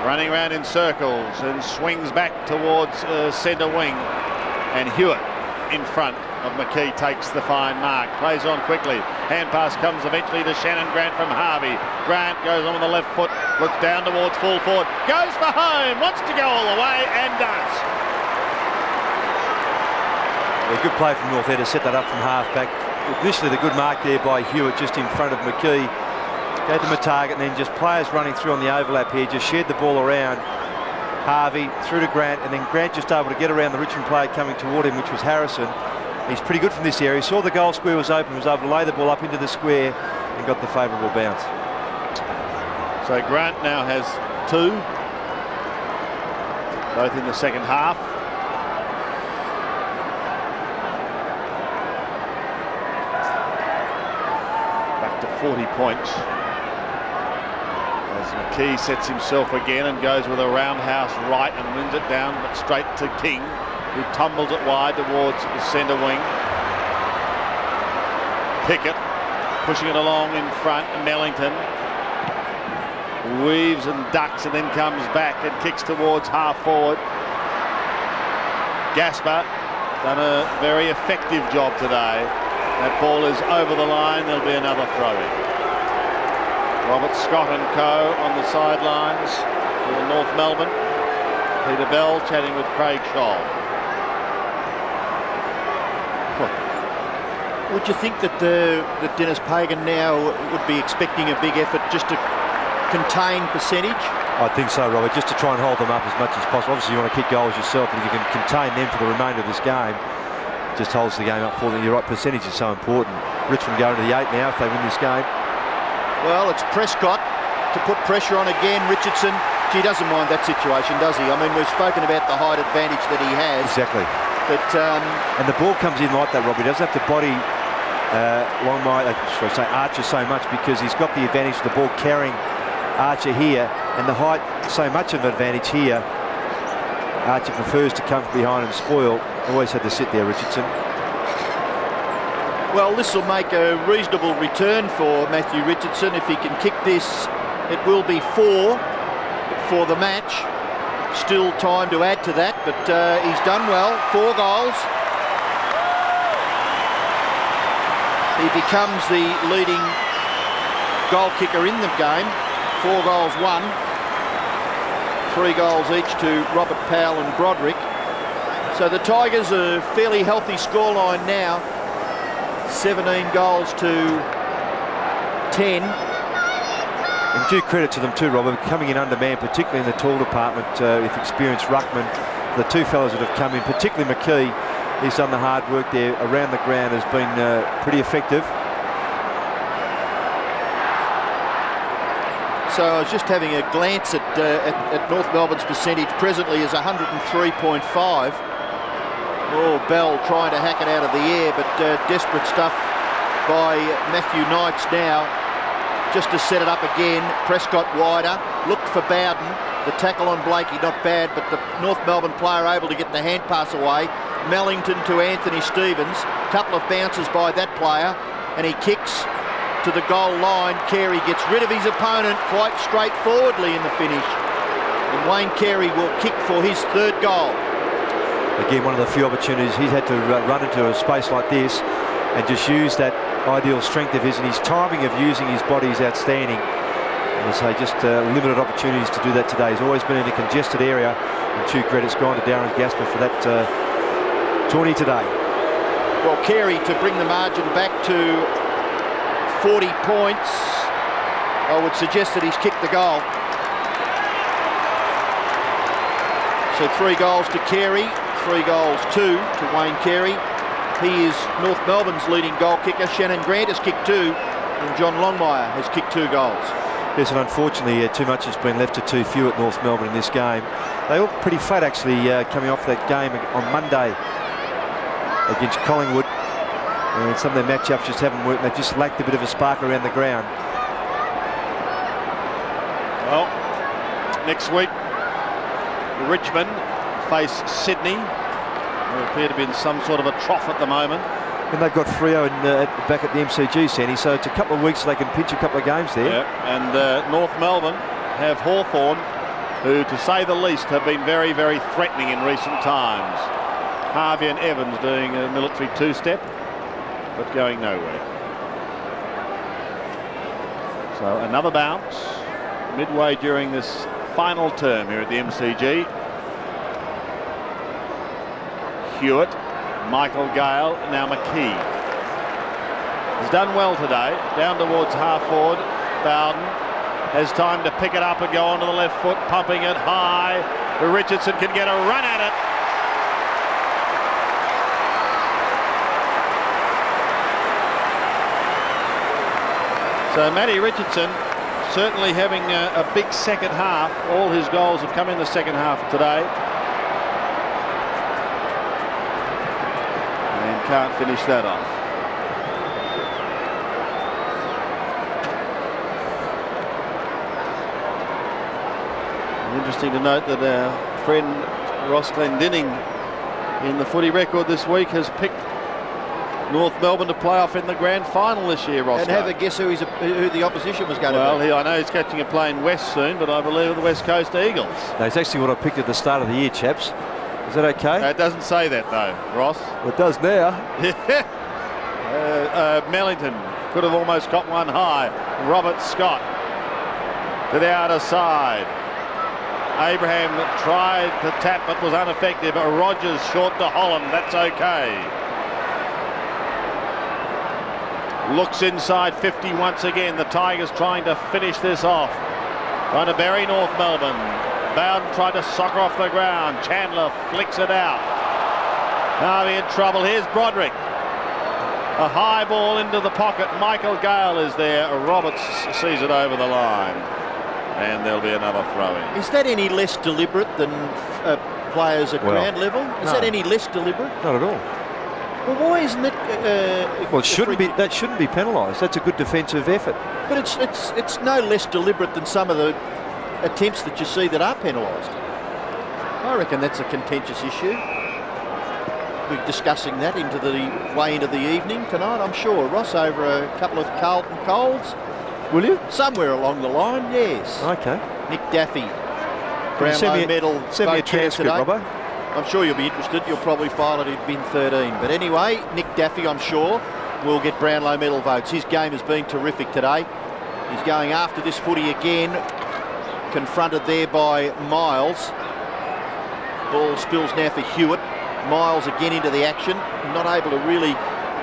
running around in circles and swings back towards centre wing. And Hewitt in front of McKee takes the fine mark. Plays on quickly. Hand pass comes eventually to Shannon Grant from Harvey. Grant goes on with the left foot, looks down towards full forward, goes for home, wants to go all the way and does. A good play from North there to set that up from half back. Initially the good mark there by Hewitt just in front of McKee. Gave them a target, and then just players running through on the overlap here, just shared the ball around Harvey through to Grant, and then Grant just able to get around the Richmond player coming toward him, which was Harrison. He's pretty good from this area. He saw the goal square was open, was able to lay the ball up into the square and got the favourable bounce. So Grant now has 2, both in the second half. Back to 40 points. As McKee sets himself again and goes with a roundhouse right and wins it down, but straight to King, who tumbles it wide towards the centre wing. Pickett pushing it along in front. Mellington weaves and ducks and then comes back and kicks towards half forward. Gaspar done a very effective job today. That ball is over the line. There'll be another throw-in. Robert Scott and Co on the sidelines for North Melbourne. Peter Bell chatting with Craig Scholl. Would you think that that Dennis Pagan now would be expecting a big effort just to contain percentage? I think so, Robert, just to try and hold them up as much as possible. Obviously you want to kick goals yourself, but if you can contain them for the remainder of this game, it just holds the game up for them. You're right, percentage is so important. Richmond going to the 8 now if they win this game. Well, it's Prescott to put pressure on again. Richardson, he doesn't mind that situation, does he? I mean, we've spoken about the height advantage that he has. Exactly. But and the ball comes in like that, Robbie. He doesn't have to body Longmire, should I say Archer, so much, because he's got the advantage of the ball carrying Archer here, and the height so much of an advantage here. Archer prefers to come from behind and spoil. Always had to sit there, Richardson. Well, this will make a reasonable return for Matthew Richardson. If he can kick this, it will be 4 for the match. Still time to add to that, but he's done well. 4 goals. He becomes the leading goal kicker in the game. 4 goals won. 3 goals each to Robert Powell and Broderick. So the Tigers are a fairly healthy scoreline now. 17 goals to 10. And due credit to them too, Robert, coming in undermanned, particularly in the tall department, with experienced ruckman. The 2 fellas that have come in, particularly McKee, he's done the hard work there around the ground, has been pretty effective. So I was just having a glance at North Melbourne's percentage. Presently is 103.5. Oh, Bell trying to hack it out of the air, but desperate stuff by Matthew Knights now, just to set it up again. Prescott wider, looked for Bowden. The tackle on Blakey, not bad, but the North Melbourne player able to get the hand pass away. Mellington to Anthony Stevens. Couple of bounces by that player, and he kicks to the goal line. Carey gets rid of his opponent quite straightforwardly in the finish. And Wayne Carey will kick for his 3rd goal. Again, one of the few opportunities he's had to run into a space like this and just use that ideal strength of his, and his timing of using his body is outstanding. And I say just limited opportunities to do that today. He's always been in a congested area, and due credit's gone to Darren Gasper for that tourney today. Well, Carey to bring the margin back to 40 points. I would suggest that he's kicked the goal. So 3 goals to Carey, 3 goals to Wayne Carey. He is North Melbourne's leading goal kicker. Shannon Grant has kicked 2, and John Longmire has kicked 2 goals. Yes, and unfortunately too much has been left to too few at North Melbourne in this game. They look pretty flat actually coming off that game on Monday against Collingwood. And some of their matchups just haven't worked. They've just lacked a bit of a spark around the ground. Well, next week, Richmond face Sydney. They appear to be in some sort of a trough at the moment. And they've got Freo back at the MCG, Sandy, so it's a couple of weeks so they can pinch a couple of games there. Yeah, and North Melbourne have Hawthorn, who, to say the least, have been very, very threatening in recent times. Harvey and Evans doing a military 2-step, but going nowhere. So another bounce midway during this final term here at the MCG. Hewitt, Michael Gale, now McKee. He's done well today, down towards half forward. Bowden has time to pick it up and go onto the left foot, pumping it high. Richardson can get a run at it. So Matty Richardson certainly having a big second half. All his goals have come in the second half today. And can't finish that off. Interesting to note that our friend Ross Glendinning in the footy record this week has picked North Melbourne to play off in the grand final this year, Ross. And have a guess who the opposition was going to be. Well, I know he's catching a plane west soon, but I believe the West Coast Eagles. That's actually what I picked at the start of the year, chaps. Is that okay? It doesn't say that though, Ross. Well, it does now. Mellington could have almost got one high. Robert Scott to the outer side. Abraham tried to tap but was ineffective. Rogers short to Holland. That's okay. Looks inside 50 once again. The Tigers trying to finish this off. Trying to bury North Melbourne. Bowden tried to soccer off the ground. Chandler flicks it out. Harvey in trouble. Here's Broderick. A high ball into the pocket. Michael Gale is there. Roberts sees it over the line. And there'll be another throw-in. Is that any less deliberate than players at ground level? Is that any less deliberate? Not at all. Well, why isn't it? Well, it shouldn't be. That shouldn't be penalised. That's a good defensive effort. But it's no less deliberate than some of the attempts that you see that are penalised. I reckon that's a contentious issue. We're discussing that into the way into the evening tonight, I'm sure. Ross, over a couple of Carlton Colds. Will you? Somewhere along the line, yes. Okay. Nick Daffy, Brownlow medal. Send me a transcript, Robbo. I'm sure you'll be interested. You'll probably file it in bin 13. But anyway, Nick Daffy, I'm sure, will get Brownlow medal votes. His game has been terrific today. He's going after this footy again. Confronted there by Miles. Ball spills now for Hewitt. Miles again into the action. Not able to really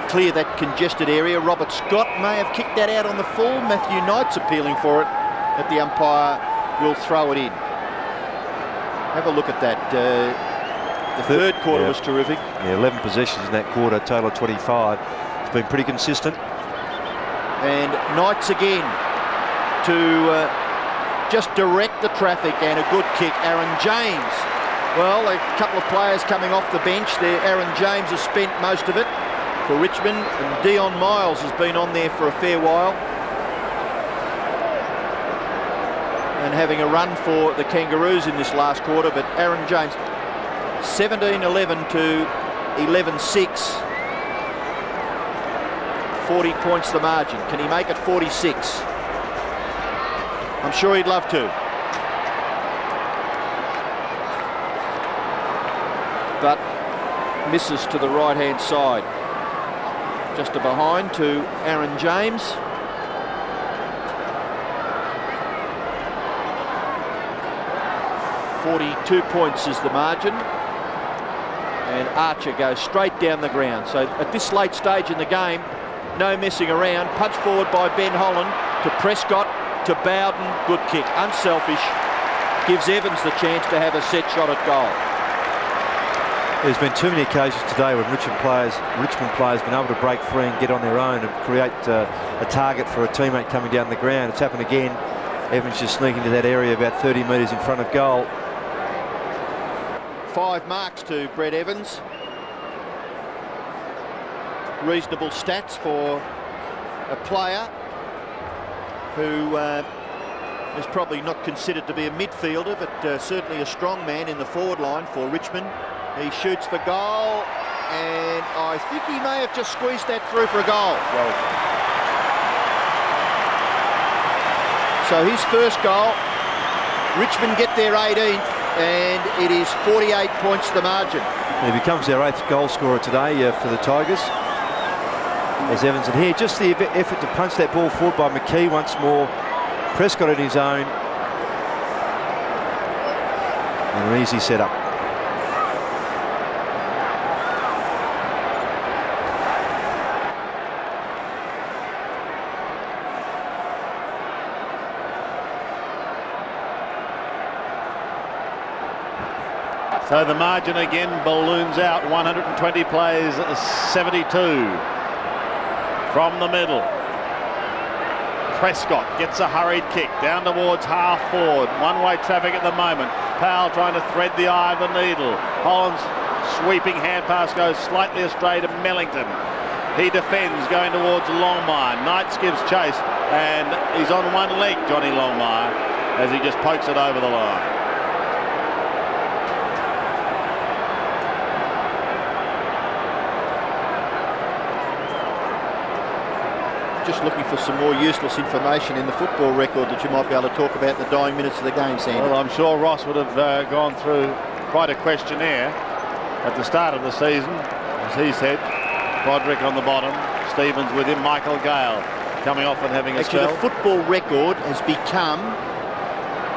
clear that congested area. Robert Scott may have kicked that out on the full. Matthew Knight's appealing for it, but the umpire will throw it in. Have a look at that. The third quarter was terrific. Yeah, 11 possessions in that quarter, total of 25. It's been pretty consistent. And Knights again to just direct the traffic, and a good kick. Aaron James. Well, a couple of players coming off the bench there. Aaron James has spent most of it for Richmond, and Dion Miles has been on there for a fair while and having a run for the Kangaroos in this last quarter. But Aaron James, 17-11 to 11-6. 40 points the margin. Can he make it 46? I'm sure he'd love to. But misses to the right-hand side. Just a behind to Aaron James. .42 points is the margin. And Archer goes straight down the ground. So at this late stage in the game, no messing around. Punch forward by Ben Holland to Prescott, to Bowden. Good kick. Unselfish. Gives Evans the chance to have a set shot at goal. There's been too many occasions today when Richmond players have been able to break free and get on their own and create a target for a teammate coming down the ground. It's happened again. Evans just sneaking to that area about 30 metres in front of goal. 5 marks to Brett Evans. Reasonable stats for a player who is probably not considered to be a midfielder, but certainly a strong man in the forward line for Richmond. He shoots for goal, and I think he may have just squeezed that through for a goal. Well, so his first goal, Richmond get their 18th, and it is 48 points the margin. he becomes their 8th goal scorer today for the Tigers. As Evans and here, just the effort to punch that ball forward by McKee once more. Prescott in his own. And an easy setup. So the margin again balloons out. 120 plays, 72 from the middle. Prescott gets a hurried kick down towards half forward. One-way traffic at the moment. Powell trying to thread the eye of the needle. Holland's sweeping hand pass goes slightly astray to Mellington. He defends going towards Longmire. Knights gives chase, and he's on one leg, Johnny Longmire, as he just pokes it over the line. Just looking for some more useless information in the football record that you might be able to talk about in the dying minutes of the game, Sandy. Well, I'm sure Ross would have gone through quite a questionnaire at the start of the season. As he said, Broderick on the bottom, Stevens with him, Michael Gale coming off and having a spell. Actually, the football record has become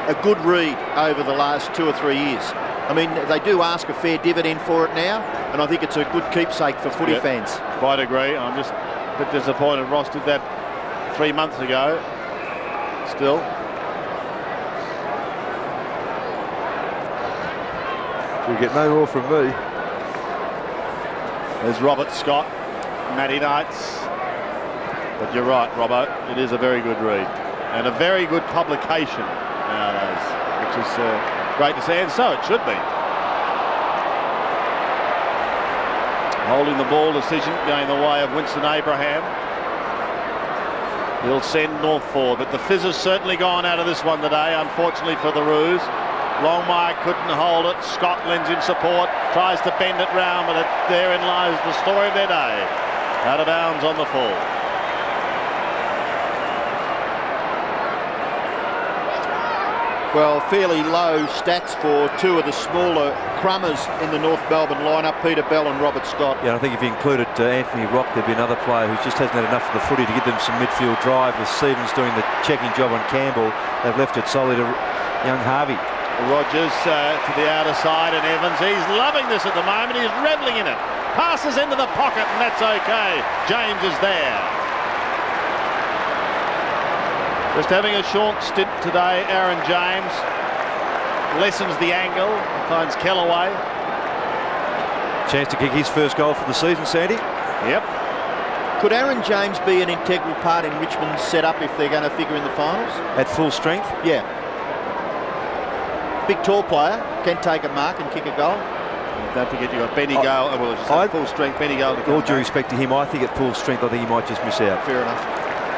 a good read over the last 2 or 3 years. I mean, they do ask a fair dividend for it now, and I think it's a good keepsake for footy fans. Quite agree. I'm just a bit disappointed Ross did that 3 months ago. Still. You'll get no more from me. There's Robert Scott, Matty Knights. But you're right, Robbo. It is a very good read. And a very good publication nowadays, which is great to see. And so it should be. Holding the ball decision going the way of Winston Abraham. He'll send North forward, but the fizz has certainly gone out of this one today, unfortunately for the Roos. Longmire couldn't hold it. Scott lends in support, tries to bend it round, but therein lies the story of their day. Out of bounds on the full. Well, fairly low stats for two of the smaller crummers in the North Melbourne lineup, Peter Bell and Robert Scott. Yeah, I think if you included Anthony Rock, there'd be another player who just hasn't had enough of the footy to give them some midfield drive. With Stevens doing the checking job on Campbell, they've left it solely to young Harvey. Rogers to the outer side, and Evans, he's loving this at the moment. He's reveling in it. Passes into the pocket, and that's okay. James is there. Just having a short stint today, Aaron James lessens the angle, finds Kellaway. Chance to kick his first goal for the season, Sandy. Yep. Could Aaron James be an integral part in Richmond's setup if they're going to figure in the finals? At full strength? Yeah. Big tall player, can take a mark and kick a goal. Don't forget you've got Benny Gale, full strength Benny Gale. All due respect to him, I think at full strength, I think he might just miss out. Fair enough.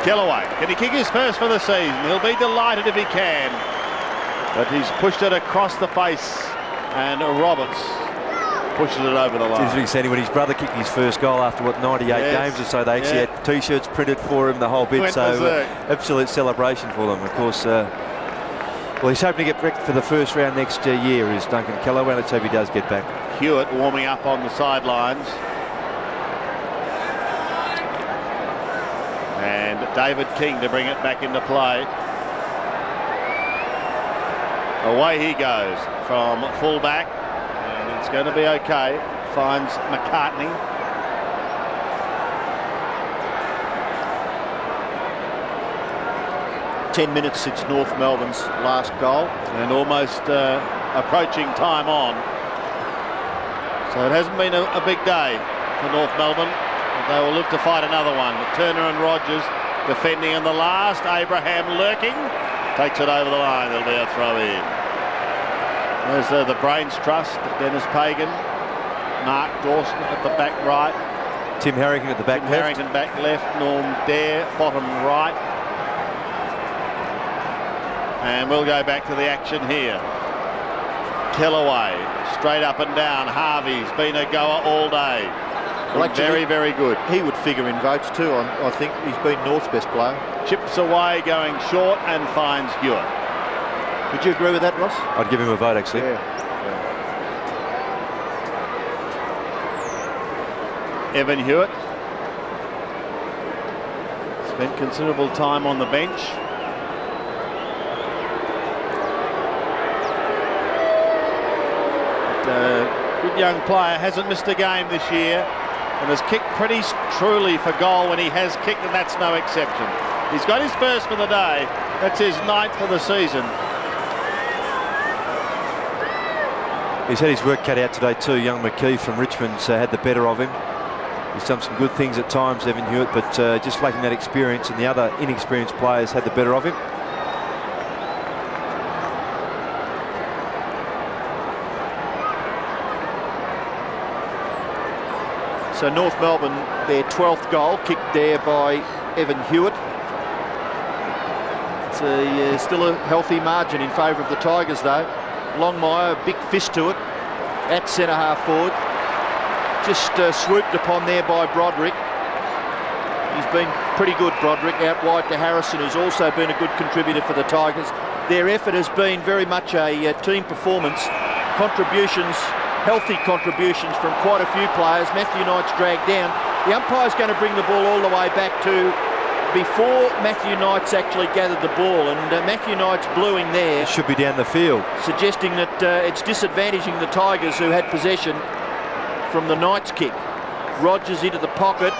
Kellaway, can he kick his first for the season? He'll be delighted if he can. But he's pushed it across the face, and Roberts pushes it over the line. It's interesting, Sandy, when his brother kicked his first goal after, 98 games or so, they actually had T-shirts printed for him, the whole bit. So absolute celebration for them. Of course, well, he's hoping to get back for the first round next year, is Duncan Kellaway. Let's hope he does get back. Hewitt warming up on the sidelines. And David King to bring it back into play. Away he goes from fullback, and it's going to be okay. Finds McCartney. "10 minutes since North Melbourne's last goal." And almost approaching time on. So it hasn't been a big day for North Melbourne. They will look to fight another one. Turner and Rogers defending in the last. Abraham lurking. Takes it over the line. There'll be a throw in. There's the Brains Trust. Dennis Pagan. Mark Dawson at the back right. Tim Harrington at the back left. Harrington back left. Norm Dare bottom right. And we'll go back to the action here. Kellaway straight up and down. Harvey's been a goer all day. Well, actually, very good. He would figure in votes too. I think he's been North's best player. Chips away, going short, and finds Hewitt. Would you agree with that, Ross? I'd give him a vote, actually. Yeah. Evan Hewitt spent considerable time on the bench. Good young player, hasn't missed a game this year, and has kicked pretty truly for goal when he has kicked, and that's no exception. He's got his first for the day. That's his 9th for the season. He's had his work cut out today too. Young McKee from Richmond had the better of him. He's done some good things at times, Evan Hewitt, but just lacking that experience, and the other inexperienced players had the better of him. So North Melbourne, their 12th goal, kicked there by Evan Hewitt. It's still a healthy margin in favour of the Tigers though. Longmire, big fist to it at centre-half forward. Just swooped upon there by Broderick. He's been pretty good, Broderick, out wide to Harrison, who's also been a good contributor for the Tigers. Their effort has been very much a team performance. Contributions, healthy contributions from quite a few players. Matthew Knight's dragged down. The umpire's going to bring the ball all the way back to before Matthew Knight's actually gathered the ball, and Matthew Knight's bluing there. It should be down the field. Suggesting that it's disadvantaging the Tigers, who had possession from the Knights kick. Rogers into the pocket,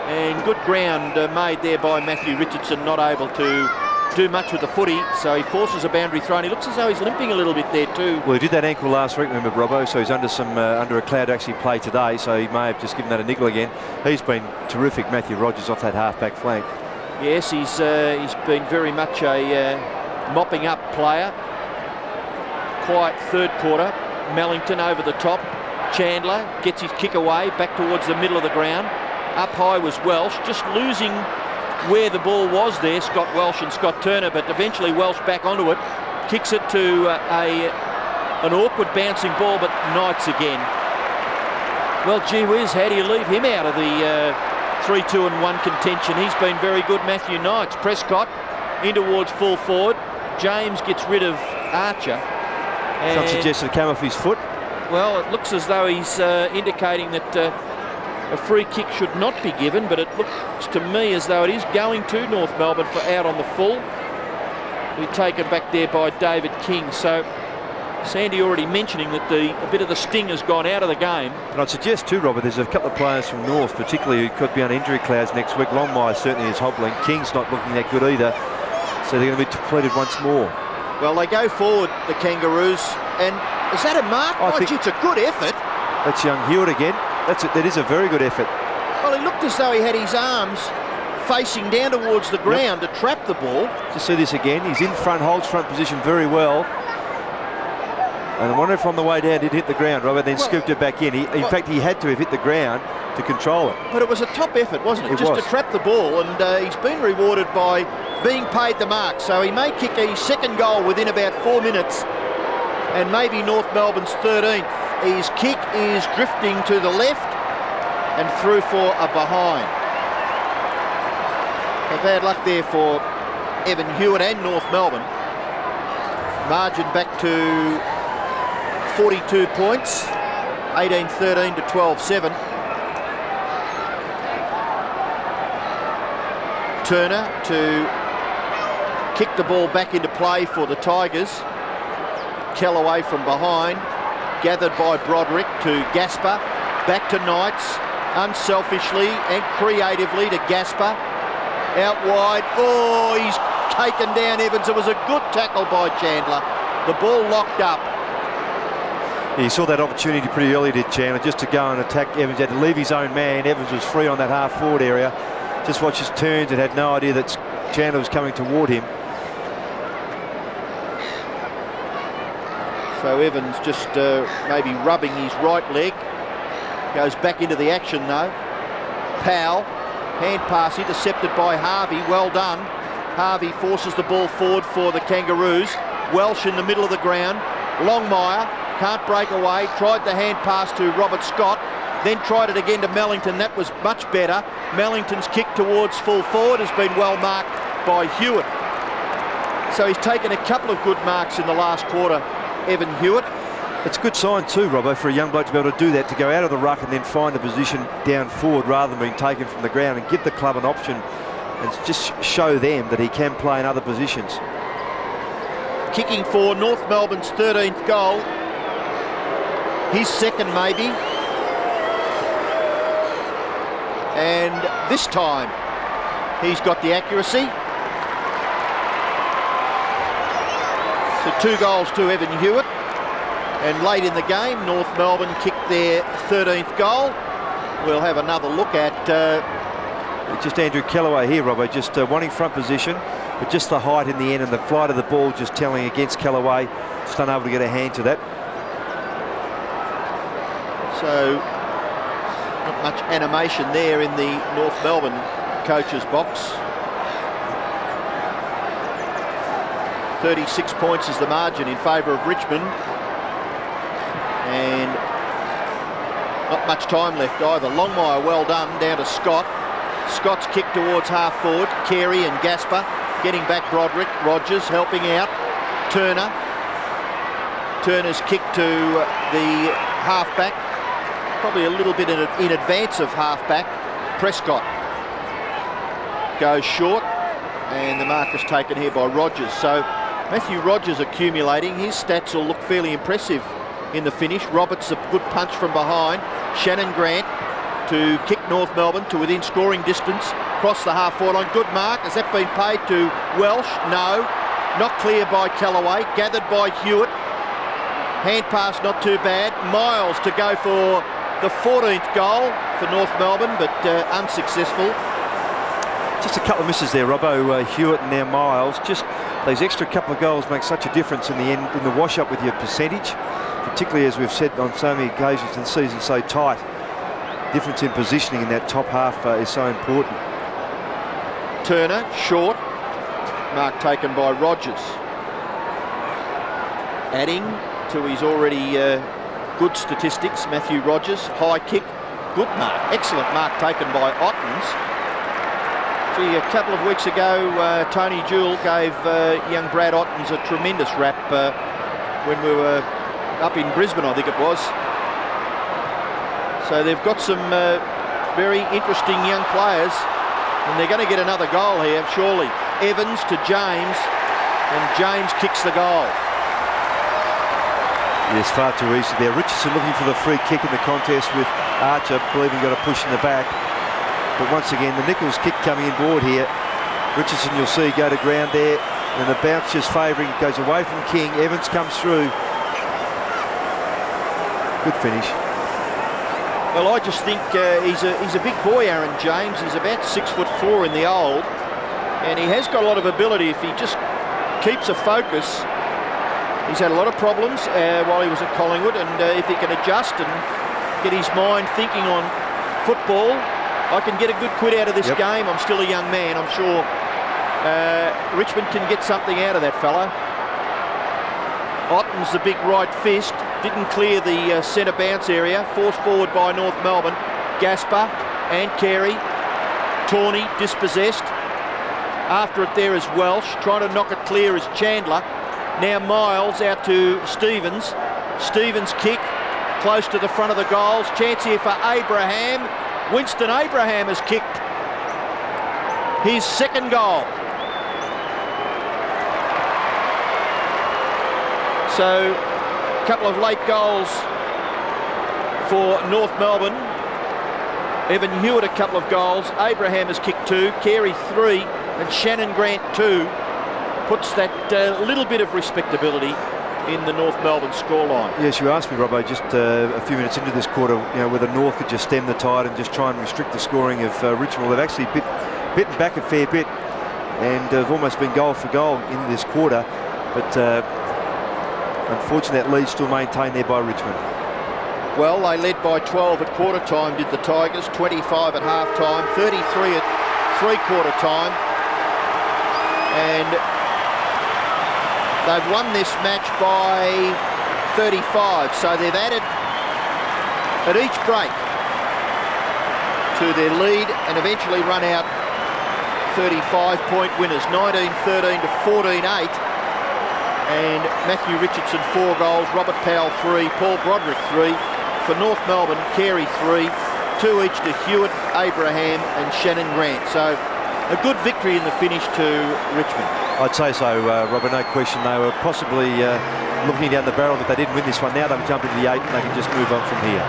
and good ground made there by Matthew Richardson, not able to do much with the footy, so he forces a boundary throw, and he looks as though he's limping a little bit there too. Well, he did that ankle last week, remember, Robbo, so he's under a cloud to actually play today, so he may have just given that a niggle again. He's been terrific, Matthew Rogers, off that half-back flank. Yes, he's been very much a mopping up player. Quiet third quarter. Mellington over the top. Chandler gets his kick away back towards the middle of the ground. Up high was Welsh, just losing where the ball was there, Scott Welsh and Scott Turner, but eventually Welsh back onto it, kicks it to an awkward bouncing ball, but Knights again. Well, gee whiz, how do you leave him out of the 3-2-1 contention? He's been very good, Matthew Knights. Prescott in towards full forward. James gets rid of Archer. Some suggestion came off his foot. Well, it looks as though he's indicating that a free kick should not be given, but it looks to me as though it is going to North Melbourne for out on the full. We're taken back there by David King. So Sandy already mentioning that a bit of the sting has gone out of the game. And I'd suggest too, Robert, there's a couple of players from North, particularly who could be on injury clouds next week. Longmire certainly is hobbling. King's not looking that good either. So they're going to be depleted once more. Well, they go forward, the Kangaroos, and is that a mark? It's a good effort. That's young Hewitt again. That is a very good effort. Well, he looked as though he had his arms facing down towards the ground to trap the ball. Just see this again. He's in front, holds front position very well. And I wonder if on the way down did hit the ground, Robert, then scooped it back in. In fact, he had to have hit the ground to control it. But it was a top effort, wasn't it? Just to trap the ball, and he's been rewarded by being paid the mark. So he may kick a second goal within about 4 minutes, and maybe North Melbourne's 13th. His kick is drifting to the left and through for a behind. So bad luck there for Evan Hewitt and North Melbourne. Margin back to 42 points, 18-13 to 12-7. Turner to kick the ball back into play for the Tigers. Kellaway from behind, gathered by Broderick to Gasper, back to Knights, unselfishly and creatively to Gasper, out wide. Oh, he's taken down Evans. It was a good tackle by Chandler. The ball locked up. He saw that opportunity pretty early, did Chandler, just to go and attack Evans. He had to leave his own man. Evans was free on that half-forward area. Just watched his turns and had no idea that Chandler was coming toward him. So Evans just maybe rubbing his right leg. Goes back into the action though. Powell, hand pass intercepted by Harvey. Well done. Harvey forces the ball forward for the Kangaroos. Welsh in the middle of the ground. Longmire can't break away. Tried the hand pass to Robert Scott. Then tried it again to Mellington. That was much better. Mellington's kick towards full forward has been well marked by Hewitt. So he's taken a couple of good marks in the last quarter, Evan Hewitt. It's a good sign too, Robbo, for a young bloke to be able to do that, to go out of the ruck and then find a position down forward rather than being taken from the ground, and give the club an option and just show them that he can play in other positions. Kicking for North Melbourne's 13th goal. His second maybe. And this time he's got the accuracy. So 2 goals to Evan Hewitt. And late in the game, North Melbourne kicked their 13th goal. We'll have another look at... just Andrew Kellaway here, Robbo, just wanting front position, but just the height in the end and the flight of the ball just telling against Kellaway. Just unable to get a hand to that. So, not much animation there in the North Melbourne coach's box. 36 points is the margin in favour of Richmond. And not much time left either. Longmire well done, down to Scott. Scott's kick towards half forward. Carey and Gasper getting back. Broderick, Rogers helping out. Turner. Turner's kick to the halfback. Probably a little bit in advance of halfback. Prescott goes short, and the mark is taken here by Rogers. So Matthew Rogers accumulating. His stats will look fairly impressive in the finish. Roberts a good punch from behind. Shannon Grant to kick North Melbourne to within scoring distance. Cross the half-forward line. Good mark. Has that been paid to Welsh? No. Not clear by Kellaway. Gathered by Hewitt. Hand pass not too bad. Miles to go for the 14th goal for North Melbourne, but unsuccessful. Just a couple of misses there, Robbo. Hewitt and now Miles. Just those extra couple of goals make such a difference in the end, in the wash-up with your percentage. particularly as we've said on so many occasions in the season, so tight. Difference in positioning in that top half is so important. Turner, short. Mark taken by Rogers. Adding to his already good statistics, Matthew Rogers, high kick, good mark, excellent mark taken by Ottens. Gee, a couple of weeks ago, Tony Jewell gave young Brad Ottens a tremendous rap when we were up in Brisbane, I think it was. So they've got some very interesting young players, and they're going to get another goal here, surely. Evans to James, and James kicks the goal. Yes, far too easy there. Richardson looking for the free kick in the contest with Archer, believing he got a push in the back. But once again, the Nichols kick coming inboard here. Richardson, you'll see, go to ground there, and the bounce just favouring, goes away from King. Evans comes through. Good finish. Well, I just think he's a big boy, Aaron James. He's about 6'4" in the old, and he has got a lot of ability if he just keeps a focus. He's had a lot of problems while he was at Collingwood, and if he can adjust and get his mind thinking on football, I can get a good quid out of this game. I'm still a young man. I'm sure Richmond can get something out of that fella. Ottens, the big right fist, didn't clear the centre bounce area. Forced forward by North Melbourne. Gaspar and Carey. Tawney dispossessed. After it there is Welsh. Trying to knock it clear is Chandler. Now Miles out to Stevens. Stevens kick close to the front of the goals. Chance here for Abraham. Winston Abraham has kicked his second goal. So a couple of late goals for North Melbourne. Evan Hewitt a couple of goals. Abraham has kicked 2, Carey 3, and Shannon Grant 2. Puts that little bit of respectability in the North Melbourne scoreline. Yes, you asked me, Robbo, just a few minutes into this quarter, you know, whether North could just stem the tide and just try and restrict the scoring of Richmond. They've actually bitten back a fair bit and have almost been goal for goal in this quarter, but unfortunately that lead's still maintained there by Richmond. Well, they led by 12 at quarter time, did the Tigers, 25 at half time, 33 at three-quarter time, and they've won this match by 35, so they've added at each break to their lead and eventually run out 35-point winners, 19-13 to 14-8. And Matthew Richardson 4 goals, Robert Powell 3, Paul Broderick 3. For North Melbourne, Carey 3, 2 each to Hewitt, Abraham and Shannon Grant. So a good victory in the finish to Richmond. I'd say so, Robert, no question. They were possibly looking down the barrel, but they didn't win this one. Now they've jumped into the 8 and they can just move on from here.